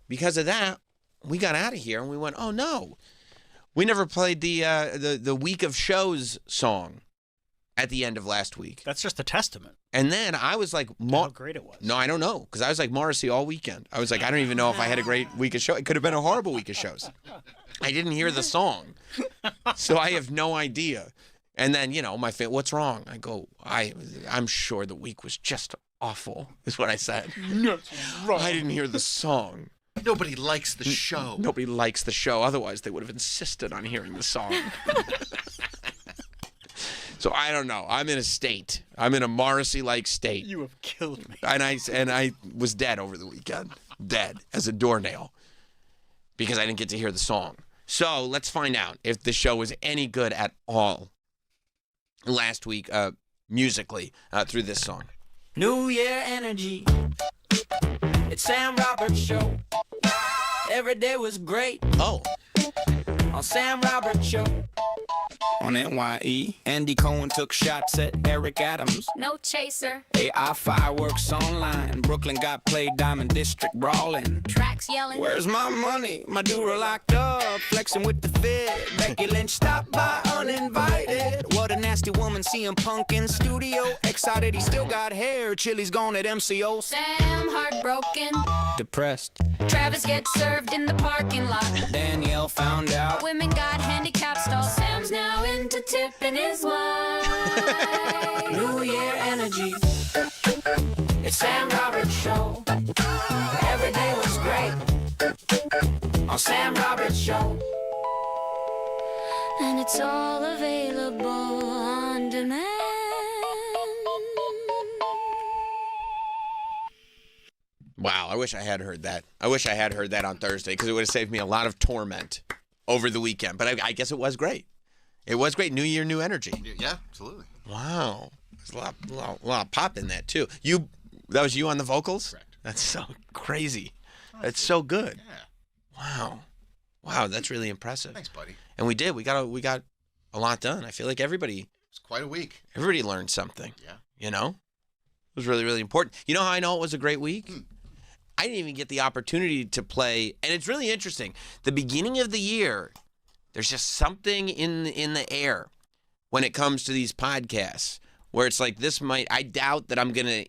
because of that, we got out of here and we went, oh no, we never played the week of shows song at the end of last week. That's just a testament. And then I was like, how great it was. No, I don't know, because I was like Morrissey all weekend. I was like, I don't even know if I had a great week of shows. It could have been a horrible week of shows. I didn't hear the song, so I have no idea. And then, you know, what's wrong? I go, I'm sure the week was just awful, is what I said. I didn't hear the song. Nobody likes the show. Nobody likes the show. Otherwise, they would have insisted on hearing the song. So I don't know. I'm in a state. I'm in a Morrissey-like state. You have killed me. And I was dead over the weekend. Dead as a doornail. Because I didn't get to hear the song. So let's find out if the show was any good at all last week, musically, through this song. New Year energy. It's Sam Roberts Show. Every day was great. Oh. On Sam Roberts Show. On NYE, Andy Cohen took shots at Eric Adams. No chaser. AI fireworks online. Brooklyn got played Diamond District brawling. Tracks yelling. Where's my money? My Dura locked up, flexing with the fit. Becky Lynch stopped by uninvited. What a nasty woman, CM Punk in studio. Excited he still got hair. Chili's gone at MCO. Sam heartbroken. Depressed. Travis gets served in the parking lot. Danielle found out. Women got handicapped stalls. Sam's now into tipping his wife. New Year energy. It's Sam Roberts Show. Every day was great. On Sam Roberts Show. And it's all available on demand. Wow, I wish I had heard that. I wish I had heard that on Thursday because it would have saved me a lot of torment over the weekend. But I guess it was great. It was great. New year, new energy. Yeah, absolutely. Wow. There's a lot of pop in that, too. That was you on the vocals? Correct. That's so crazy. That's so good. Yeah. Wow, that's really impressive. Thanks, buddy. And we did. We got a lot done. I feel like everybody It's quite a week. Everybody learned something. Yeah. You know? It was really, really important. You know how I know it was a great week? I didn't even get the opportunity to play, and it's really interesting. The beginning of the year, there's just something in the air when it comes to these podcasts where it's like I doubt that I'm going to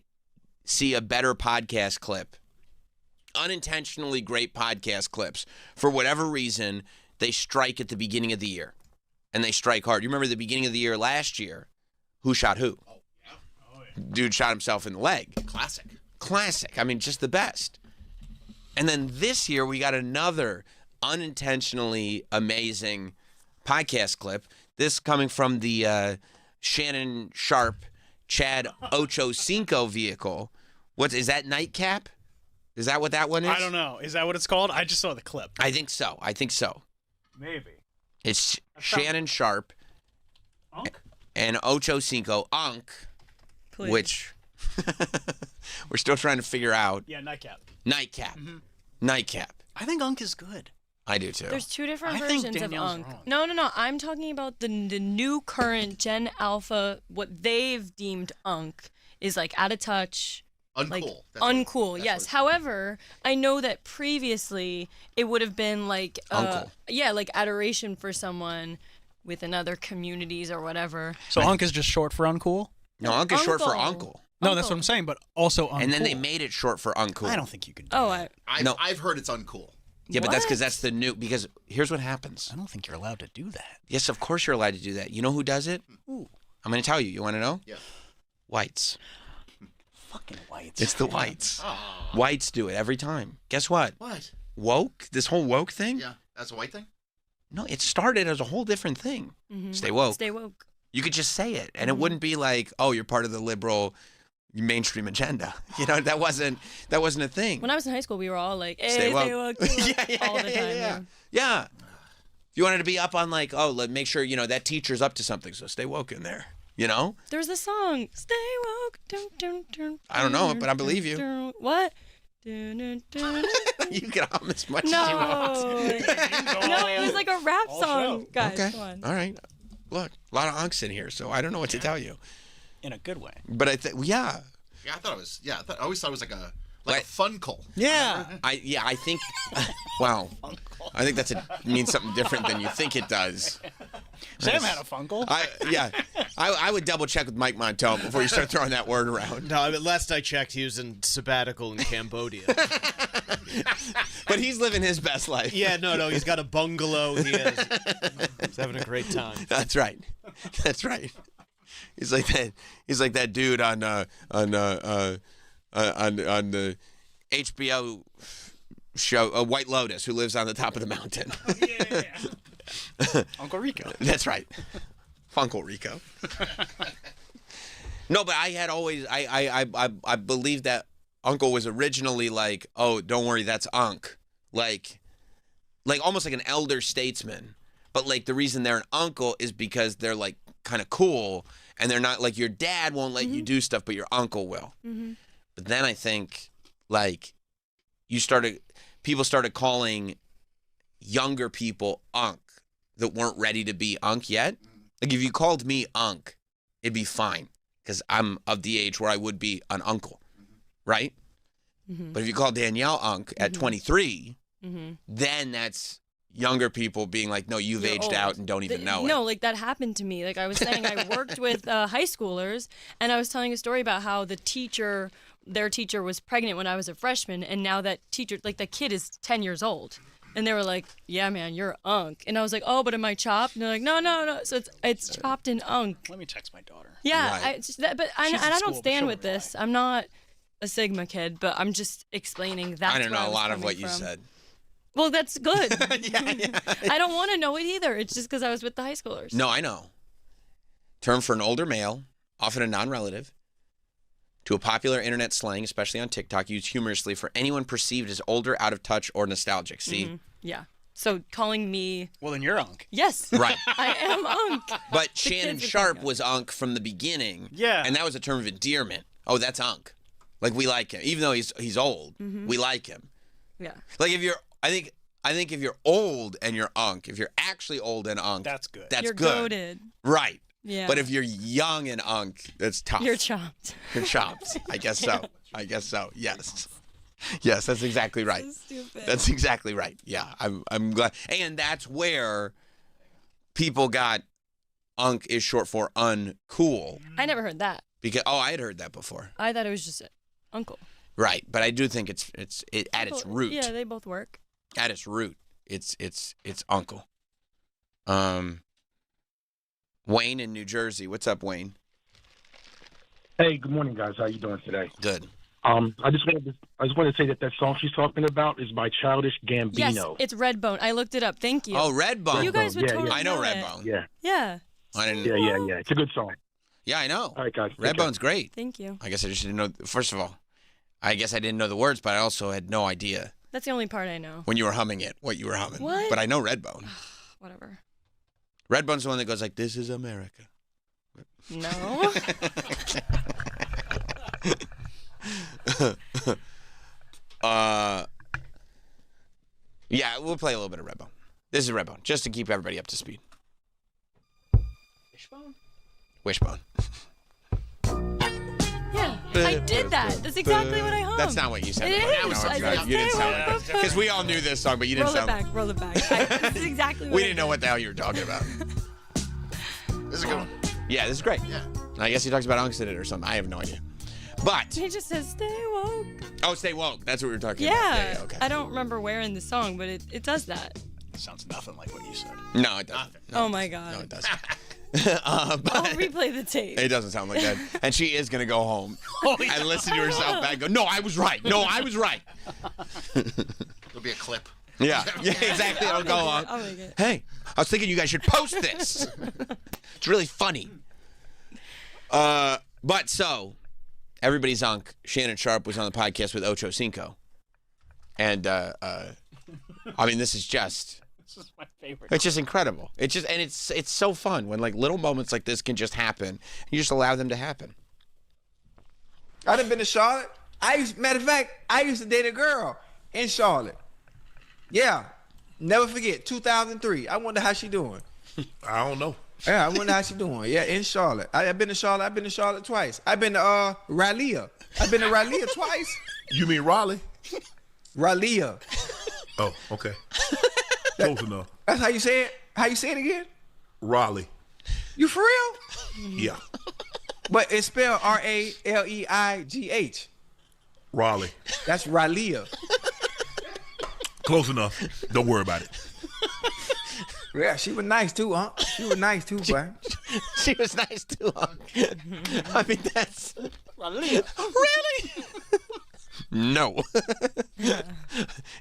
see a better podcast clip. Unintentionally great podcast clips. For whatever reason, they strike at the beginning of the year. And they strike hard. You remember the beginning of the year last year, who shot who? Oh, yeah. Dude shot himself in the leg. Classic. I mean, just the best. And then this year, we got another unintentionally amazing podcast clip. This coming from the Shannon Sharp, Chad Ochocinco vehicle. What is that, Nightcap? Is that what that one is? I don't know. Is that what it's called? I just saw the clip. I think so. Maybe. It's Shannon Sharp and Ochocinco, Unk, Please. which we're still trying to figure out. Yeah, Nightcap. Mm-hmm. Nightcap. I think Unk is good. I do too. There's two different I think versions of Danielle's Unk. wrong. No. I'm talking about the new current Gen Alpha. What they've deemed Unk is like Out of Touch, Uncool. Like, That's what- uncool, yes. However, I know that previously it would have been like, Uncle. yeah, like adoration for someone within other communities or whatever. So Unc is just short for uncool? No, Unc is short for uncle. No, that's what I'm saying, but also uncool. And then they made it short for uncool. I don't think you could. I've heard it's uncool. Yeah, but that's because that's the new. Because here's what happens. I don't think you're allowed to do that. Yes, of course you're allowed to do that. You know who does it? Ooh. I'm going to tell you. You want to know? Yeah. Whites. Fucking whites. It's the whites. Whites do it every time. Guess what? What? Woke? This whole woke thing? Yeah, that's a white thing? No, it started as a whole different thing. Mhm. Stay woke. Stay woke. You could just say it, and it wouldn't be like, oh, you're part of the liberal mainstream agenda. You know, that wasn't a thing. When I was in high school, we were all like, hey, Stay woke. all the time. Yeah. If you wanted to be up on like, oh, make sure, that teacher's up to something, so stay woke in there. You know? There's this song, Stay Woke. Dun, dun, dun, I don't know it, but I believe you. dun. What? Dun, dun, dun, dun. You can hum as much as you No. want. No, it was like a rap song. Guys, Okay. come on. All right. Look, a lot of unks in here, so I don't know what to tell you. In a good way. But I think, yeah. Yeah, I always thought it was like a funcle. Yeah. I think, wow. I think means something different than you think it does. Sam had a funkle. I would double check with Mike Montel before you start throwing that word around. No, I mean, last I checked, he was in sabbatical in Cambodia. But he's living his best life. Yeah, no, he's got a bungalow. He's having a great time. That's right. That's right. He's like that. He's like that dude on the HBO show White Lotus, who lives on the top of the mountain. Uncle Rico. That's right. Funkle Rico. No, but I had always I believed that Uncle was originally like, oh, don't worry, that's Unc. Like almost like an elder statesman. But like the reason they're an uncle is because they're like kind of cool, and they're not like your dad won't let you do stuff, but your uncle will. Mm-hmm. But then I think like people started calling younger people Unc that weren't ready to be Unc yet. Like if you called me Unc, it'd be fine because I'm of the age where I would be an uncle, right? Mm-hmm. But if you call Danielle Unc at 23, Mm-hmm. then that's younger people being like, no, you've You're aged old. out and don't even know it. No, like that happened to me. Like I was saying, I worked with high schoolers, and I was telling a story about how their teacher was pregnant when I was a freshman, and now that teacher, like the kid is 10 years old. And they were like, yeah, man, you're Unc. And I was like, oh, but am I chopped? And they're like, no. So it's chopped in Unc. Let me text my daughter. Yeah, Right. She's in I don't school, but stand she'll with this. I'm not a Sigma kid, but I'm just explaining that. I don't know a lot of what you said. Well, that's good. I don't want to know it either. It's just because I was with the high schoolers. No, I know. Term for an older male, often a non-relative, to a popular internet slang, especially on TikTok, used humorously for anyone perceived as older, out of touch, or nostalgic. See? Mhm. Yeah. So calling me. Well, then you're Unc. Yes. Right. I am Unc. But The Shannon kids are Sharp talking was Unc from the beginning. Yeah. And that was a term of endearment. Oh, that's Unc. Like, we like him. Even though he's old, Mhm. we like him. Yeah. Like, I think if you're old and you're Unc, if you're actually old and Unc, That's good. That's You're good. goated. Right. Yeah. But if you're young and Unc, that's tough. You're chopped. You're chopped. I guess so. I guess so. Yes. Yes, that's exactly right. So stupid. That's exactly right. Yeah, I'm glad. And that's where people got Unc is short for uncool. I never heard that. Because I had heard that before. I thought it was just Uncle. Right, but I do think it's at its root. Yeah, they both work. At its root, it's uncle. Wayne in New Jersey. What's up, Wayne? Hey, good morning, guys. How you doing today? Good. I just wanted to say that song she's talking about is by Childish Gambino. Yes, it's Redbone. I looked it up. Thank you. Oh, Redbone. You guys would Yeah, totally I know it. Redbone. Yeah. Yeah. I didn't. Yeah. It's a good song. Yeah, I know. All right, guys. Redbone's great. Thank you. I guess I just didn't know. First of all, I guess I didn't know the words, but I also had no idea That's the only part I know. when you were humming it what you were humming. What? But I know Redbone. Whatever. Redbone's the one that goes like, "This is America." No. Yeah, we'll play a little bit of Redbone. This is Redbone, just to keep everybody up to speed. Wishbone? Wishbone. Yeah. I did that. That's exactly what I hummed. That's not what you said. It No, is. it's I not. said, You didn't sound stay like woke. that. Because we all knew this song, but you didn't Roll it sound back. Roll it back. This is exactly what We I didn't know what the hell you were talking about. This is a good one. Yeah, this is great. Yeah. I guess he talks about angst in it or something. I have no idea. But He just says, stay woke. oh, stay woke. That's what we were talking about. Yeah. Okay. I don't remember where in the song, but it does that. Sounds nothing like what you said. No, it doesn't. Oh my God. No, it doesn't. I'll replay the tape. It doesn't sound like that. And she is going to go home and listen to herself back and go, no, I was right. No, I was right. There'll be a clip. Yeah, exactly. It'll go on. I'll make it. Hey, I was thinking you guys should post this. It's really funny. But so, everybody's unk. Shannon Sharp was on the podcast with Ocho Cinco. And, I mean, this is just... This is my favorite. It's just incredible. It's so fun when like little moments like this can just happen. You just allow them to happen. I done been to Charlotte. Matter of fact, I used to date a girl in Charlotte. Yeah, never forget. 2003. I wonder how she doing. I don't know. Yeah, I wonder how she doing. Yeah, in Charlotte. I've been to Charlotte. I've been to Charlotte twice. I've been to Raleigh. I've been to Raleigh twice. You mean Raleigh? Raleigh. Oh, okay. Close enough. That's how you say it. How you say it again? Raleigh. You for real? Yeah. But it's spelled R-A-L-E-I-G-H. Raleigh. That's Raleigh. Close enough. Don't worry about it. Yeah, she was nice too, huh? She was nice too, boy. She was nice too, huh? I mean, that's... Raleigh. Really? No.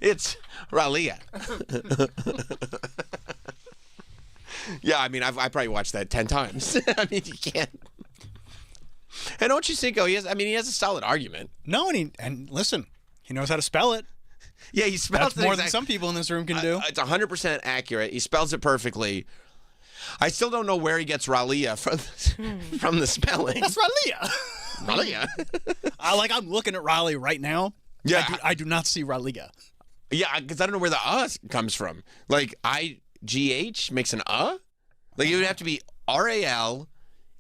It's Raleigh. Yeah, I mean, I probably watched that 10 times. I mean, you can't. And Ocho Cinco, he has a solid argument. No, and listen, he knows how to spell it. Yeah, he spells That's more than some people in this room can do. It's 100% accurate. He spells it perfectly. I still don't know where he gets Raleigh from the spelling. That's Raleigh. Raleigh. I'm looking at Raleigh right now. Yeah. I do not see Raleigh. Yeah, because I don't know where the comes from. Like, I-G-H makes an Like, it would have to be R-A-L,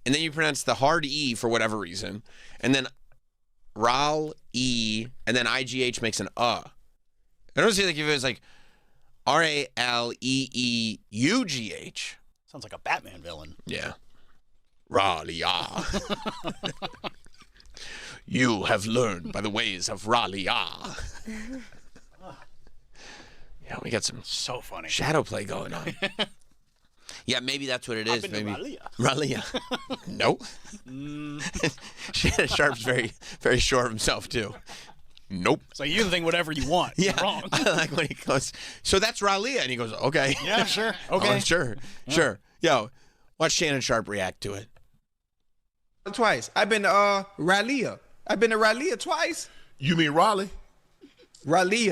and then you pronounce the hard E for whatever reason, and then Ral-E, and then I-G-H makes an I don't see, like, if it was, like, R-A-L-E-E-U-G-H. Sounds like a Batman villain. Yeah. Raleigh. You have learned by the ways of Raleigh. Yeah, we got some so funny shadow play going on. Yeah, maybe that's what it is. I've been Maybe to Raleigh. Nope. Shannon Sharp's very, very sure of himself too. Nope. So you can think whatever you want. Yeah, You're wrong. I like when he goes, so that's Raleigh, and he goes, okay. Yeah, sure. Okay. Oh, sure. Yo, watch Shannon Sharp react to it. Twice. I've been to Raleigh. I've been to Raleigh twice. You mean Raleigh? Raleigh.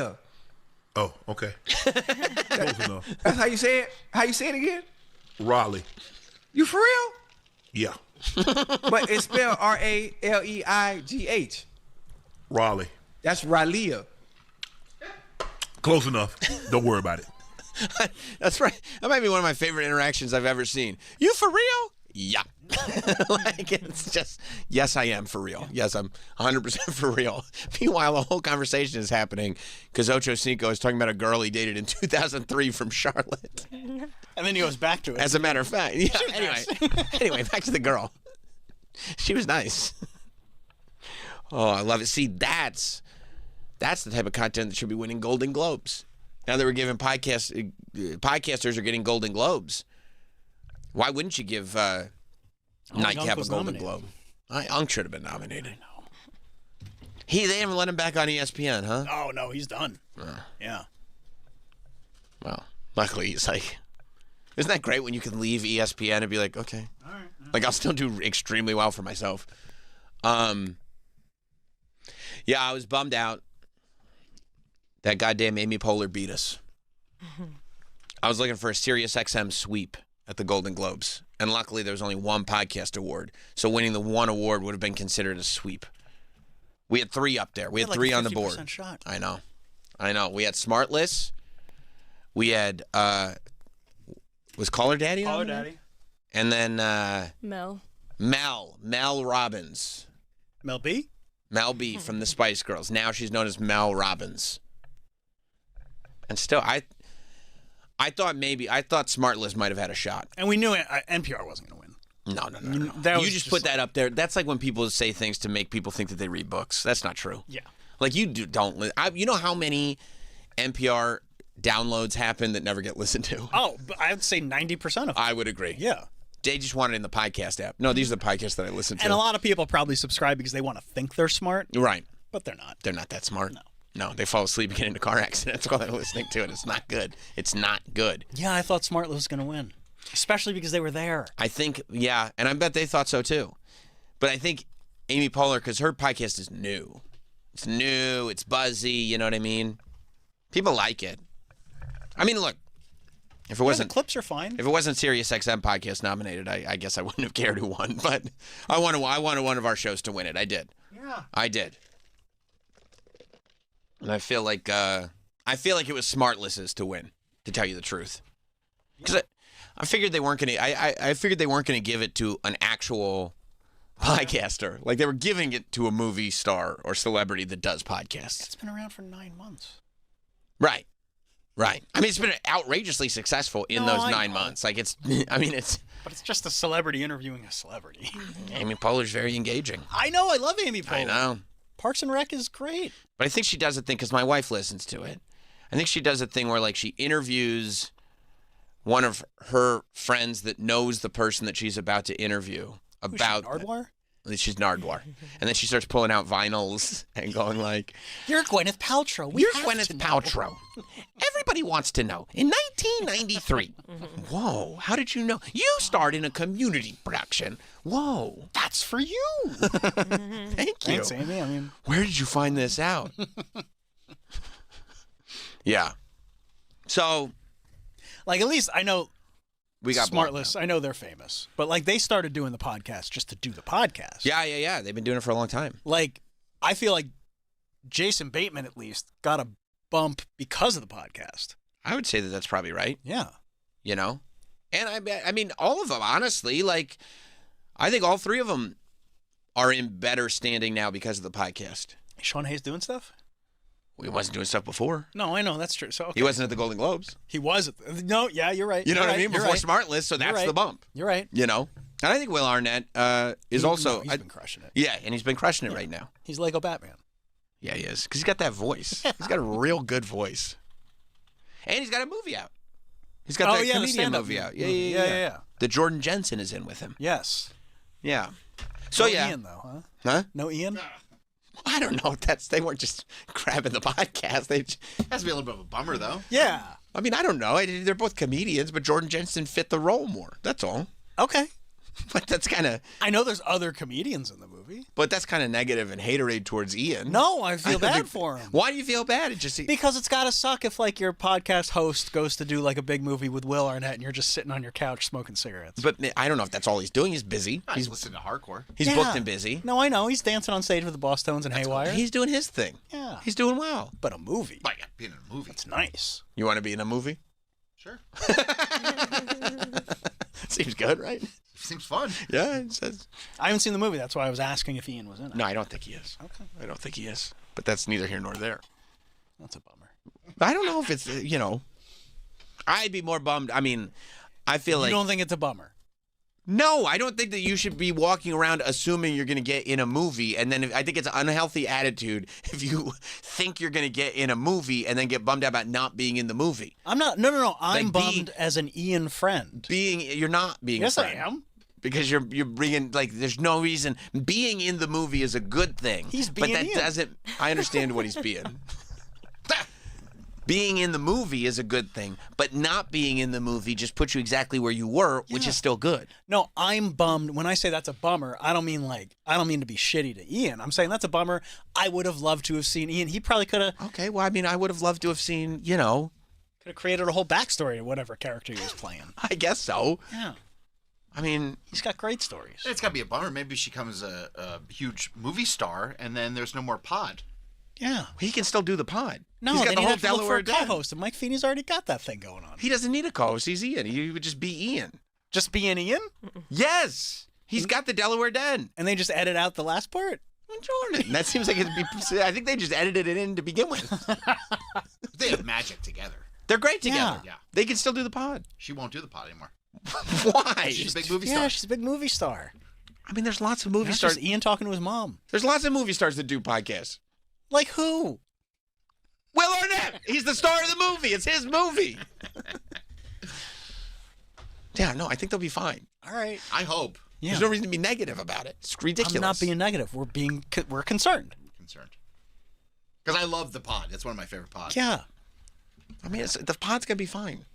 Oh, okay. Close enough. That's how you say it? How you say it again? Raleigh. You for real? Yeah. But it's spelled R-A-L-E-I-G-H. Raleigh. That's Raleigh. Close enough. Don't worry about it. That's right. That might be one of my favorite interactions I've ever seen. You for real? Yeah. Like, it's just, yes, I am for real. Yes, I'm 100% for real. Meanwhile, the whole conversation is happening because Ocho Cinco is talking about a girl he dated in 2003 from Charlotte. And then he goes back to it. As a matter of fact. Yeah, anyway, back to the girl. She was nice. Oh, I love it. See, that's the type of content that should be winning Golden Globes. Now that we're giving podcasters are getting Golden Globes. Why wouldn't you give Nightcap a Golden Globe? Unk should have been nominated. I know. They haven't let him back on ESPN, huh? Oh, no, he's done. Yeah. Well, luckily he's like, isn't that great when you can leave ESPN and be like, okay. All right. Like, I'll still do extremely well for myself. Yeah, I was bummed out. That goddamn Amy Poehler beat us. I was looking for a Sirius XM sweep at the Golden Globes, and luckily there was only one podcast award, so winning the one award would have been considered a sweep. We had 3 up there. We had 3 on the board. Shot. I know. We had Smartless. We had was Caller Daddy on Caller there? Daddy. And then Mel Robbins. Mel B? Mel B from the Spice Girls. Now she's known as Mel Robbins. And still, I thought Smartless might have had a shot. And we knew NPR wasn't going to win. No. You just put that up there. That's like when people say things to make people think that they read books. That's not true. Yeah. Like you don't. You know how many NPR downloads happen that never get listened to? Oh, but I would say 90% of them. I would agree. Yeah. They just want it in the podcast app. No, these are the podcasts that I listen to. And a lot of people probably subscribe because they want to think they're smart. Right. But they're not. They're not that smart. No, they fall asleep and get into car accidents while they're listening to it. It's not good. It's not good. Yeah, I thought Smartless was going to win. Especially because they were there. I think, yeah, and I bet they thought so too. But I think Amy Poehler, because her podcast is new. It's new, it's buzzy, you know what I mean? People like it. I mean, look, if it wasn't... the clips are fine. If it wasn't Sirius XM podcast nominated, I guess I wouldn't have cared who won. But I wanted one of our shows to win it. I did. Yeah. I did. And I feel like it was Smartless's to win, to tell you the truth. Because I figured they weren't going to. I figured they weren't going to give it to an actual podcaster. Like they were giving it to a movie star or celebrity that does podcasts. It's been around for 9 months. Right. I mean, it's been outrageously successful in those 9 months. Like it's. But it's just a celebrity interviewing a celebrity. Amy Poehler's very engaging. I know. I love Amy Poehler. I know. Parks and Rec is great. But I think she does a thing because my wife listens to it. I think she does a thing where like she interviews one of her friends that knows the person that she's about to interview about Nardwuar? She's Nardwuar. And then she starts pulling out vinyls and going like, You're Gwyneth Paltrow. You're Gwyneth Paltrow. Everybody wants to know. In 1993. Whoa, how did you know? You starred in a Community production. Whoa. That's for you. Thank you. Thanks, Amy. I mean, where did you find this out? Yeah. So, like, at least I know we got Smartless. I know they're famous, but like they started doing the podcast just to do the podcast. Yeah. They've been doing it for a long time. Like, I feel like Jason Bateman at least got a bump because of the podcast. I would say that that's probably right. Yeah. You know, and I mean, all of them, honestly, like, I think all three of them are in better standing now because of the podcast. Is Sean Hayes doing stuff? He wasn't doing stuff before. No, I know. That's true. So okay. He wasn't at the Golden Globes. He was. No, yeah, you're right. You know what I mean? Before Smartless, so that's the bump. You're right. You know? And I think Will Arnett is also... he's been crushing it. Yeah, and he's been crushing it right now. He's Lego Batman. Yeah, he is. Because he's got that voice. He's got a real good voice. And he's got a movie out. He's got that comedian movie out. Yeah. That Jordan Jensen is in with him. Yes. Yeah. So, no Ian, though, huh? Huh? No Ian? I don't know. They weren't just grabbing the podcast. Has to be a little bit of a bummer, though. Yeah. I mean, I don't know. They're both comedians, but Jordan Jensen fit the role more. That's all. Okay. But that's kind of... I know there's other comedians in the movie. But that's kind of negative and haterade towards Ian. No, I feel bad for him. Why do you feel bad? Because it's got to suck if, like, your podcast host goes to do, like, a big movie with Will Arnett and you're just sitting on your couch smoking cigarettes. But I don't know if that's all he's doing. He's busy. He's listening to hardcore. He's booked and busy. No, I know. He's dancing on stage with the Boss Tones and Haywire. He's doing his thing. Yeah. He's doing well. But a movie. Oh, yeah, being in a movie. It's nice. You want to be in a movie? Sure. Seems good, right? Seems fun. Yeah, it says. I haven't seen the movie. That's why I was asking if Ian was in it. No, I don't think he is. Okay. I don't think he is. But that's neither here nor there. That's a bummer. I don't know if it's, I'd be more bummed. I mean, I feel like... You don't think it's a bummer? No, I don't think that you should be walking around assuming you're going to get in a movie. And then I think it's an unhealthy attitude if you think you're going to get in a movie and then get bummed out about not being in the movie. I'm not. No. I'm bummed as an Ian friend. You're not being yes, a friend. I am. Because you're bringing, like, there's no reason. Being in the movie is a good thing. He's being But that Ian. doesn't, I understand what he's being. Being in the movie is a good thing, but not being in the movie just puts you exactly where you were, which is still good. No, I'm bummed. When I say that's a bummer, I don't mean to be shitty to Ian. I'm saying that's a bummer. I would have loved to have seen Ian. He probably could have. Okay, well, I mean, I would have loved to have seen, could have created a whole backstory to whatever character he was playing. I guess so. Yeah. I mean, he's got great stories. It's got to be a bummer. Maybe she becomes a huge movie star, and then there's no more pod. Yeah. He can still do the pod. No, he's got then the he'd whole have to look for Delaware a Den. co-host, and Mike Feeney's already got that thing going on. He doesn't need a co-host. He's Ian. He would just be Ian. Just be an Ian? Yes. He's got the Delaware Den. And they just edit out the last part? Jordan. That seems like it'd be. I think they just edited it in to begin with. They have magic together. They're great together. Yeah. They can still do the pod. She won't do the pod anymore. Why? She's a big movie star. Yeah, she's a big movie star. I mean, there's lots of movie That's stars. just Ian talking to his mom. There's lots of movie stars that do podcasts. Like who? Will Arnett. He's the star of the movie. It's his movie. Yeah, no, I think they'll be fine. All right. I hope. Yeah. There's no reason to be negative about it. It's ridiculous. I'm not being negative. We're concerned. Because I love the pod. That's one of my favorite pods. Yeah. I mean, the pod's gonna be fine.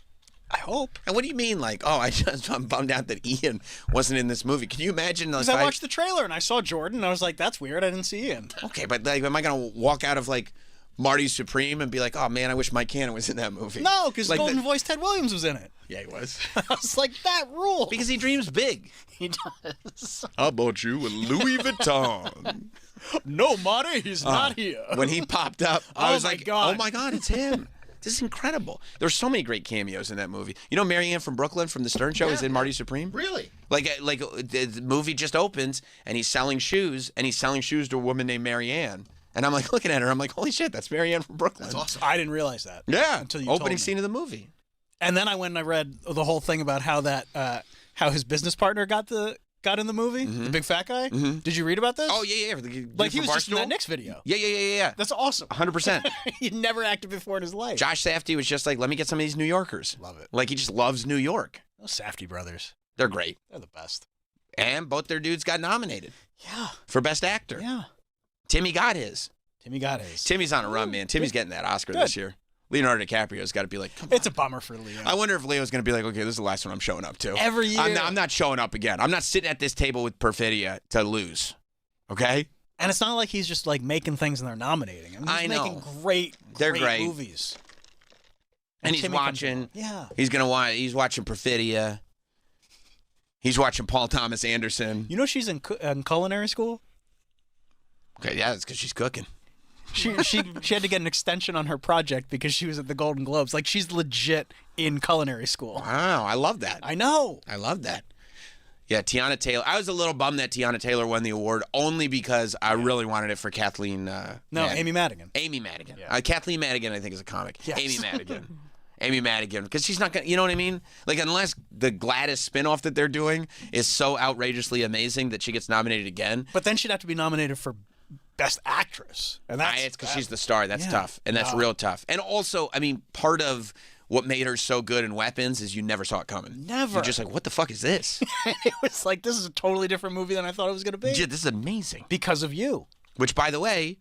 I hope. And what do you mean, like, oh, I'm bummed out that Ian wasn't in this movie? Can you imagine? Because Like, I watched the trailer and I saw Jordan and I was like, that's weird. I didn't see Ian. Okay, but like, am I gonna walk out of like Marty Supreme and be like, oh man, I wish Mike Cannon was in that movie? No, because like Golden Voice Ted Williams was in it. Yeah, he was. I was like, that rule. Because he dreams big. He does. I bought you a Louis Vuitton. No, Marty, he's not here. When he popped up, I Oh was my like, God. oh my God, it's him. This is incredible. There's so many great cameos in that movie. You know, Marianne from Brooklyn from The Stern Show is in Marty Supreme? Really? Like the movie just opens and he's selling shoes to a woman named Marianne. And I'm like looking at her, I'm like, holy shit, that's Marianne from Brooklyn. That's awesome. I didn't realize that. Yeah. Until you Opening told me. scene of the movie. And then I went and I read the whole thing about how that how his business partner got in the movie, the big fat guy. Mm-hmm. Did you read about this? Oh, yeah, yeah. The dude Like he from was just in that Barstool? Knicks video. Yeah. That's awesome. 100%. He never acted before in his life. Josh Safdie was just like, let me get some of these New Yorkers. Love it. Like he just loves New York. Those Safdie brothers. They're great. They're the best. And both their dudes got nominated Yeah. for Best Actor. Yeah. Timmy got his. Timmy got his. Timmy's on a run, man. Timmy's getting that Oscar Good. this year. Leonardo DiCaprio's got to be like, come It's a bummer for Leo. I wonder if Leo's going to be like, okay, this is the last one I'm showing up to. Every year. I'm not showing up again. I'm not sitting at this table with Perfidia to lose. Okay? And it's not like he's just like making things and they're nominating him. He's I know. making great movies. And he's Timmy comes watching. along. Yeah. He's watching Perfidia. He's watching Paul Thomas Anderson. You know she's in culinary school? Okay, yeah, it's because she's cooking. She had to get an extension on her project because she was at the Golden Globes. Like she's legit in culinary school. Wow, I love that. I know. I love that. Yeah, Tiana Taylor. I was a little bummed that Tiana Taylor won the award only because I really wanted it for Kathleen. Amy Madigan. Amy Madigan. Yeah. Kathleen Madigan, I think, is a comic. Yes. Amy Madigan. Amy Madigan, because she's not gonna. You know what I mean? Like unless the Gladys spinoff that they're doing is so outrageously amazing that she gets nominated again. But then she'd have to be nominated for Best Actress, and that's it's because she's the star. That's Yeah. tough, and that's real tough. And also, I mean, part of what made her so good in Weapons is you never saw it coming. Never. You're just like, what the fuck is this? It was like this is a totally different movie than I thought it was going to be. Yeah, this is amazing. Because of you. Which, by the way,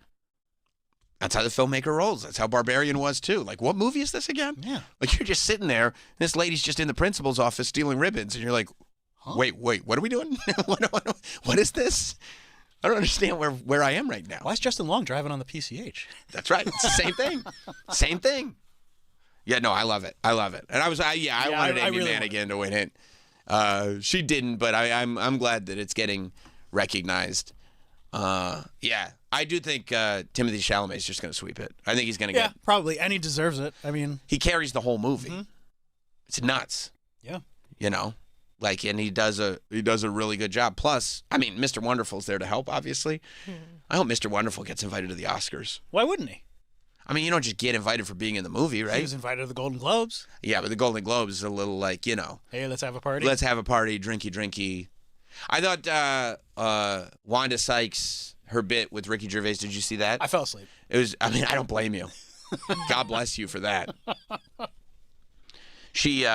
that's how the filmmaker rolls. That's how Barbarian was too. Like, what movie is this again? Yeah. Like you're just sitting there, and this lady's just in the principal's office stealing ribbons, and you're like, wait, what are we doing? what is this? I don't understand where I am right now. Why is Justin Long driving on the PCH? That's right. It's the same thing. Same thing. Yeah, no, I love it. I love it. And I wanted Amy really Madigan to win it. She didn't, but I'm glad that it's getting recognized. Yeah, I do think Timothée Chalamet is just going to sweep it. I think he's going to Yeah, get. probably, and he deserves it. I mean, He carries the whole movie. It's nuts. yeah. You know, like, and he does a really good job. Plus, I mean, Mr. Wonderful's there to help. Obviously, I hope Mr. Wonderful gets invited to the Oscars. Why wouldn't he? I mean, you don't just get invited for being in the movie, right? He was invited to the Golden Globes. Yeah, but the Golden Globes is a little like, you know, Hey, let's have a party. let's have a party, drinky. I thought Wanda Sykes, her bit with Ricky Gervais, did you see that? I fell asleep. It was, I mean, I don't blame you. God bless you for that. She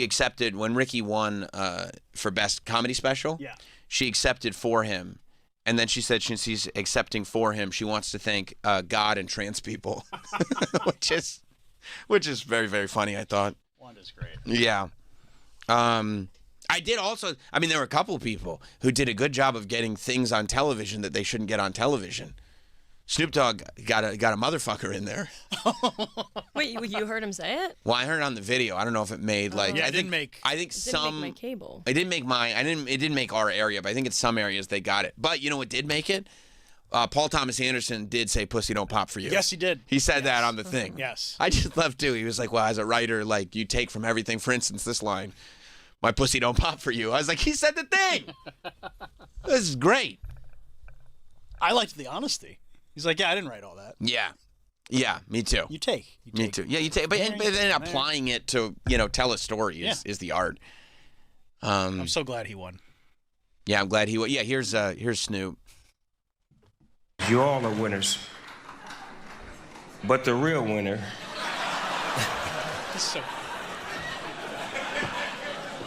accepted when Ricky won for Best Comedy Special. Yeah. She accepted for him. And then she said since she's accepting for him, she wants to thank God and trans people, which is very, very funny, I thought. Wanda's great. Yeah. I did also, I mean, there were a couple of people who did a good job of getting things on television that they shouldn't get on television. Snoop Dogg got a motherfucker in there. Wait, you heard him say it? Well, I heard it on the video. I don't know if it made like. Yeah, I it think didn't make. I think It some. didn't make my cable. It didn't make mine. It didn't make our area, but I think in some areas they got it. But you know what did make it? Paul Thomas Anderson did say "Pussy don't pop for you." Yes, he did. He said that on the thing. Yes. I just love too. He was like, "Well, as a writer, like you take from everything. For instance, this line, my pussy don't pop for you." I was like, he said the thing. This is great. I liked the honesty. He's like, yeah, I didn't write all that. Yeah. Yeah, me too. You take. Me too. Yeah, you take. But then applying it to, tell a story is the art. I'm so glad he won. Yeah, I'm glad he won. Yeah, here's Snoop. You all are winners. But the real winner... So...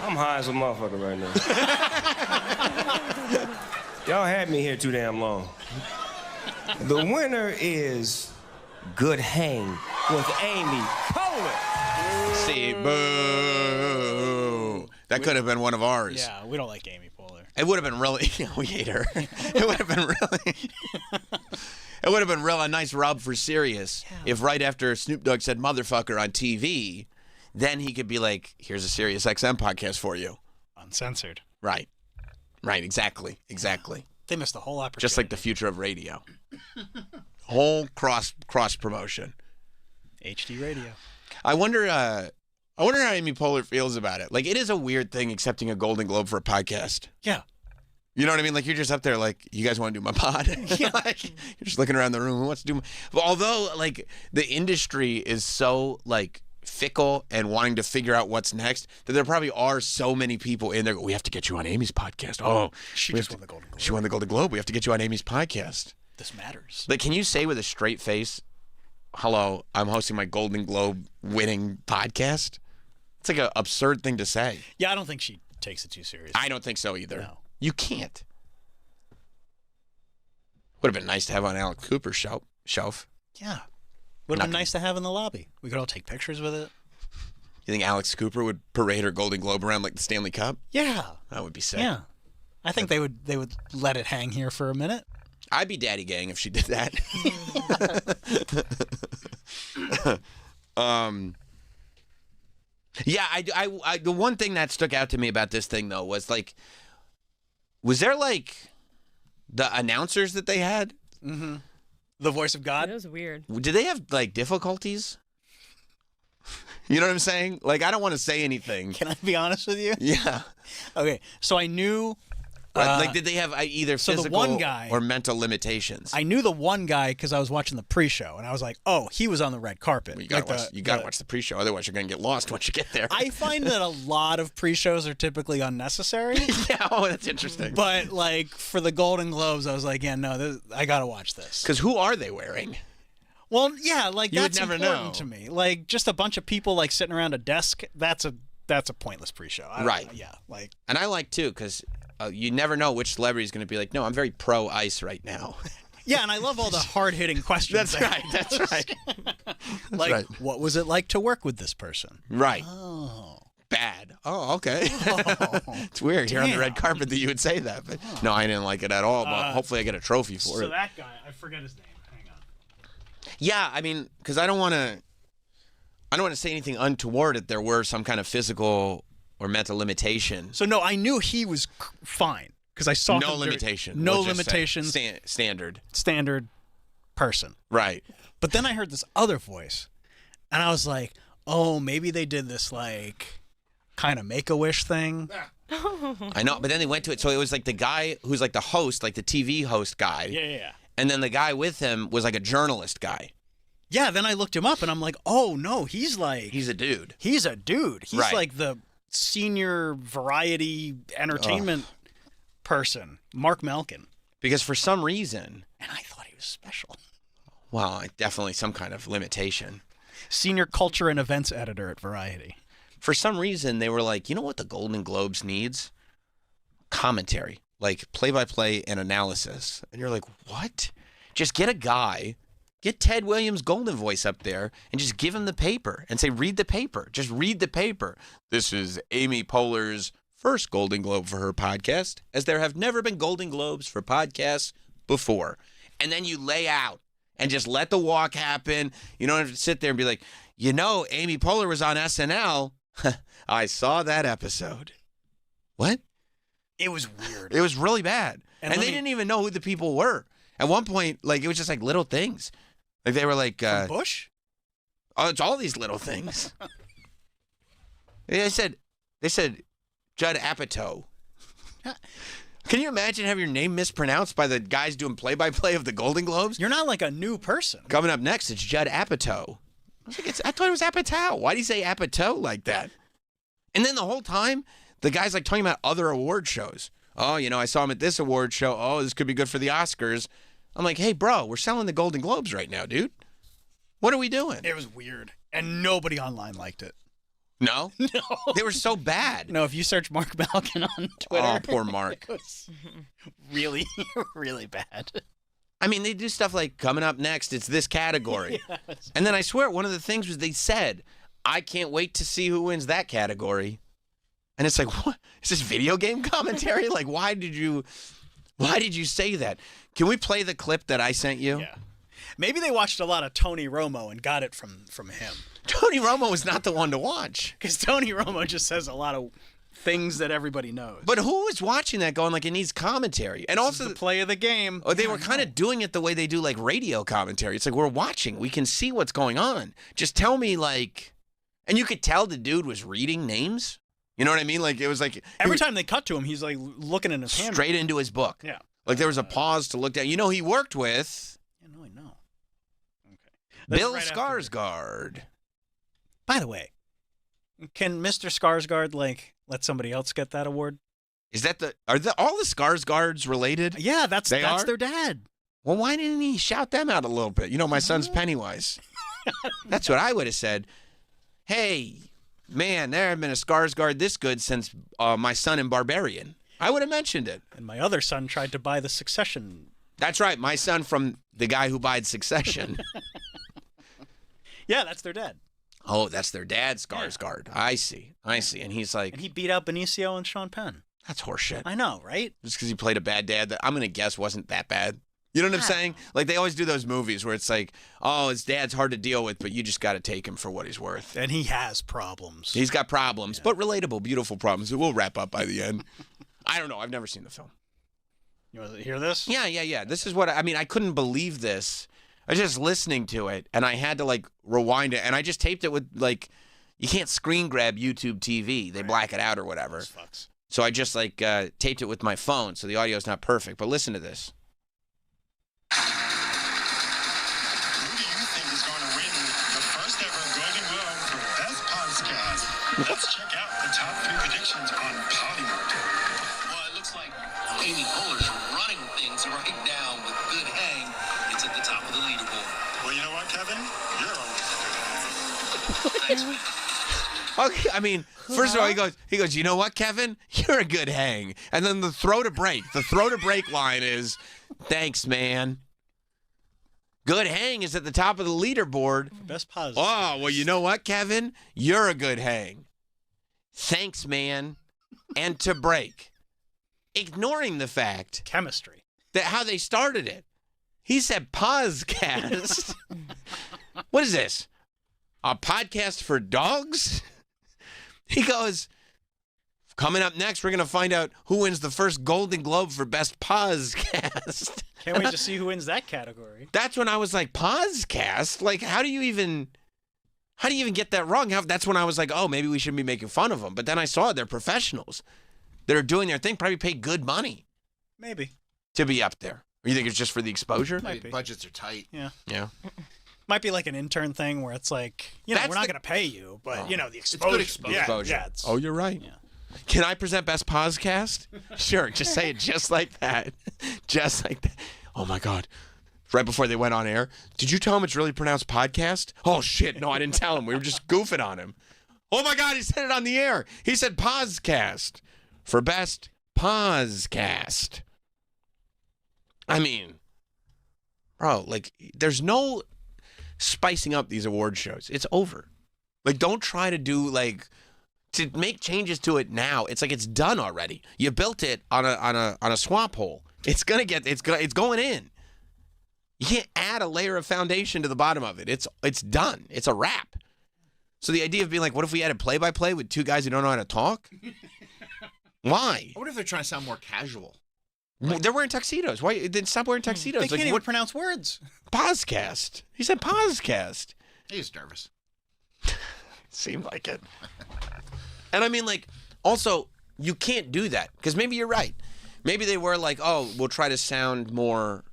I'm high as a motherfucker right now. Y'all had me here too damn long. The winner is Good Hang with Amy Poehler. See, boo. That could have been one of ours. Yeah, we don't like Amy Poehler. It would have been really... we hate her. It would have been really... It would have been a nice rub for Sirius if right after Snoop Dogg said motherfucker on TV, then he could be like, here's a Sirius XM podcast for you. Uncensored. Right. Right, exactly. They missed the whole opportunity. Just like the future of radio. Whole cross promotion. HD radio. I wonder how Amy Poehler feels about it. Like, it is a weird thing accepting a Golden Globe for a podcast. Yeah. You know what I mean? Like, you're just up there like, you guys want to do my pod? Yeah. Like, you're just looking around the room. Who wants to do my... But although, like, the industry is so, like, fickle and wanting to figure out what's next, that there probably are so many people in there. We have to get you on Amy's podcast. Oh, she just won the Golden Globe. She won the Golden Globe. We have to get you on Amy's podcast. This matters. Like, can you say with a straight face, hello, I'm hosting my Golden Globe winning podcast? It's like an absurd thing to say. Yeah, I don't think she takes it too seriously. I don't think so either. No. You can't. Would have been nice to have on Alex Cooper's shelf. Yeah. Would have been nice to have in the lobby. We could all take pictures with it. You think Alex Cooper would parade her Golden Globe around like the Stanley Cup? Yeah. That would be sick. Yeah. I think they would let it hang here for a minute. I'd be Daddy Gang if she did that. Yeah, I the one thing that stuck out to me about this thing though was like, was there like the announcers that they had? Mm-hmm. The voice of God? That was weird. Did they have like difficulties? You know what I'm saying? Like, I don't want to say anything. Can I be honest with you? Yeah. Okay, so I knew... like, did they have either physical the one guy, or mental limitations? I knew the one guy because I was watching the pre-show, and I was like, oh, he was on the red carpet. Well, you gotta watch the pre-show, otherwise you're going to get lost once you get there. I find that a lot of pre-shows are typically unnecessary. Yeah, that's interesting. But, like, for the Golden Globes, I was like, yeah, no, I got to watch this. Because who are they wearing? Well, yeah, like, you that's would never important know. to me. Like, just a bunch of people, like, sitting around a desk, that's a pointless pre-show. Right. Yeah, like... And I like, too, because... you never know which celebrity is going to be like, no, I'm very pro-ice right now. Yeah, and I love all the hard-hitting questions. That's right. Like, right. what was it like to work with this person? Right. Oh. Bad. Oh, okay. It's weird here on the red carpet that you would say that. But no, I didn't like it at all. But hopefully I get a trophy for it. So that guy, I forget his name. Hang on. Yeah, I mean, because I don't want to say anything untoward if there were some kind of physical or mental limitation. So no, I knew he was fine because I saw no him limitation. No We'll just say limitations. Standard person. Right. But then I heard this other voice, and I was like, oh, maybe they did this like kind of Make-A-Wish thing. I know, but then they went to it. So it was like the guy who's like the host, like the TV host guy. Yeah. And then the guy with him was like a journalist guy. Yeah, then I looked him up, and I'm like, oh, no, he's a dude. He's a dude. He's Right. like the senior variety entertainment person, Mark Malkin. Because for some reason... And I thought he was special. Well, definitely some kind of limitation. Senior culture and events editor at Variety. For some reason, they were like, you know what the Golden Globes needs? Commentary. Like play-by-play and analysis. And you're like, what? Just get a guy... Get Ted Williams' Golden Voice up there and just give him the paper and say, read the paper. Just read the paper. This is Amy Poehler's first Golden Globe for her podcast, as there have never been Golden Globes for podcasts before. And then you lay out and just let the walk happen. You don't have to sit there and be like, you know, Amy Poehler was on SNL. I saw that episode. What? It was weird. It was really bad. And And they didn't even know who the people were. At one point, like, it was just like little things. Like they were like From Bush? Oh, it's all these little things. They said Judd Apatow. Can you imagine having your name mispronounced by the guys doing play-by-play of the Golden Globes? You're not like a new person. Coming up next, it's Judd Apatow. I thought it was Apatow. Why do you say Apatow like that? And then the whole time, the guy's like talking about other award shows. Oh, I saw him at this award show. Oh, this could be good for the Oscars. I'm like, hey, bro, we're selling the Golden Globes right now, dude. What are we doing? It was weird. And nobody online liked it. No? No. They were so bad. No, if you search Mark Malkin on Twitter. Oh, poor Mark. It was really, really bad. I mean, they do stuff like, coming up next, it's this category. Yes. And then I swear, one of the things was they said, I can't wait to see who wins that category. And it's like, what? Is this video game commentary? Like, why did you say that? Can we play the clip that I sent you? Yeah. Maybe they watched a lot of Tony Romo and got it from him. Tony Romo was not the one to watch. Because Tony Romo just says a lot of things that everybody knows. But who was watching that going like, it needs commentary? And also the play of the game. Oh, they were kind of doing it the way they do like radio commentary. It's like, we're watching. We can see what's going on. Just tell me like, and you could tell the dude was reading names. You know what I mean? Like, it was like. Every time they cut to him, he's like looking in his hand. Straight into his book. Yeah. Like there was a pause to look down. He worked with. Yeah, no, I know. Okay. Bill Skarsgård. By the way, can Mr. Skarsgård let somebody else get that award? Is that all the Skarsgårds related? Yeah, that's their dad. Well, why didn't he shout them out a little bit? My son's Pennywise. That's what I would have said. Hey, man, there had been a Skarsgård this good since my son in Barbarian. I would have mentioned it. And my other son tried to buy the Succession. That's right. My son from the guy who bought Succession. Yeah, that's their dad. Oh, that's their dad, Skarsgård. Yeah. I see. And he's like. And he beat out Benicio and Sean Penn. That's horseshit. I know, right? Just because he played a bad dad that I'm going to guess wasn't that bad. You know what I'm saying? Like they always do those movies where it's like, oh, his dad's hard to deal with, but you just got to take him for what he's worth. And he has problems. He's got problems, but relatable, beautiful problems. We'll wrap up by the end. I don't know. I've never seen the film. You want to hear this? Yeah. This is what I couldn't believe this. I was just listening to it, and I had to like rewind it, and I just taped it with like, you can't screen grab YouTube TV. They black it out or whatever. So I just like taped it with my phone, so the audio is not perfect. But listen to this. Let's check out the top 3 predictions on Polymarket. Well, it looks like Amy Poehler's running things right now with Good Hang. It's at the top of the leaderboard. Well, you know what, Kevin? You're a Okay, I mean, first of all, he goes, you know what, Kevin? You're a good hang. And then the throw to break line is, thanks, man. Good hang is at the top of the leaderboard. Best positive. Oh, well, you know what, Kevin? You're a good hang. Thanks, man. And to break. Ignoring the fact. Chemistry. That how they started it. He said podcast. What is this? A podcast for dogs? He goes, coming up next, we're going to find out who wins the first Golden Globe for Best Podcast. Can't wait to see who wins that category. That's when I was like, podcast? Like, how do you even get that wrong? That's when I was like, oh, maybe we shouldn't be making fun of them. But then I saw they're professionals that are doing their thing, probably pay good money. Maybe. To be up there. Or you think it's just for the exposure? Maybe. Budgets are tight. Yeah. Yeah. Might be like an intern thing where it's like, we're not going to pay you, but, the exposure. It's good exposure. Yeah, oh, you're right. Yeah. Can I present Best Podcast? Sure. Just say it just like that. Just like that. Oh, my God. Right before they went on air. Did you tell him it's really pronounced podcast? Oh, shit. No, I didn't tell him. We were just goofing on him. Oh, my God. He said it on the air. He said podcast for Best Podcast. I mean, bro, like, there's no spicing up these award shows. It's over. Like, don't try to do, like, to make changes to it now. It's like it's done already. You built it on a swamp hole. It's going going in. You can't add a layer of foundation to the bottom of it. It's done. It's a wrap. So the idea of being like, what if we added play-by-play with two guys who don't know how to talk? Why? I wonder if they're trying to sound more casual. They're wearing tuxedos. Why? Then stop wearing tuxedos. They can't even pronounce words. Podcast. He said podcast. He was nervous. Seemed like it. And I mean, like, also, you can't do that. Because maybe you're right. Maybe they were like, oh, we'll try to sound more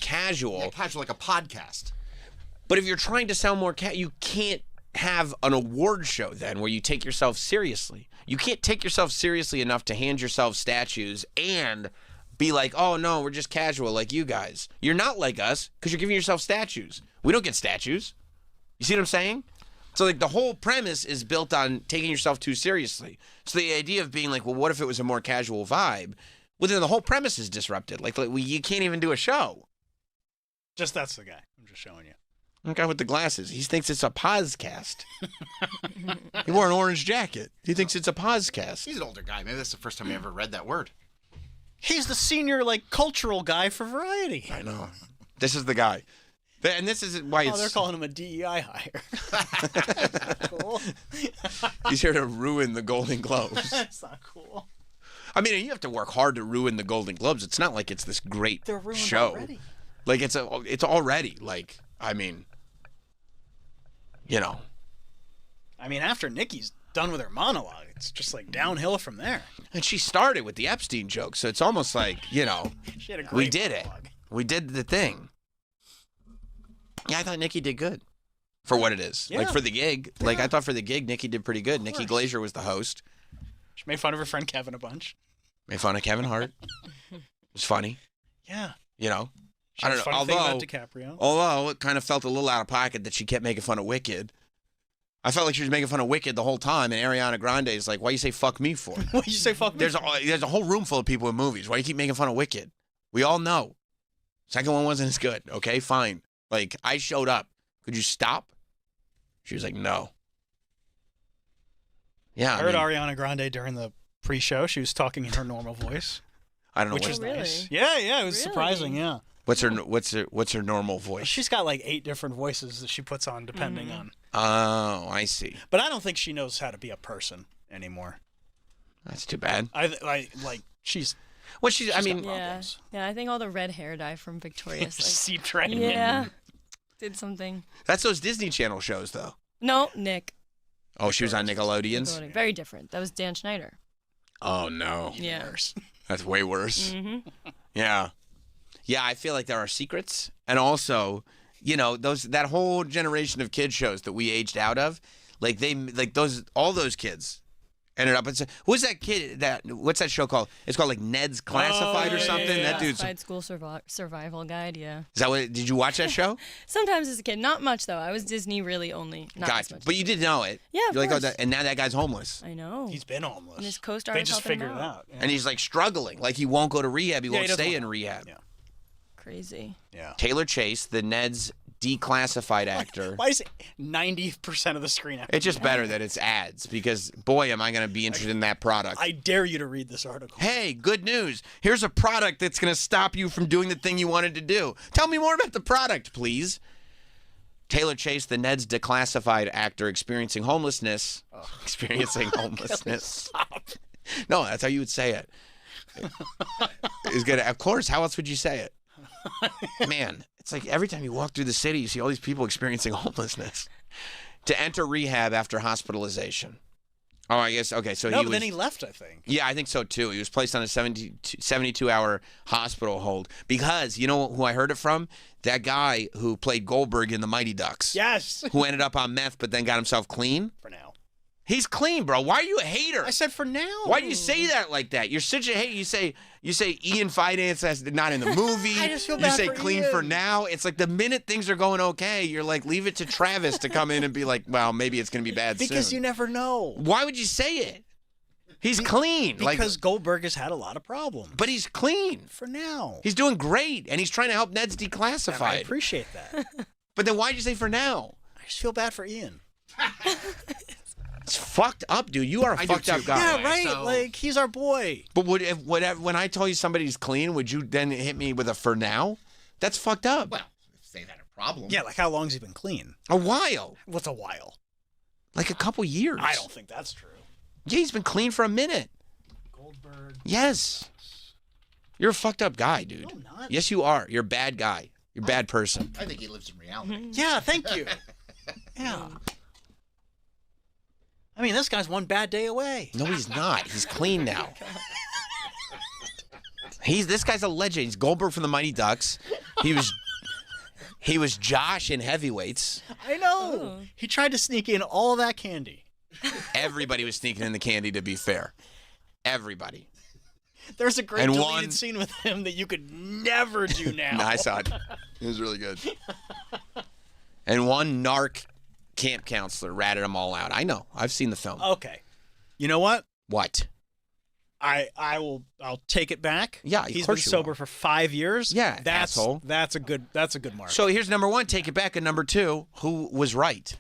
casual. Yeah, casual, like a podcast. But if you're trying to sound more you can't have an award show then where you take yourself seriously. You can't take yourself seriously enough to hand yourself statues and be like, oh, no, we're just casual like you guys. You're not like us because you're giving yourself statues. We don't get statues. You see what I'm saying? So, like, the whole premise is built on taking yourself too seriously. So the idea of being like, well, what if it was a more casual vibe? Well, then the whole premise is disrupted. Like you can't even do a show. Just that's the guy. I'm just showing you. The guy with the glasses. He thinks it's a podcast. He wore an orange jacket. He thinks it's a podcast. He's an older guy. Maybe that's the first time he ever read that word. He's the senior, like, cultural guy for Variety. I know. This is the guy. And this is why it's... Oh, they're calling him a DEI hire. Cool. He's here to ruin the Golden Globes. That's not cool. I mean, you have to work hard to ruin the Golden Globes. It's not like it's this great They're ruined show. already. Like, it's already, like, I mean, you know. I mean, after Nikki's done with her monologue, it's just like downhill from there. And she started with the Epstein joke, so it's almost like, you know, She had a we great did monologue. it. We did the thing. Yeah, I thought Nikki did good for what it is. Like, Yeah. for the gig. Like, I thought for the gig, Nikki did pretty good. Nikki Glaser was the host. She made fun of her friend Kevin a bunch. Made fun of Kevin Hart. It was funny. Yeah. You know. She I had don't a know. funny thing about DiCaprio. Although it kind of felt a little out of pocket that she kept making fun of Wicked. I felt like she was making fun of Wicked the whole time, and Ariana Grande is like, "Why you say fuck me for?" Why you say fuck me? There's a whole room full of people in movies. Why you keep making fun of Wicked? We all know. Second one wasn't as good. Okay, fine. Like, I showed up. Could you stop? She was like, "No." Yeah, I heard Ariana Grande during the pre-show. She was talking in her normal voice. I don't know which what. is nice. Yeah, it was surprising. Yeah. What's her normal voice? She's got like 8 different voices that she puts on depending on. Oh, I see. But I don't think she knows how to be a person anymore. That's too bad. I like she's. Well, she's. I mean, Yeah, I think all the red hair dye from Victoria's like, seeped right in. Yeah, did something. That's those Disney Channel shows, though. No, Nick. Oh, she was on Nickelodeon's. Very different. That was Dan Schneider. Oh no. Yeah. That's way worse. Mm-hmm. Yeah. Yeah, I feel like there are secrets. And also, you know, that whole generation of kid shows that we aged out of, all those kids ended up. Who's that kid? What's that show called? It's called like Ned's Classified or something. Yeah. That dude's. Classified School Survival Guide. Yeah. Is that what? Did you watch that show? Sometimes as a kid, not much though. I was Disney really only. Not as Gotcha. much. But you did know it. Yeah, of You're like, course. and now that guy's homeless. I know. He's been homeless. And his co-star. They just figured it out. Yeah. And he's like struggling. Like he won't go to rehab. He Yeah, won't he doesn't stay want in rehab. Yeah. Crazy. Yeah. Taylor Chase, the Ned's declassified actor. Why is it 90% of the screen? It's just better that it's ads because, boy, am I going to be interested in that product. I dare you to read this article. Hey, good news. Here's a product that's going to stop you from doing the thing you wanted to do. Tell me more about the product, please. Taylor Chase, the Ned's declassified actor experiencing homelessness. Experiencing homelessness. No, that's how you would say it. Is gonna, of course, how else would you say it? Man, it's like every time you walk through the city, you see all these people experiencing homelessness. To enter rehab after hospitalization. Oh, I guess, okay, so No, but then he left, I think. Yeah, I think so too. He was placed on a 72-hour hospital hold because, you know who I heard it from? That guy who played Goldberg in The Mighty Ducks. Yes. Who ended up on meth but then got himself clean. For now. He's clean, bro. Why are you a hater? I said for now. Why do you say that like that? You're such a hater. You say Ian Finance is not in the movie. I just feel You bad say for clean Ian. for now. It's like the minute things are going okay, you're like, leave it to Travis to come in and be like, well, maybe it's going to be bad Because soon. you never know. Why would you say it? He's clean. Because Goldberg has had a lot of problems. But he's clean. For now. He's doing great, and he's trying to help Ned's declassified. I appreciate that. But then why'd you say for now? I just feel bad for Ian. It's fucked up, dude. You are a fucked up guy. Yeah, right. Like, he's our boy. But when I tell you somebody's clean, would you then hit me with a for now? That's fucked up. Well, if they had a problem. Yeah, like how long's he been clean? A while. What's a while? Like a couple years. I don't think that's true. Yeah, he's been clean for a minute. Goldberg. Yes. You're a fucked up guy, dude. No, I'm not. Yes, you are. You're a bad guy. You're a bad person. I think he lives in reality. Yeah, thank you. Yeah. I mean, this guy's one bad day away. No, he's not. He's clean now. This guy's a legend. He's Goldberg from the Mighty Ducks. He was Josh in Heavyweights. I know. He tried to sneak in all that candy. Everybody was sneaking in the candy, to be fair. Everybody. There's a great And deleted one- scene with him that you could never do now. No, I saw it. It was really good. And one narc camp counselor ratted them all out. I know. I've seen the film. Okay. You know what? What? I'll take it back. Yeah, of he's course been you sober for 5 years. Yeah, that's asshole. That's a good mark. So here's number one, take it back, and number two, who was right?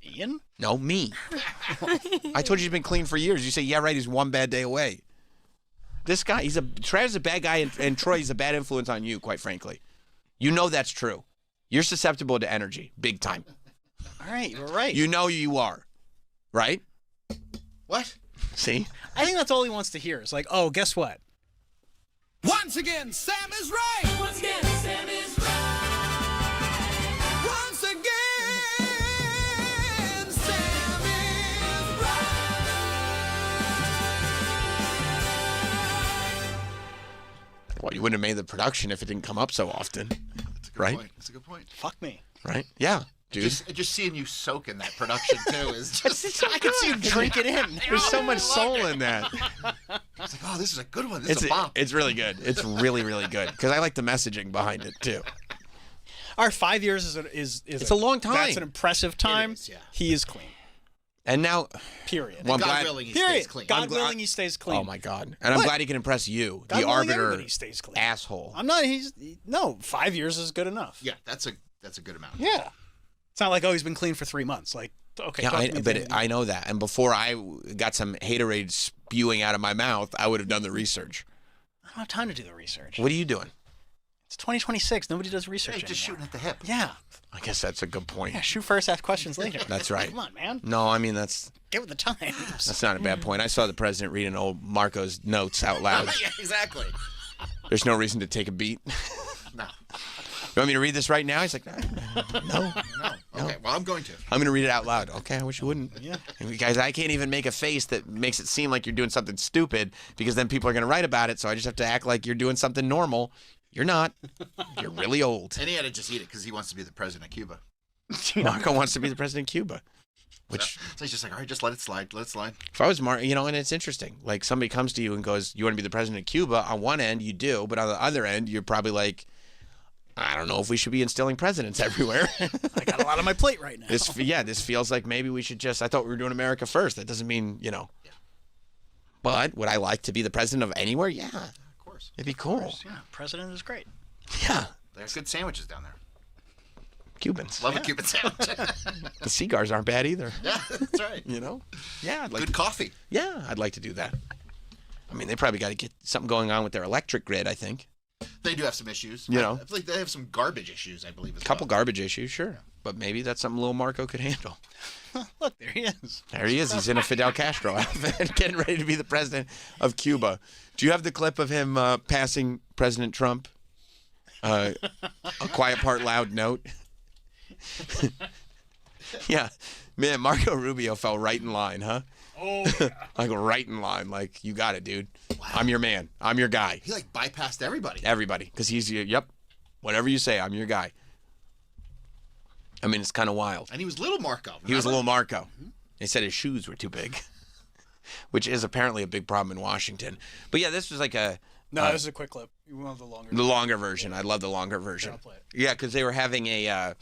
Ian? No, me. I told you he's been clean for years. You say, yeah, right, he's one bad day away. This guy, Trav's a bad guy, and Troy, he's a bad influence on you, quite frankly. You know that's true. You're susceptible to energy, big time. All right, you're right. You know you are, right? What? See? I think that's all he wants to hear. It's like, oh, guess what? Once again, Sam is right. Once again, Sam is right. Once again, Sam is right. Well, you wouldn't have made the production if it didn't come up so often, right? That's a good point. Fuck me. Right? Yeah, dude. Just seeing you soak in that production too is just. I can see you drink it in. There's so much soul in that. It's like, oh, this is a good one. This is a bop. It's really good. It's really, really good because I like the messaging behind it too. Our 5 years is It's a long time. That's an impressive time. It is, yeah. He is clean. And now, Period. well, I'm God glad. willing, he Period. stays clean. God I'm glad- willing, he stays clean. Oh my God! And I'm What? glad he can impress you, God the willing, arbiter, everybody stays clean. asshole. I'm not. No. 5 years is good enough. Yeah, that's a good amount. Yeah. It's not like, oh, he's been clean for 3 months. Like, okay. Yeah, talk to me at the end of the I know that. And before I got some haterade spewing out of my mouth, I would have done the research. I don't have time to do the research. What are you doing? It's 2026. Nobody does research Hey, just anymore. shooting at the hip. Yeah. I guess that's a good point. Yeah. Shoot first, ask questions later. That's right. Come on, man. No, I mean that's Get with the times. that's not a bad point. I saw the president reading old Marco's notes out loud. Yeah, exactly. There's no reason to take a beat. No. You want me to read this right now? He's like, no. No. Okay. Well, I'm going to. I'm going to read it out loud. Okay, I wish you wouldn't. Yeah. And guys, I can't even make a face that makes it seem like you're doing something stupid because then people are going to write about it. So I just have to act like you're doing something normal. You're not. You're really old. And he had to just eat it because he wants to be the president of Cuba. Marco wants to be the president of Cuba. Which, So he's just like, all right, just let it slide. Let it slide. if I was Marco, and it's interesting. Like somebody comes to you and goes, "You want to be the president of Cuba?" On one end, you do, but on the other end, you're probably like, "I don't know if we should be instilling presidents everywhere." I got a lot on my plate right now. This feels like maybe we should just. I thought we were doing America first. That doesn't mean Yeah. But would I like to be the president of anywhere? Yeah, Of course. it'd be cool. Yeah. President is great. Yeah, They have good sandwiches down there. Cubans. Love a Cuban sandwich. The cigars aren't bad either. Yeah, that's right. Yeah, I'd like. Good coffee. Yeah, I'd like to do that. I mean, they probably got to get something going on with their electric grid. I think They do have some issues. You know. I feel like they have some garbage issues, I believe, as a couple well. garbage issues, sure, but maybe that's something little Marco could handle. Look, there he is. There he is. He's in a Fidel Castro outfit, getting ready to be the president of Cuba. Do you have the clip of him passing President Trump? A quiet part, loud note. Yeah, man, Marco Rubio fell right in line, huh? Oh, Like right in line. Like, you got it, dude. I'm your man. I'm your guy. he like bypassed everybody. Everybody, because he's yep. Whatever you say, I'm your guy. I mean, it's kind of wild. And he was little Marco. He was a remember? little Marco. They said his shoes were too big, which is apparently a big problem in Washington. But yeah, this was like a No, this is a quick clip. You want the longer? the longer version. I love the longer version. I'll play it. Yeah, because they were having a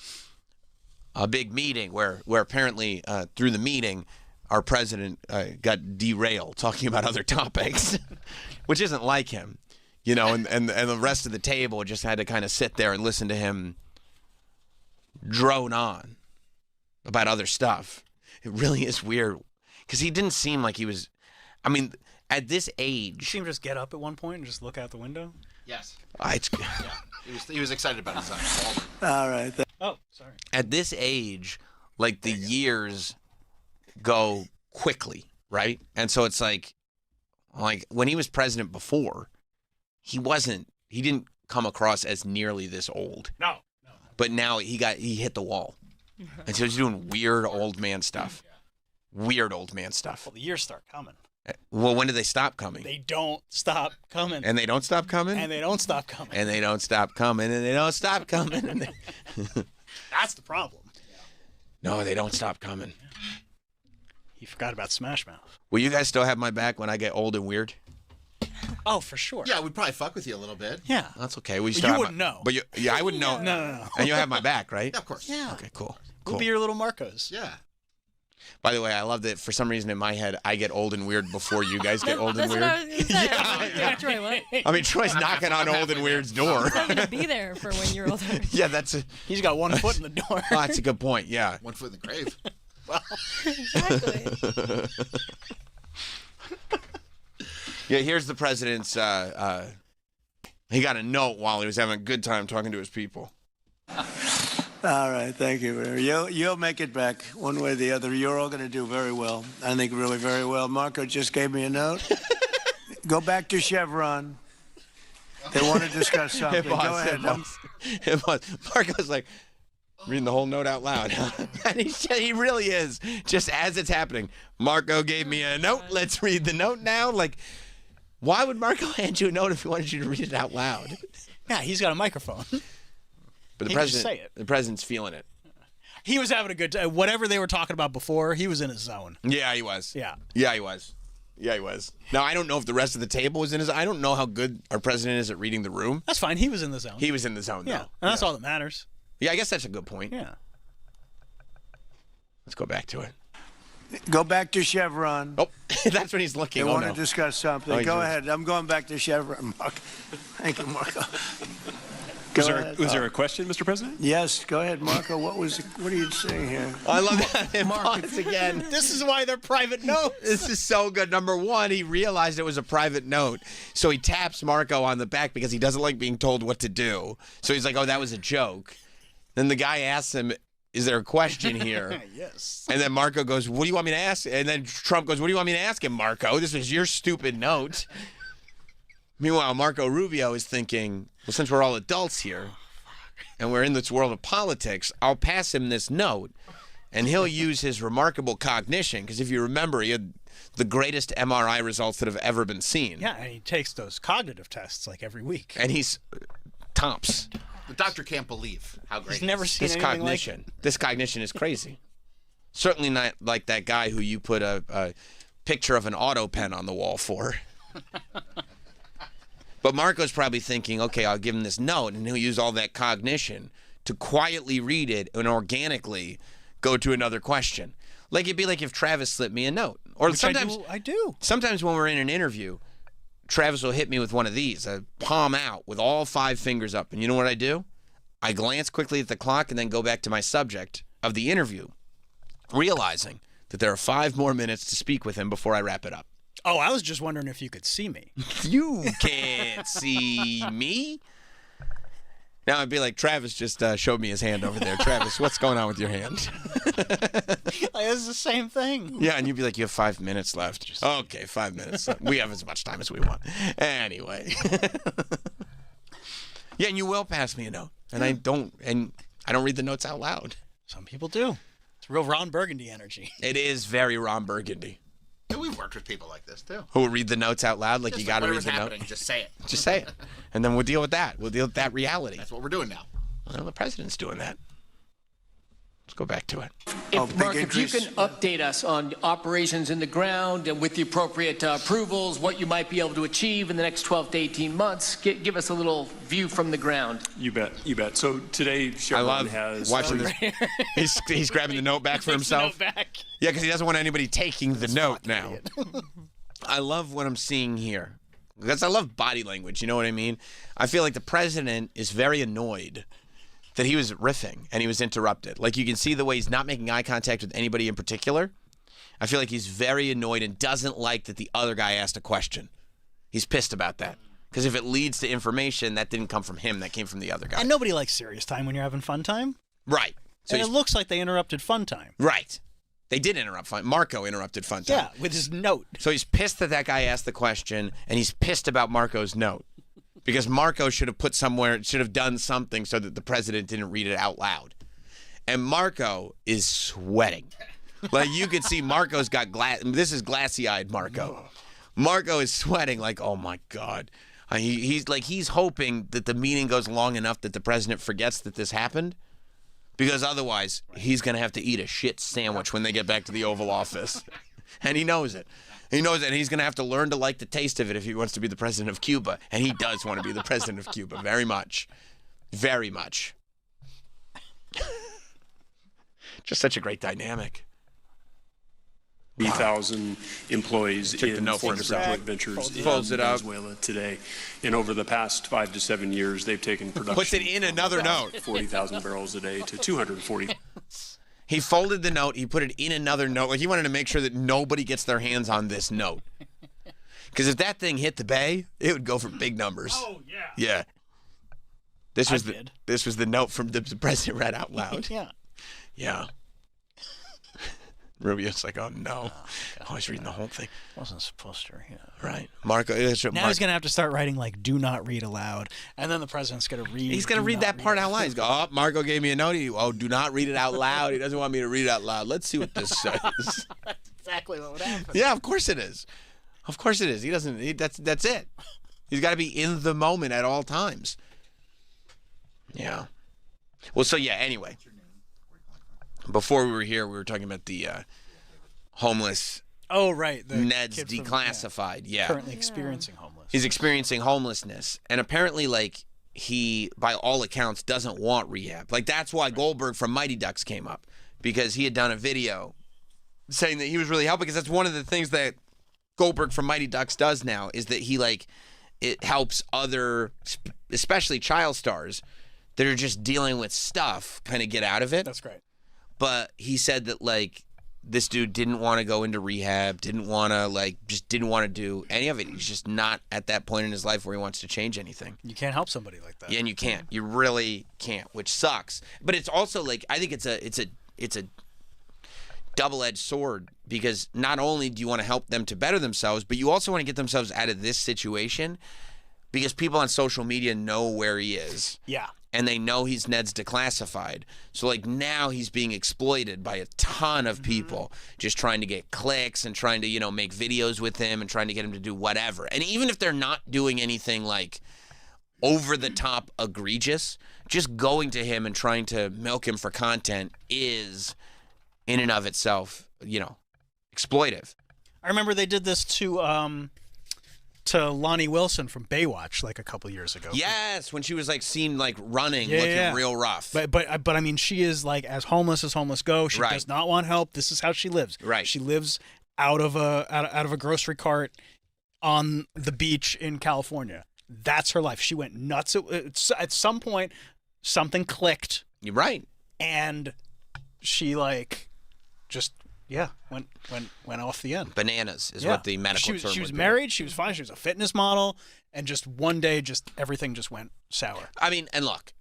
big meeting where apparently through the meeting, our president got derailed talking about other topics, which isn't like him, and the rest of the table just had to kind of sit there and listen to him drone on about other stuff. It really is weird because he didn't seem like he was. I mean, at this age, You see him just get up at one point and just look out the window. Yes. it's, Yeah. He was excited about his son. All right. Oh, sorry. at this age, like the years go quickly, right? And so it's like when he was president before, he didn't come across as nearly this old. No. But now he hit the wall. And so he's doing weird old man stuff. Weird old man stuff. Well, the years start coming. Well, when do they stop coming? They don't stop coming. And they don't stop coming? And they don't stop coming. And they don't stop coming, and they don't stop coming. And That's the problem. No, they don't stop coming. You forgot about Smash Mouth. Will you guys still have my back when I get old and weird? Oh, for sure. Yeah, we'd probably fuck with you a little bit. Yeah. That's okay. We But still you have wouldn't my, know. But I wouldn't know. No. And you'll have my back, right? Yeah, of course. Yeah. Okay, cool. We'll be your little Marcos. Yeah. By the way, I love that for some reason in my head, I get old and weird before you guys get old and That's weird. what I was gonna say. Yeah, Troy, what? I mean, Troy's knocking on old and weird's door. I'm not gonna be there for when you're older. Yeah, that's a. He's got one foot in the door. Oh, that's a good point. Yeah. One foot in the grave. Exactly. Yeah, here's the president's. He got a note while he was having a good time talking to his people. All right, thank you. You'll make it back one way or the other. You're all going to do very well. I think really very well. Marco just gave me a note. Go back to Chevron. They want to discuss something. Go ahead. Marco's like reading the whole note out loud. And he really is. Just as it's happening. Marco gave me a note. Let's read the note now. Like, why would Marco hand you a note if he wanted you to read it out loud? Yeah, he's got a microphone. But the He can just president, say it. the president's feeling it. He was having a good time. Whatever they were talking about before, he was in his zone. Yeah, he was. Yeah. Yeah, he was. Yeah, he was. Now, I don't know if the rest of the table was in his. I don't know how good our president is at reading the room. That's fine. He was in the zone. He was in the zone, Yeah, though. and that's all that matters. Yeah, I guess that's a good point. Yeah. Let's go back to it. Go back to Chevron. Oh, that's when he's looking. They Oh, want no. to discuss something. Oh, he's Go in. ahead. I'm going back to Chevron, Mark. Thank you, Marco. Was Go there, ahead. was there a question, Mr. President? Yes, go ahead, Marco. What are you saying here? I love that. Once again. This is why they're private notes. This is so good. Number one, he realized it was a private note. So he taps Marco on the back because he doesn't like being told what to do. So he's like, oh, that was a joke. Then the guy asks him, is there a question here? Yes. And then Marco goes, what do you want me to ask? And then Trump goes, what do you want me to ask him, Marco? This was your stupid note. Meanwhile, Marco Rubio is thinking, well, since we're all adults here and we're in this world of politics, I'll pass him this note and he'll use his remarkable cognition. Because if you remember, he had the greatest MRI results that have ever been seen. Yeah, and he takes those cognitive tests like every week. And he's tops. The doctor can't believe how great He's it never is. seen This anything cognition. like it. This cognition is crazy. Certainly not like that guy who you put a picture of an auto pen on the wall for. But Marco's probably thinking, okay, I'll give him this note, and he'll use all that cognition to quietly read it and organically go to another question. Like it'd be like if Travis slipped me a note. Or Which sometimes I do. Sometimes when we're in an interview, Travis will hit me with one of these, a palm out with all 5 fingers up. And you know what I do? I glance quickly at the clock and then go back to my subject of the interview, realizing that there are 5 more minutes to speak with him before I wrap it up. Oh, I was just wondering if you could see me. You can't see me. Now I'd be like, Travis just showed me his hand over there. Travis, what's going on with your hand? It's the same thing. Yeah, and you'd be like, you have 5 minutes left. Okay, 5 minutes. We have as much time as we want. Anyway. Yeah, and you will pass me a note. And I don't read the notes out loud. Some people do. It's real Ron Burgundy energy. It is very Ron Burgundy. Yeah, we've worked with people like this too. Who will read the notes out loud like Just you got to read whatever's the happening, note. just say it. Just say it. And then we'll deal with that. We'll deal with that reality. That's what we're doing now. Well, the president's doing that. Let's go back to it. Mark, if you can update us on operations in the ground and with the appropriate approvals, what you might be able to achieve in the next 12 to 18 months, give us a little view from the ground. You bet. You bet. So today, Chevron has... watching this. He's grabbing the note back for himself. Yeah, because he doesn't want anybody taking the note now. I love what I'm seeing here. Because I love body language, you know what I mean? I feel like the president is very annoyed that he was riffing and he was interrupted. Like, you can see the way he's not making eye contact with anybody in particular. I feel like he's very annoyed and doesn't like that the other guy asked a question. He's pissed about that. Because if it leads to information, that didn't come from him, that came from the other guy. And nobody likes serious time when you're having fun time. Right. So And it looks like they interrupted fun time. Right. They did interrupt fun. Marco interrupted fun time. Yeah, with his note. So he's pissed that that guy asked the question, and he's pissed about Marco's note. Because Marco should have done something so that the president didn't read it out loud. And Marco is sweating. Like you could see Marco's got this is glassy-eyed Marco. Marco is sweating like, oh my God. He's hoping that the meeting goes long enough that the president forgets that this happened, because otherwise he's going to have to eat a shit sandwich when they get back to the Oval Office. And he knows it. He knows it, and he's going to have to learn to like the taste of it if he wants to be the president of Cuba. And he does want to be the president of Cuba very much. Very much. Just such a great dynamic. 3,000 employees in 4 different joint ventures in Venezuela today. And over the past 5 to 7 years, they've taken production. Puts it in another note. 40,000 barrels a day to 240. He folded the note. He put it in another note. Like he wanted to make sure that nobody gets their hands on this note. Because if that thing hit the bay, it would go for big numbers. Oh yeah. Yeah. This was the note from the president read out loud. Yeah. Yeah. Rubio's like, oh no. I was reading the whole thing. Wasn't supposed to, yeah. Right. Marco. Now he's going to have to start writing like, do not read aloud. And then the president's going to read. He's going to read that part out loud. He's going, oh, Marco gave me a note. Do not read it out loud. He doesn't want me to read it out loud. Let's see what this says. That's exactly what would happen. Yeah, of course it is. Of course it is. He doesn't, that's it. He's got to be in the moment at all times. Yeah. Well, so yeah, anyway. Before we were here, we were talking about the homeless. Oh, right. The Ned's declassified. Yeah. Currently experiencing homelessness. He's experiencing homelessness. And apparently, like, he, by all accounts, doesn't want rehab. Like, that's why Goldberg from Mighty Ducks came up. Because he had done a video saying that he was really helping. Because that's one of the things that Goldberg from Mighty Ducks does now, is that he, like, it helps other, especially child stars, that are just dealing with stuff, kind of get out of it. That's great. But he said that, like, this dude didn't want to go into rehab, didn't want to do any of it. He's just not at that point in his life where he wants to change anything. You can't help somebody like that. Yeah, and you can't. You really can't, which sucks. But it's also, like, I think it's a double-edged sword, because not only do you want to help them to better themselves, but you also want to get themselves out of this situation, because people on social media know where he is. Yeah. And they know he's Ned's declassified. So, like, now he's being exploited by a ton of people just trying to get clicks and trying to, make videos with him and trying to get him to do whatever. And even if they're not doing anything, like, over-the-top egregious, just going to him and trying to milk him for content is, in and of itself, exploitive. I remember they did this to Lonnie Wilson from Baywatch like a couple years ago. Yes, when she was like seen like running, looking real rough. But I mean, she is like as homeless go. She Right. does not want help. This is how she lives. Right. She lives out of a grocery cart on the beach in California. That's her life. She went nuts at some point. Something clicked. You're right. And she like just went off the end. Bananas is what the medical term She was would be. married. She was fine. She was a fitness model, and just one day, everything just went sour. I mean, and look,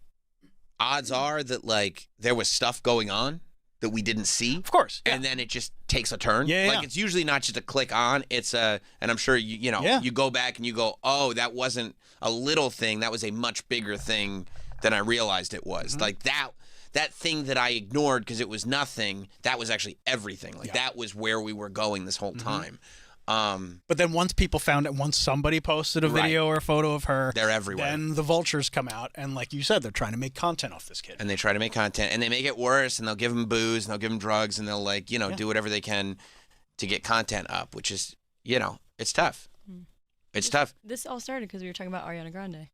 odds are that like there was stuff going on that we didn't see. Of course. And then it just takes a turn. Yeah, Like yeah. it's usually not just a click on. It's and I'm sure you go back and you go, oh, that wasn't a little thing. That was a much bigger thing than I realized it was. Mm-hmm. Like that thing that I ignored because it was nothing, that was actually everything. Like that was where we were going this whole time. But then once people found it, once somebody posted a video or a photo of her, they're everywhere. Then the vultures come out, and like you said, they're trying to make content off this kid. And they try to make content, and they make it worse, and they'll give him booze, and they'll give him drugs, and they'll like, do whatever they can to get content up, which is, it's tough. It's tough. This all started because we were talking about Ariana Grande.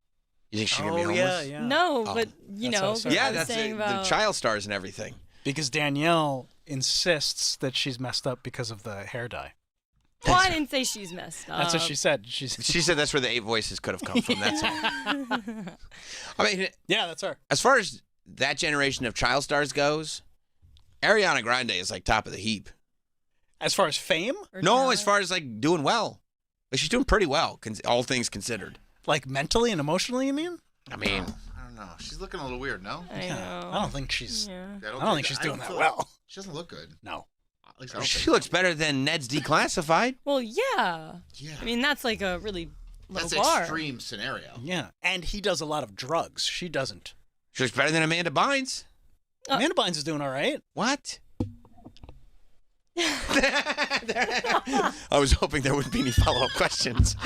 You think she's going to be homeless? Yeah. No, but Yeah, I was that's saying the about child stars and everything. Because Danielle insists that she's messed up because of the hair dye. Well, I didn't say she's messed up. That's what she said. She said that's where the 8 voices could have come from. That's all. I mean, yeah, that's her. As far as that generation of child stars goes, Ariana Grande is like top of the heap. As far as fame? No, as far as like doing well. Like she's doing pretty well, all things considered. Like mentally and emotionally, you mean? I mean, I don't know. She's looking a little weird, no? I know. I don't think she's. Yeah. I don't think she's doing that well. She doesn't look good. No. At least I don't she think. looks better than Ned's Declassified. Well, yeah. Yeah. I mean, that's like a really low That's bar. an extreme scenario. Yeah, and he does a lot of drugs. She doesn't. She looks better than Amanda Bynes. Amanda Bynes is doing all right. What? I was hoping there wouldn't be any follow-up questions.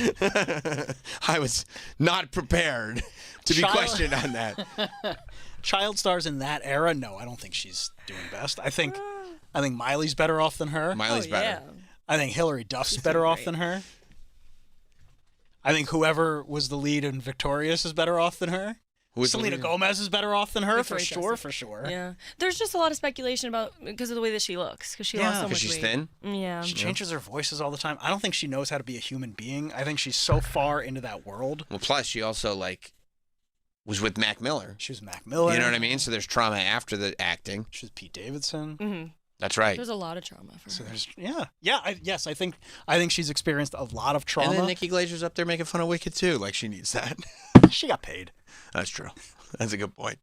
I was not prepared to be questioned on that. Child stars in that era? No, I don't think she's doing best. I think Miley's better off than her. Miley's better. I think Hillary Duff's better off than her. I think whoever was the lead in Victorious is better off than her. Selena Gomez is better off than her, for sure. Yeah. There's just a lot of speculation about because of the way that she looks, because she lost so much weight. Because she's thin? Yeah. She changes her voices all the time. I don't think she knows how to be a human being. I think she's so far into that world. Well, plus she also, was with Mac Miller. She was Mac Miller. You know what I mean? So there's trauma after the acting. She was Pete Davidson. Mm-hmm. That's right. There's a lot of trauma for her. So there's, I think she's experienced a lot of trauma. And then Nikki Glazer's up there making fun of Wicked too. Like she needs that. She got paid. That's true. That's a good point.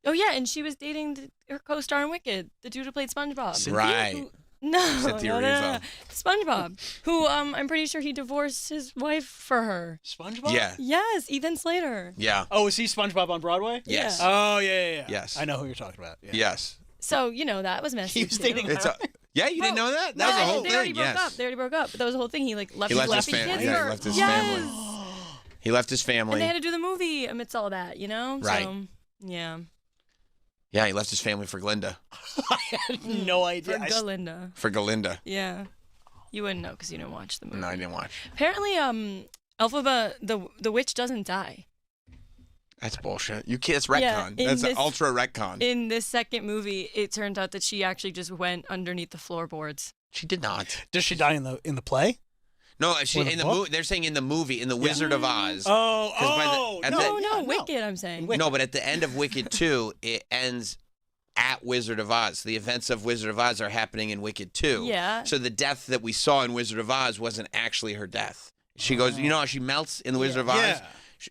Oh yeah, and she was dating her co-star in Wicked, the dude who played SpongeBob. Right. No, Cynthia no. Erivo. SpongeBob, who I'm pretty sure he divorced his wife for her. SpongeBob? Yeah. Yes, Ethan Slater. Yeah. Oh, is he SpongeBob on Broadway? Yes. Oh yeah. Yes. I know who you're talking about. Yeah. Yes. So that was messy. He was dating her. Yeah, you didn't know that? That was the whole they thing. already broke up. They already broke up. But that was the whole thing. He left He left his his family. kids Yeah, for he left his yes. family. He left his family. And they had to do the movie amidst all that, Right. So, yeah. Yeah, he left his family for Glinda. I had no idea. For Galinda. For Galinda. Yeah. You wouldn't know because you didn't watch the movie. No, I didn't watch. Apparently, Elphaba, the witch doesn't die. That's bullshit. You can't. That's retcon. Yeah, That's an ultra retcon. In this second movie, it turned out that she actually just went underneath the floorboards. She did not. Does she die in the play? No, she Or the in the book? movie. They're saying in the movie, in the Wizard of Oz. No, Wicked, I'm saying. No, but at the end of Wicked 2, it ends at Wizard of Oz. The events of Wizard of Oz are happening in Wicked 2. Yeah. So the death that we saw in Wizard of Oz wasn't actually her death. She goes, you know how she melts in the Wizard of Oz? Yeah.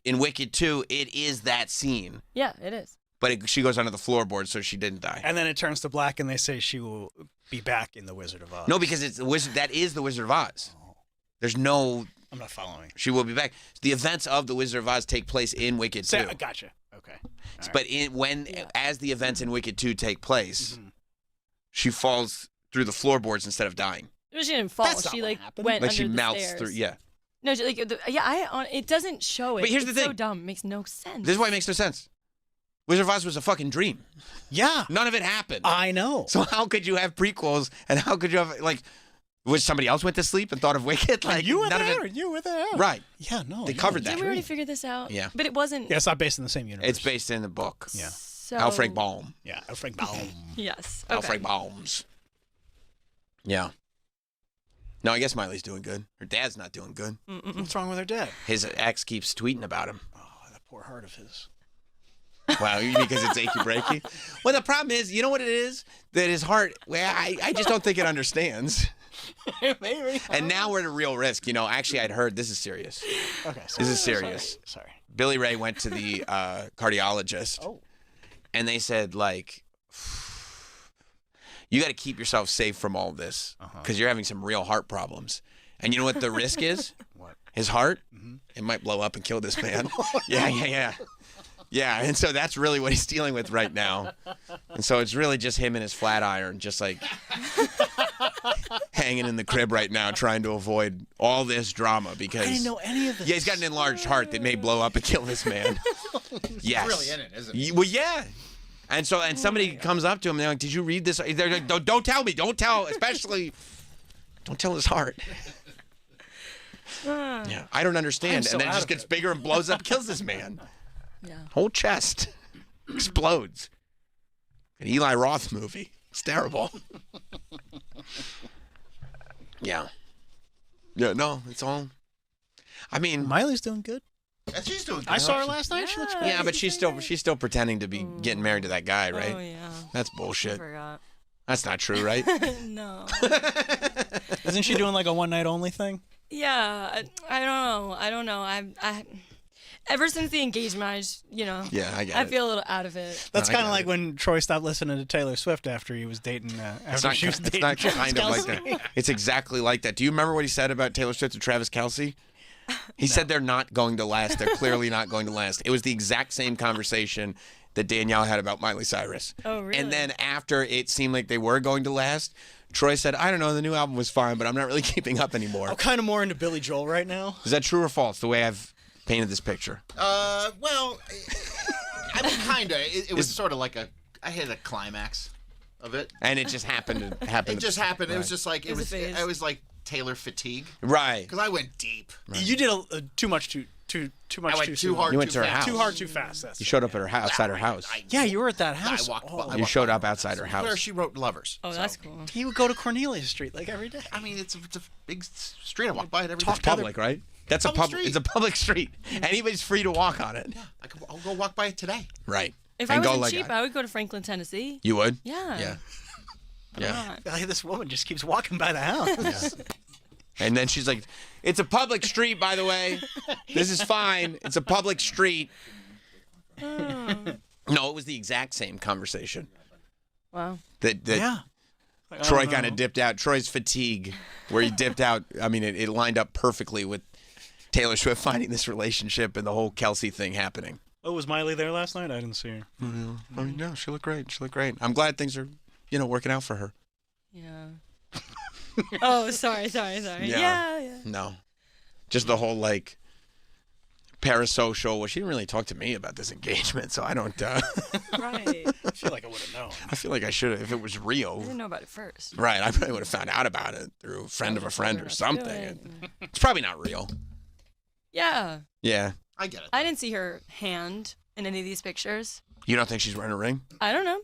In Wicked 2, it is that scene. Yeah, it is. But she goes under the floorboard, so she didn't die. And then it turns to black, and they say she will be back in the Wizard of Oz. No, because it's the Wizard. That is the Wizard of Oz. There's no. I'm not following. She will be back. The events of the Wizard of Oz take place in Wicked 2. Gotcha. Okay. But as the events in Wicked 2 take place, she falls through the floorboards instead of dying. Well, she didn't fall. That's She not what happened. went Like under she the melts stairs. through. Yeah. No, it doesn't show it. But here's the It's so thing. dumb. It makes no sense. This is why it makes no sense. Wizard of Oz was a fucking dream. Yeah. None of it happened. I know. So how could you have prequels and how could you have was somebody else went to sleep and thought of Wicked? You were none there. of it. You were there. Right. Yeah. No. They covered that. Didn't we already figure this out? Yeah. But it wasn't. Yeah, it's not based in the same universe. It's based in the book. Yeah. So... Alfred Baum. Yeah. Alfred Baum. Yes. Okay. Alfred Baums. Yeah. No, I guess Miley's doing good. Her dad's not doing good. What's wrong with her dad? His ex keeps tweeting about him. Oh, that poor heart of his. Wow, because it's achy breaky. Well, the problem is, you know what it is? That his heart, I just don't think it understands. Maybe. And now we're at a real risk. Actually, I'd heard this is serious. Okay. This is serious. Sorry. Billy Ray went to the cardiologist. Oh. And they said, you got to keep yourself safe from all this because you're having some real heart problems. And you know what the risk is? What? His heart? Mm-hmm. It might blow up and kill this man. Yeah. Yeah, and so that's really what he's dealing with right now. And so it's really just him and his flat iron, just hanging in the crib right now, trying to avoid all this drama because I didn't know any of this. Yeah, he's got an enlarged heart that may blow up and kill this man. Yes. It's really in it, isn't it? Well, yeah. And somebody comes up to him and they're like, "Did you read this?" They're like, "Don't tell me. Don't tell, especially don't tell his heart." Yeah, I don't understand. So and then it out just of gets it. bigger and blows up, kills this man. Yeah. Whole chest explodes. An Eli Roth movie. It's terrible. Yeah. Yeah, no, it's all. I mean, Miley's doing good. She's doing good. I saw her last night. She looks great. yeah, but she's still pretending to be getting married to that guy, right? Oh yeah. That's I bullshit. forgot. That's not true, right? No. Isn't she doing like a one night only thing? Yeah, I don't know. I ever since the engagement, I just, Yeah, I get I it. feel a little out of it. That's I kind of got like it. when Troy stopped listening to Taylor Swift after he was dating. It's After not, she was it's dating not Travis kind of like Kelce. that. It's exactly like that. Do you remember what he said about Taylor Swift and Travis Kelce? He said they're not going to last. They're clearly not going to last. It was the exact same conversation that Danielle had about Miley Cyrus. Oh, really? And then after it seemed like they were going to last, Troy said, I don't know, the new album was fine, but I'm not really keeping up anymore. I'm kind of more into Billy Joel right now. Is that true or false, the way I've painted this picture? Well, I mean, kind of. It was sort of like I hit a climax of it. And it just happened to happen. It just happened. Right. It was just like, it was like Taylor fatigue. Right. Because I went deep. Right. You did too much too much. I went too hard, you went to her fast. house. Too hard, too fast. That's You showed up at her house, outside her house. yeah, you were at that house. I walked You showed up outside her house. Where she wrote Lovers. Oh, that's cool. He would go to Cornelia Street like every day. I mean, it's a big street. I walk by it every day. It's public, right? That's a Public public. street. It's a public street. Anybody's free to walk on it. Yeah, I'll go walk by it today. Right. If And I go wasn't like cheap, I would go to Franklin, Tennessee. You would? Yeah. Yeah. Yeah. Like, this woman just keeps walking by the house. And then she's like, "It's a public street, by the way. This is fine. It's a public street." No, it was the exact same conversation. Wow. That Yeah. Troy kind of dipped out. Troy's fatigue, where he dipped out. I mean, it lined up perfectly with Taylor Swift finding this relationship and the whole Kelsey thing happening. Oh, was Miley there last night? I didn't see her. I mean, no, she looked great. She looked great. I'm glad things are, working out for her. Yeah. Oh, sorry. Yeah. No, just the whole parasocial. Well, she didn't really talk to me about this engagement, so I don't. Right. I feel like I would have known. I feel like I should have if it was I real. didn't know about it first. Right, I probably would have found out about it through a friend of a friend or Let's do something. it. It's probably not real. Yeah. Yeah. I get it. I didn't see her hand in any of these pictures. You don't think she's wearing a ring? I don't know.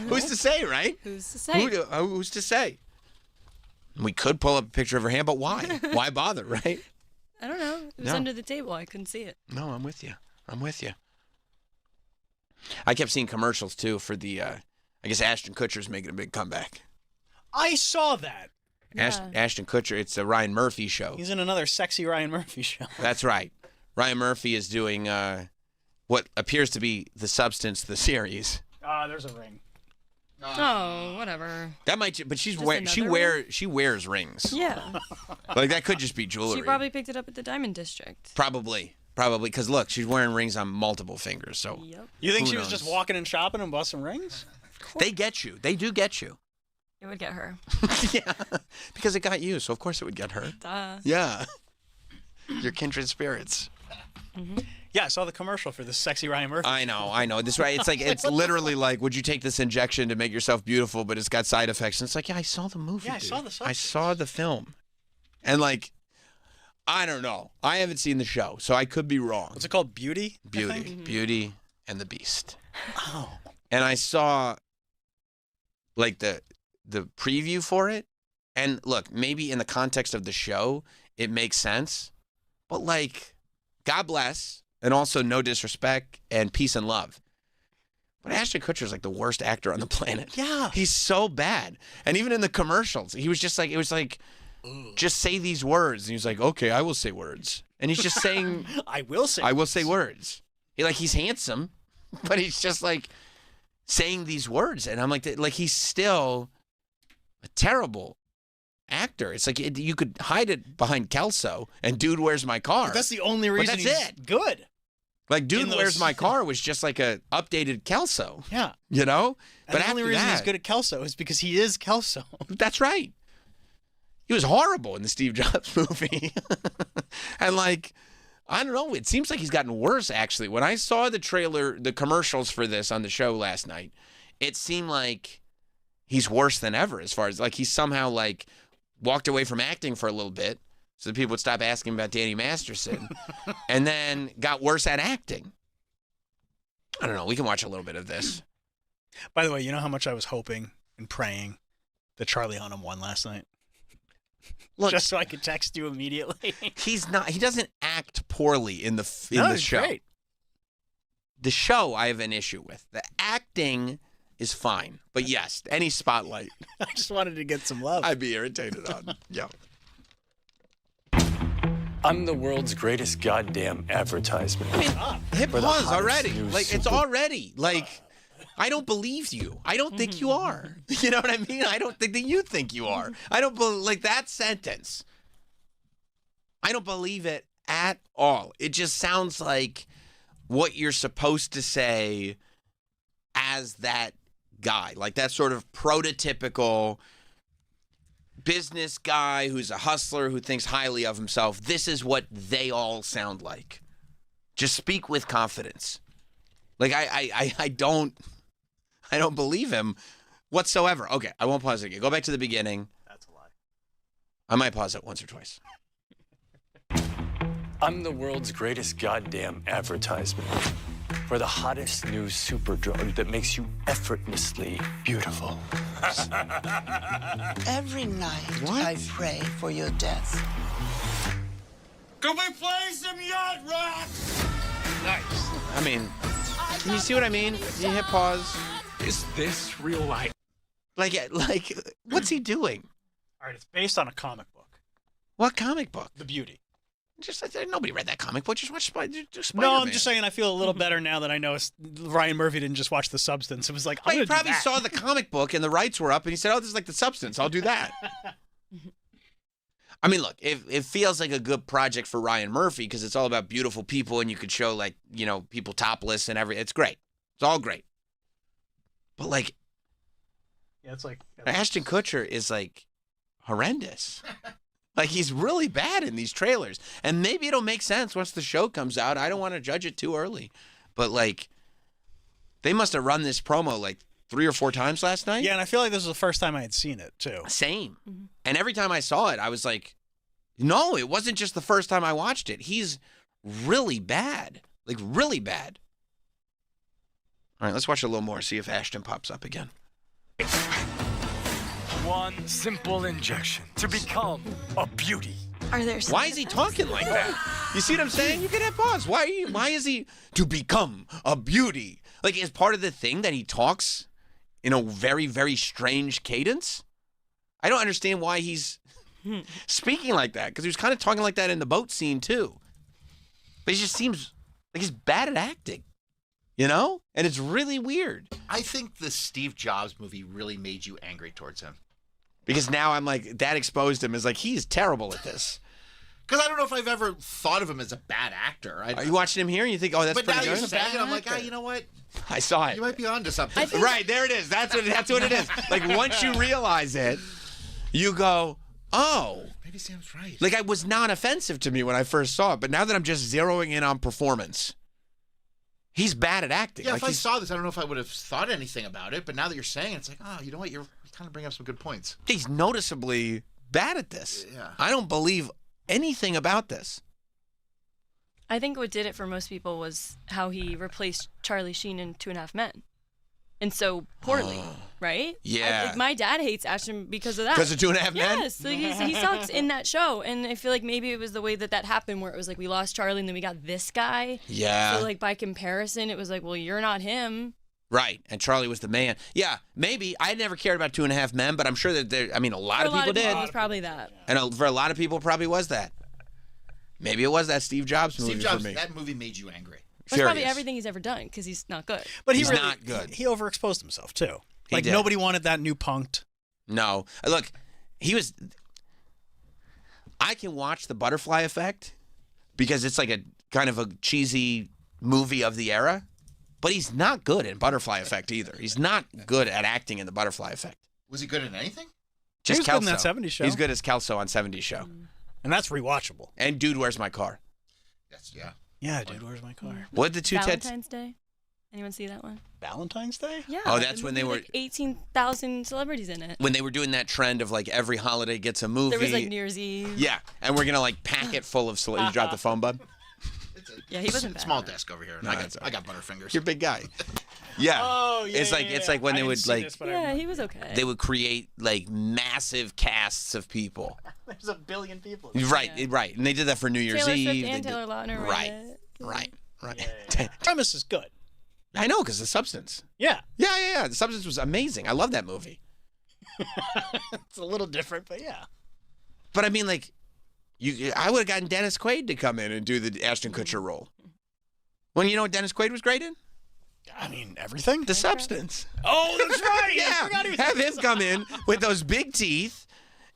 Who's to say, right? Who's to say? Who's to say? We could pull up a picture of her hand, but why? Why bother, right? I don't know. It was No. under the table. I couldn't see it. No, I'm with you. I kept seeing commercials too for the. I guess Ashton Kutcher's making a big comeback. I saw that. Ashton Kutcher. It's a Ryan Murphy show. He's in another sexy Ryan Murphy show. That's right. Ryan Murphy is doing what appears to be the Substance, the series. There's a ring. Oh, whatever. That might, but she another wears rings. Yeah. Like that could just be jewelry. She probably picked it up at the Diamond District. Probably, because look, she's wearing rings on multiple fingers. So Yep. You think who she was knows? just walking and shopping and bought some rings? They get you. They do get you. It would get her. Yeah, because it got you, so of course it would get her. Duh. Yeah, your kindred spirits. Yeah, I saw the commercial for this sexy Ryan Murphy. I know. This right. It's like it's literally like, would you take this injection to make yourself beautiful? But it's got side effects. And it's like, yeah, I saw the movie. Yeah, I dude. saw the I saw the film, and like, I don't know. I haven't seen the show, so I could be wrong. What's it called? Beauty? I Beauty, think? Beauty and the Beast. Oh. And I saw like the preview for it, and look, maybe in the context of the show, it makes sense, but like, God bless. And also, no disrespect and peace and love. But Ashton Kutcher is like the worst actor on the planet. Yeah. He's so bad. And even in the commercials, he was just like, it was like, just say these words. And he was like, okay, I will say words. And he's just saying, I will say words. He's handsome, but he's just like saying these words. And I'm like, he's still a terrible actor. It's like you could hide it behind Kelso and Dude, Where's My Car? But that's the only reason that's he's it. good. Like, Dude, In those- Where's My Car was just like a updated Kelso. Yeah. You know? And But the only after reason that, he's good at Kelso is because he is Kelso. That's right. He was horrible in the Steve Jobs movie. And like, I don't know. It seems like he's gotten worse, actually. When I saw the trailer, the commercials for this on the show last night, it seemed like he's worse than ever as far as like he's somehow like walked away from acting for a little bit so that people would stop asking about Danny Masterson and then got worse at acting. I don't know. We can watch a little bit of this. By the way, you know how much I was hoping and praying that Charlie Hunnam won last night? Look, just so I could text you immediately. He doesn't act poorly in the It's show. great. The show I have an issue with. The acting is fine. But yes, any spotlight. I just wanted to get some love. I'd be irritated on. Yeah. I'm the world's greatest goddamn advertisement. Hit For the pause hottest already. new Like it's super- already like I don't believe you. I don't think you are. You know what I mean? I don't think that you think you are. I don't believe like that sentence. I don't believe it at all. It just sounds like what you're supposed to say as that guy, like that sort of prototypical business guy who's a hustler who thinks highly of himself. This is what they all sound like. Just speak with confidence. Like I don't believe him whatsoever. Okay, I won't pause it again. Go back to the beginning. That's a lie. I might pause it once or twice. I'm the world's greatest goddamn advertisement for the hottest new super drug that makes you effortlessly beautiful. Every night I pray for your death. Can we play some yacht rock? Nice. I mean, can you see what I mean? You hit pause. Is this real life? Like, what's he doing? All right, it's based on a comic book. What comic book? The Beauty. Just nobody read that comic book. Just watch Spider-Man. No, I'm just saying I feel a little better now that I know Ryan Murphy didn't just watch The Substance. It was like, He probably saw the comic book and the rights were up, and he said, "Oh, this is like The Substance. I'll do that." I mean, look, it feels like a good project for Ryan Murphy because it's all about beautiful people, and you could show people topless and everything. It's great. It's all great. But yeah, it's like Ashton Kutcher is like horrendous. Like, he's really bad in these trailers. And maybe it'll make sense once the show comes out. I don't want to judge it too early. But, they must have run this promo, 3 or 4 times last night. Yeah, and I feel like this was the first time I had seen it, too. Same. Mm-hmm. And every time I saw it, I was like, no, it wasn't just the first time I watched it. He's really bad. Really bad. All right, let's watch a little more, see if Ashton pops up again. One simple injection to become a beauty. Are there? Why is he talking like that? You see what I'm saying? You can have pause. Why is he to become a beauty? Is part of the thing that he talks in a very, very strange cadence? I don't understand why he's speaking like that, because he was kind of talking like that in the boat scene too. But he just seems like he's bad at acting. And it's really weird. I think the Steve Jobs movie really made you angry towards him. Because now I'm like, that exposed him as he's terrible at this. Because I don't know if I've ever thought of him as a bad actor. Are you watching him here and you think, oh, that's pretty good? But now you're saying it, I'm like, you know what? I saw it. You might be onto something. Right, there it is. That's what it is. Once you realize it, you go, oh. Maybe Sam's right. It was not offensive to me when I first saw it, but now that I'm just zeroing in on performance, he's bad at acting. Yeah, if I saw this, I don't know if I would have thought anything about it, but now that you're saying it, it's like, oh, you know what? You're kind of bringing up some good points. He's noticeably bad at this. Yeah. I don't believe anything about this. I think what did it for most people was how he replaced Charlie Sheen in 2.5 Men. And so poorly, right? Yeah. My dad hates Ashton because of that. Because of 2.5 Men? Yes. He sucks in that show. And I feel like maybe it was the way that happened where it was we lost Charlie and then we got this guy. Yeah. So by comparison, it was well, you're not him. Right. And Charlie was the man. Yeah, maybe. I never cared about 2.5 Men, but I'm sure that a lot of people did. It was probably that. And for a lot of people, it probably was that. Maybe it was that Steve Jobs movie Steve Jobs, for me. that movie made you angry. That's probably everything he's ever done because he's not good. But he's not good. He overexposed himself, too. He did. Nobody wanted that new Punk'd. No. Look, I can watch The Butterfly Effect because it's a kind of a cheesy movie of the era, but he's not good in Butterfly Effect either. He's not good at acting in The Butterfly Effect. Was he good in anything? Just he was good in that 70s show. He's good as Kelso on 70s show. And that's rewatchable. And Dude, Where's My Car? Yes, yeah. Yeah, Dude, Where's My Car? What the two Valentine's Day? Anyone see that one? Valentine's Day? Yeah. Oh, that's when they were 18,000 celebrities in it. When they were doing that trend of every holiday gets a movie. There was New Year's Eve. Yeah, and we're gonna pack it full of celebrities. You dropped the phone, bud? Yeah, he wasn't bad. Small desk over here. No, I got Butterfingers. You're a big guy. Yeah. Oh, yeah. It's like when they would Yeah, he was okay. They would create massive casts of people. There's a billion people. Right, right. And they did that for New Year's Taylor Eve. Swift and Taylor Lautner. Right. Yeah. Premise is good. I know, because The Substance. Yeah. Yeah. The Substance was amazing. I love that movie. It's a little different, but yeah. But I mean, I would have gotten Dennis Quaid to come in and do the Ashton Kutcher role. Well, you know what Dennis Quaid was great in? I mean, everything. The Substance. Oh, that's right. Yeah. Have him come in with those big teeth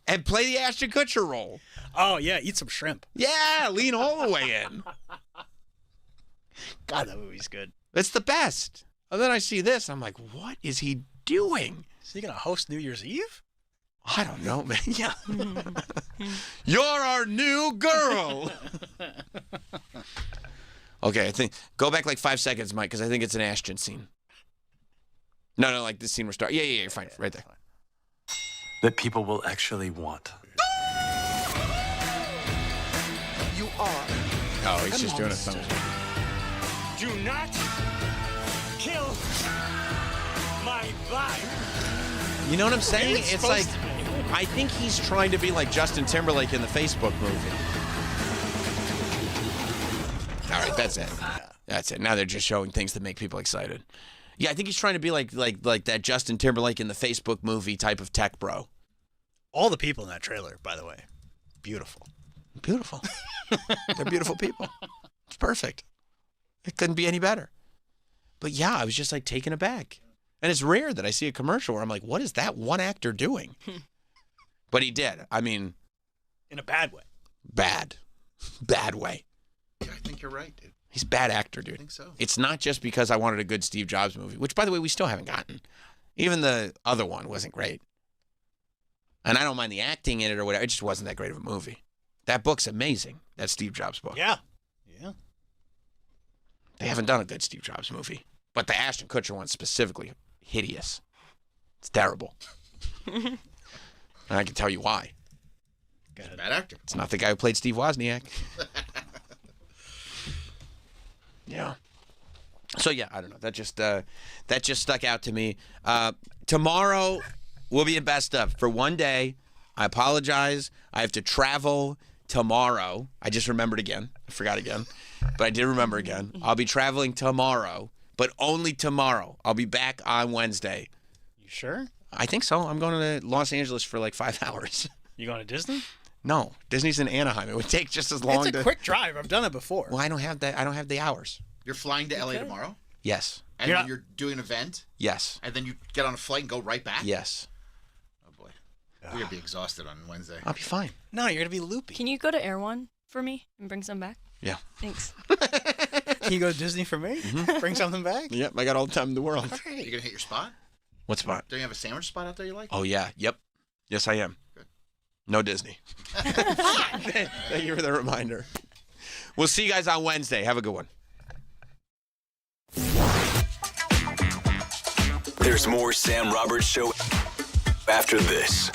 and play the Ashton Kutcher role. Oh, yeah. Eat some shrimp. Yeah. Lean all the way in. God, that movie's good. It's the best. And then I see this. I'm like, what is he doing? Is he gonna host New Year's Eve? I don't know, man. Yeah. You're our new girl. Okay, I think go back like 5 seconds, Mike, because I think it's an Ashton scene. No, like this scene we're starting. Yeah, you're fine. Right there. That people will actually want. You are. Oh, he's just doing a thumbs up. Do not kill my vibe. You know what I'm saying? It's It's like, I think he's trying to be like Justin Timberlake in the Facebook movie. All right, that's it. That's it. Now they're just showing things that make people excited. Yeah, I think he's trying to be like that Justin Timberlake in the Facebook movie type of tech bro. All the people in that trailer, by the way, beautiful. Beautiful. They're beautiful people. It's perfect. It couldn't be any better. But yeah, I was just like taken aback. And it's rare that I see a commercial where I'm like, what is that one actor doing? But he did. I mean, in a bad way. Bad way. Yeah, I think you're right, dude. He's a bad actor, dude. I think so. It's not just because I wanted a good Steve Jobs movie, which, by the way, we still haven't gotten. Even the other one wasn't great. And I don't mind the acting in it or whatever. It just wasn't that great of a movie. That book's amazing. That Steve Jobs book. Yeah. They haven't done a good Steve Jobs movie. But the Ashton Kutcher one's specifically hideous. It's terrible. And I can tell you why. Bad actor. It's not the guy who played Steve Wozniak. Yeah. So yeah, I don't know. That just stuck out to me. Tomorrow we'll be in Best Of for one day. I apologize. I have to travel tomorrow. I just remembered again. I forgot again, but I did remember again. I'll be traveling tomorrow, but only tomorrow. I'll be back on Wednesday. You sure? I think so. I'm going to Los Angeles for like 5 hours. You going to Disney? No, Disney's in Anaheim. It would take just as long. It's a quick drive. I've done it before. Well, I don't have that. I don't have the hours. You're flying to LA tomorrow? Yes. And then you're doing an event? Yes. And then you get on a flight and go right back? Yes. Oh, boy. We're going to be exhausted on Wednesday. I'll be fine. No, you're going to be loopy. Can you go to Air One for me and bring some back? Yeah. Thanks. Can you go to Disney for me? Bring something back? Yep, I got all the time in the world. You going to hit your spot? What spot? Don't you have a sandwich spot out there you like? Oh, yeah. Yep. Yes, I am. Good. No Disney. Thank you for the reminder. We'll see you guys on Wednesday. Have a good one. There's more Sam Roberts Show after this.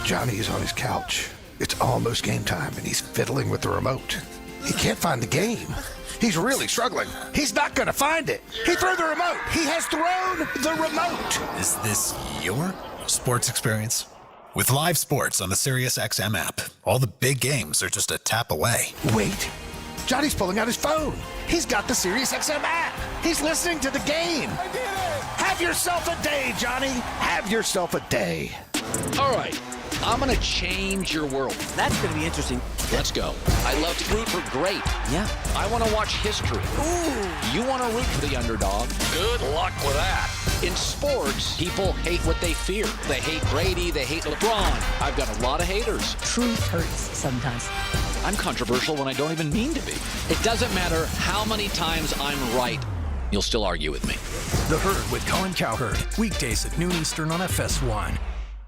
Johnny is on his couch. It's almost game time, and he's fiddling with the remote. He can't find the game. He's really struggling. He's not going to find it. He threw the remote. He has thrown the remote. Is this your sports experience? With live sports on the SiriusXM app, all the big games are just a tap away. Wait. Johnny's pulling out his phone. He's got the SiriusXM app. He's listening to the game. I did it. Have yourself a day, Johnny. Have yourself a day. All right. I'm going to change your world. That's going to be interesting. Let's go. I love to root for great. Yeah. I want to watch history. Ooh. You want to root for the underdog. Good luck with that. In sports, people hate what they fear. They hate Brady. They hate LeBron. I've got a lot of haters. Truth hurts sometimes. I'm controversial when I don't even mean to be. It doesn't matter how many times I'm right. You'll still argue with me. The Herd with Colin Cowherd. Weekdays at noon Eastern on FS1.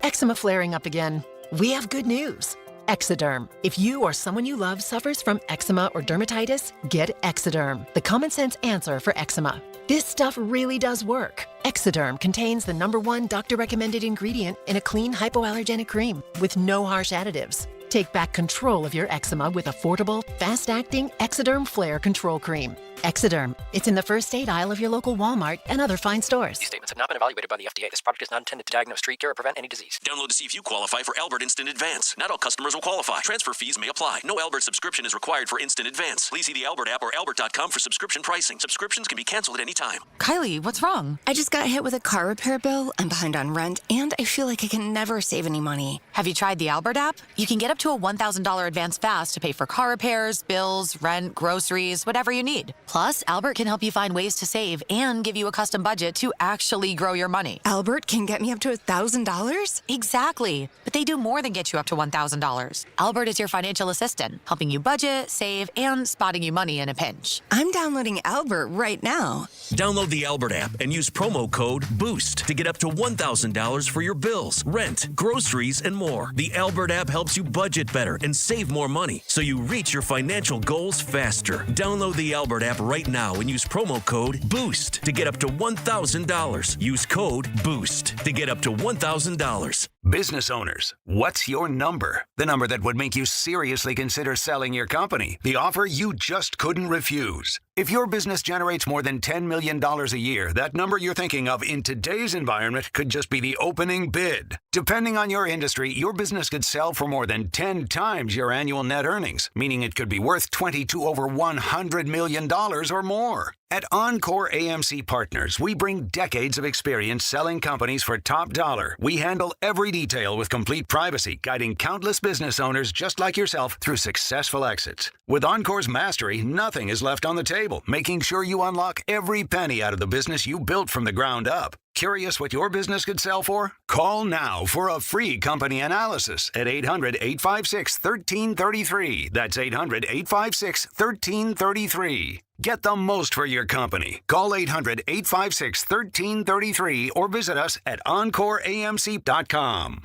Eczema flaring up again? We have good news. Exoderm. If you or someone you love suffers from eczema or dermatitis, get Exoderm, the common sense answer for eczema. This stuff really does work. Exoderm contains the #1 doctor-recommended ingredient in a clean hypoallergenic cream with no harsh additives. Take back control of your eczema with affordable, fast-acting Exoderm Flare Control Cream. Exoderm. It's in the first aid aisle of your local Walmart and other fine stores. These statements have not been evaluated by the FDA. This product is not intended to diagnose, treat, cure, or prevent any disease. Download to see if you qualify for Albert Instant Advance. Not all customers will qualify. Transfer fees may apply. No Albert subscription is required for Instant Advance. Please see the Albert app or albert.com for subscription pricing. Subscriptions can be canceled at any time. Kylie, what's wrong? I just got hit with a car repair bill. I'm behind on rent, and I feel like I can never save any money. Have you tried the Albert app? You can get up up to a $1,000 advance fast to pay for car repairs, bills, rent, groceries, whatever you need. Plus, Albert can help you find ways to save and give you a custom budget to actually grow your money. Albert can get me up to $1,000? Exactly. But they do more than get you up to $1,000. Albert is your financial assistant, helping you budget, save, and spotting you money in a pinch. I'm downloading Albert right now. Download the Albert app and use promo code BOOST to get up to $1,000 for your bills, rent, groceries, and more. The Albert app helps you budget better and save more money so you reach your financial goals faster. Download the Albert app right now and use promo code BOOST to get up to $1,000. Use code BOOST to get up to $1,000. Business owners, what's your number? The number that would make you seriously consider selling your company. The offer you just couldn't refuse. If your business generates more than $10 million a year, that number you're thinking of in today's environment could just be the opening bid. Depending on your industry, your business could sell for more than 10 times your annual net earnings, meaning it could be worth $20 to over $100 million or more. At Encore AMC Partners, we bring decades of experience selling companies for top dollar. We handle every detail with complete privacy, guiding countless business owners just like yourself through successful exits. With Encore's mastery, nothing is left on the table, making sure you unlock every penny out of the business you built from the ground up. Curious what your business could sell for? Call now for a free company analysis at 800-856-1333. That's 800-856-1333. Get the most for your company. Call 800-856-1333 or visit us at EncoreAMC.com.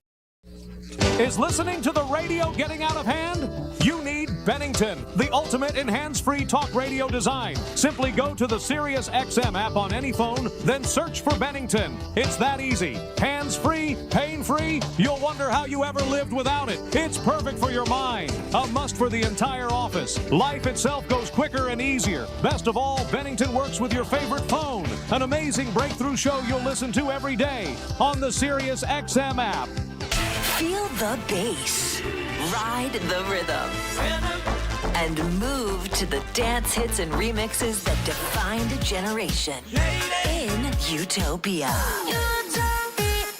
Is listening to the radio getting out of hand? You need Bennington, the ultimate in hands-free talk radio design. Simply go to the SiriusXM app on any phone, then search for Bennington. It's that easy. Hands-free, pain-free. You'll wonder how you ever lived without it. It's perfect for your mind. A must for the entire office. Life itself goes quicker and easier. Best of all, Bennington works with your favorite phone. An amazing breakthrough show you'll listen to every day on the SiriusXM app. Feel the bass, ride the rhythm, and move to the dance hits and remixes that defined a generation in Utopia.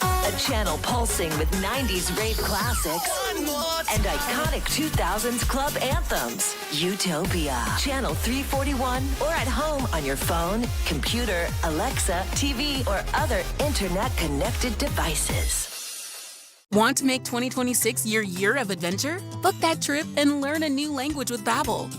A channel pulsing with 90s rave classics and iconic 2000s club anthems. Utopia. Channel 341 or at home on your phone, computer, Alexa, TV, or other internet-connected devices. Want to make 2026 your year of adventure? Book that trip and learn a new language with Babbel.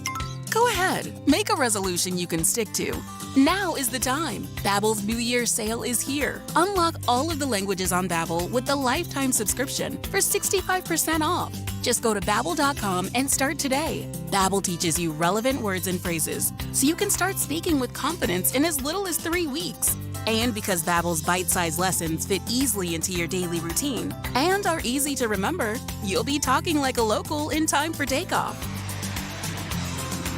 Go ahead, make a resolution you can stick to. Now is the time. Babbel's New Year sale is here. Unlock all of the languages on Babbel with the lifetime subscription for 65% off. Just go to Babbel.com and start today. Babbel teaches you relevant words and phrases, so you can start speaking with confidence in as little as 3 weeks. And because Babbel's bite-sized lessons fit easily into your daily routine and are easy to remember, you'll be talking like a local in time for takeoff.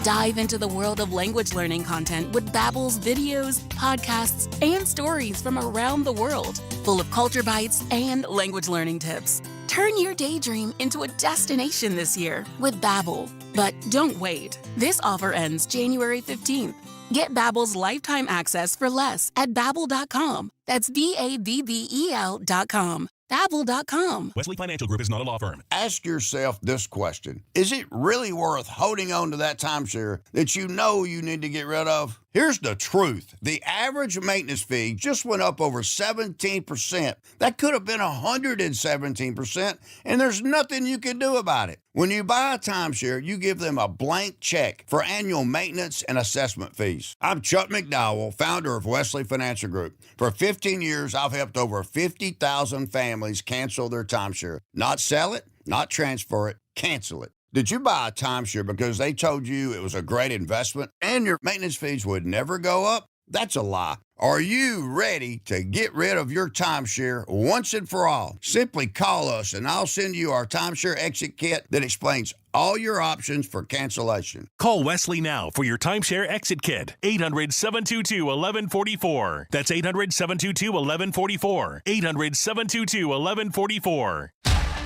Dive into the world of language learning content with Babbel's videos, podcasts, and stories from around the world, full of culture bites and language learning tips. Turn your daydream into a destination this year with Babbel. But don't wait. This offer ends January 15th. Get Babbel's lifetime access for less at Babbel.com. That's Babbel.com. Babbel.com. Wesley Financial Group is not a law firm. Ask yourself this question. Is it really worth holding on to that timeshare that you know you need to get rid of? Here's the truth. The average maintenance fee just went up over 17%. That could have been 117%, and there's nothing you can do about it. When you buy a timeshare, you give them a blank check for annual maintenance and assessment fees. I'm Chuck McDowell, founder of Wesley Financial Group. For 15 years, I've helped over 50,000 families cancel their timeshare. Not sell it, not transfer it, cancel it. Did you buy a timeshare because they told you it was a great investment and your maintenance fees would never go up? That's a lie. Are you ready to get rid of your timeshare once and for all? Simply call us and I'll send you our timeshare exit kit that explains all your options for cancellation. Call Wesley now for your timeshare exit kit. 800-722-1144. That's 800-722-1144. 800-722-1144.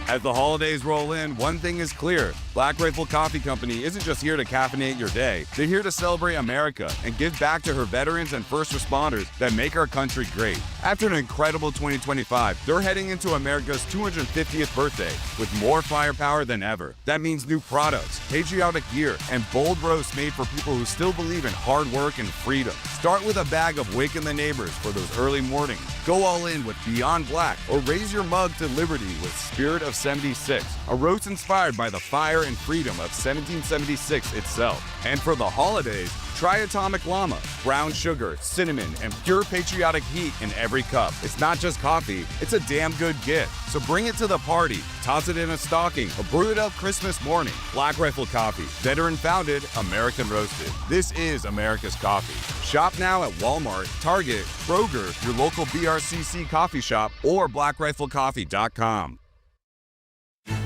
As the holidays roll in, one thing is clear. Black Rifle Coffee Company isn't just here to caffeinate your day. They're here to celebrate America and give back to her veterans and first responders that make our country great. After an incredible 2025, they're heading into America's 250th birthday with more firepower than ever. That means new products, patriotic gear, and bold roasts made for people who still believe in hard work and freedom. Start with a bag of Waking the Neighbors for those early mornings. Go all in with Beyond Black, or raise your mug to liberty with Spirit of 76, a roast inspired by the fire and freedom of 1776 itself. And for the holidays, try Atomic Llama, brown sugar, cinnamon, and pure patriotic heat in every cup. It's not just coffee, it's a damn good gift. So bring it to the party, toss it in a stocking, or brew it up Christmas morning. Black Rifle Coffee, veteran founded, American roasted. This is America's coffee. Shop now at Walmart, Target, Kroger, your local BRCC coffee shop, or blackriflecoffee.com.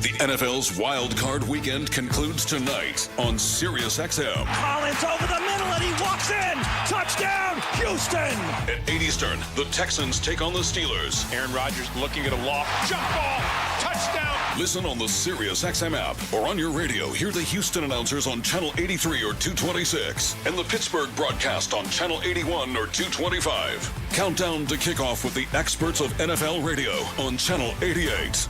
The NFL's Wild Card Weekend concludes tonight on SiriusXM. Collins over the middle and he walks in. Touchdown, Houston. At 8 Eastern, the Texans take on the Steelers. Aaron Rodgers looking at a loft. Jump ball. Touchdown. Listen on the SiriusXM app or on your radio. Hear the Houston announcers on Channel 83 or 226 and the Pittsburgh broadcast on Channel 81 or 225. Countdown to kickoff with the experts of NFL radio on Channel 88.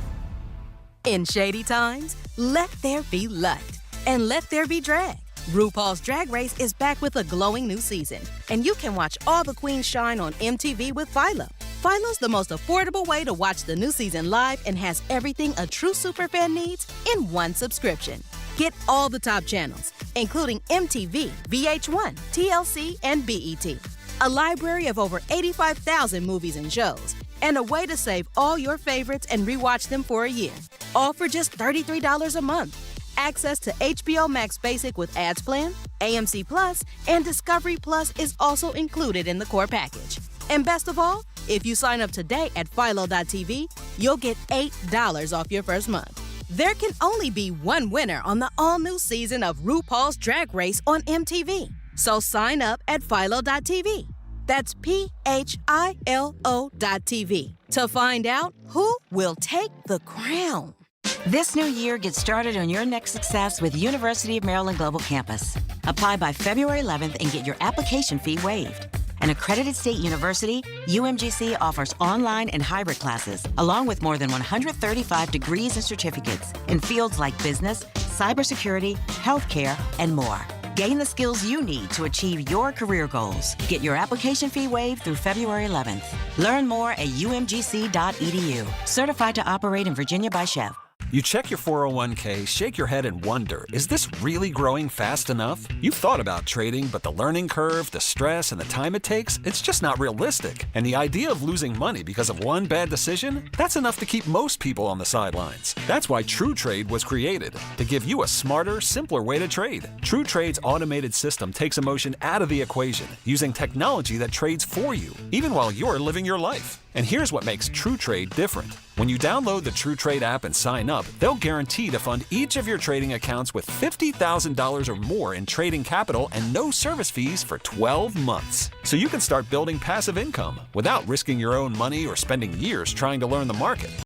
In shady times, let there be light and let there be drag. RuPaul's Drag Race is back with a glowing new season, and you can watch all the queens shine on MTV with Philo. Philo's the most affordable way to watch the new season live and has everything a true superfan needs in one subscription. Get all the top channels, including MTV, VH1, TLC, and BET. A library of over 85,000 movies and shows, and a way to save all your favorites and rewatch them for a year. All for just $33 a month. Access to HBO Max Basic with ads plan, AMC Plus, and Discovery Plus is also included in the core package. And best of all, if you sign up today at Philo.tv, you'll get $8 off your first month. There can only be one winner on the all-new season of RuPaul's Drag Race on MTV. So sign up at Philo.tv. That's PHILO.tv to find out who will take the crown. This new year, get started on your next success with University of Maryland Global Campus. Apply by February 11th and get your application fee waived. An accredited state university, UMGC offers online and hybrid classes, along with more than 135 degrees and certificates in fields like business, cybersecurity, healthcare, and more. Gain the skills you need to achieve your career goals. Get your application fee waived through February 11th. Learn more at umgc.edu. Certified to operate in Virginia by Chef. You check your 401k, shake your head and wonder, is this really growing fast enough? You've thought about trading, but the learning curve, the stress, and the time it takes, it's just not realistic. And the idea of losing money because of one bad decision, that's enough to keep most people on the sidelines. That's why TrueTrade was created, to give you a smarter, simpler way to trade. TrueTrade's automated system takes emotion out of the equation, using technology that trades for you, even while you're living your life. And here's what makes TrueTrade different. When you download the TrueTrade app and sign up, they'll guarantee to fund each of your trading accounts with $50,000 or more in trading capital and no service fees for 12 months. So you can start building passive income without risking your own money or spending years trying to learn the market.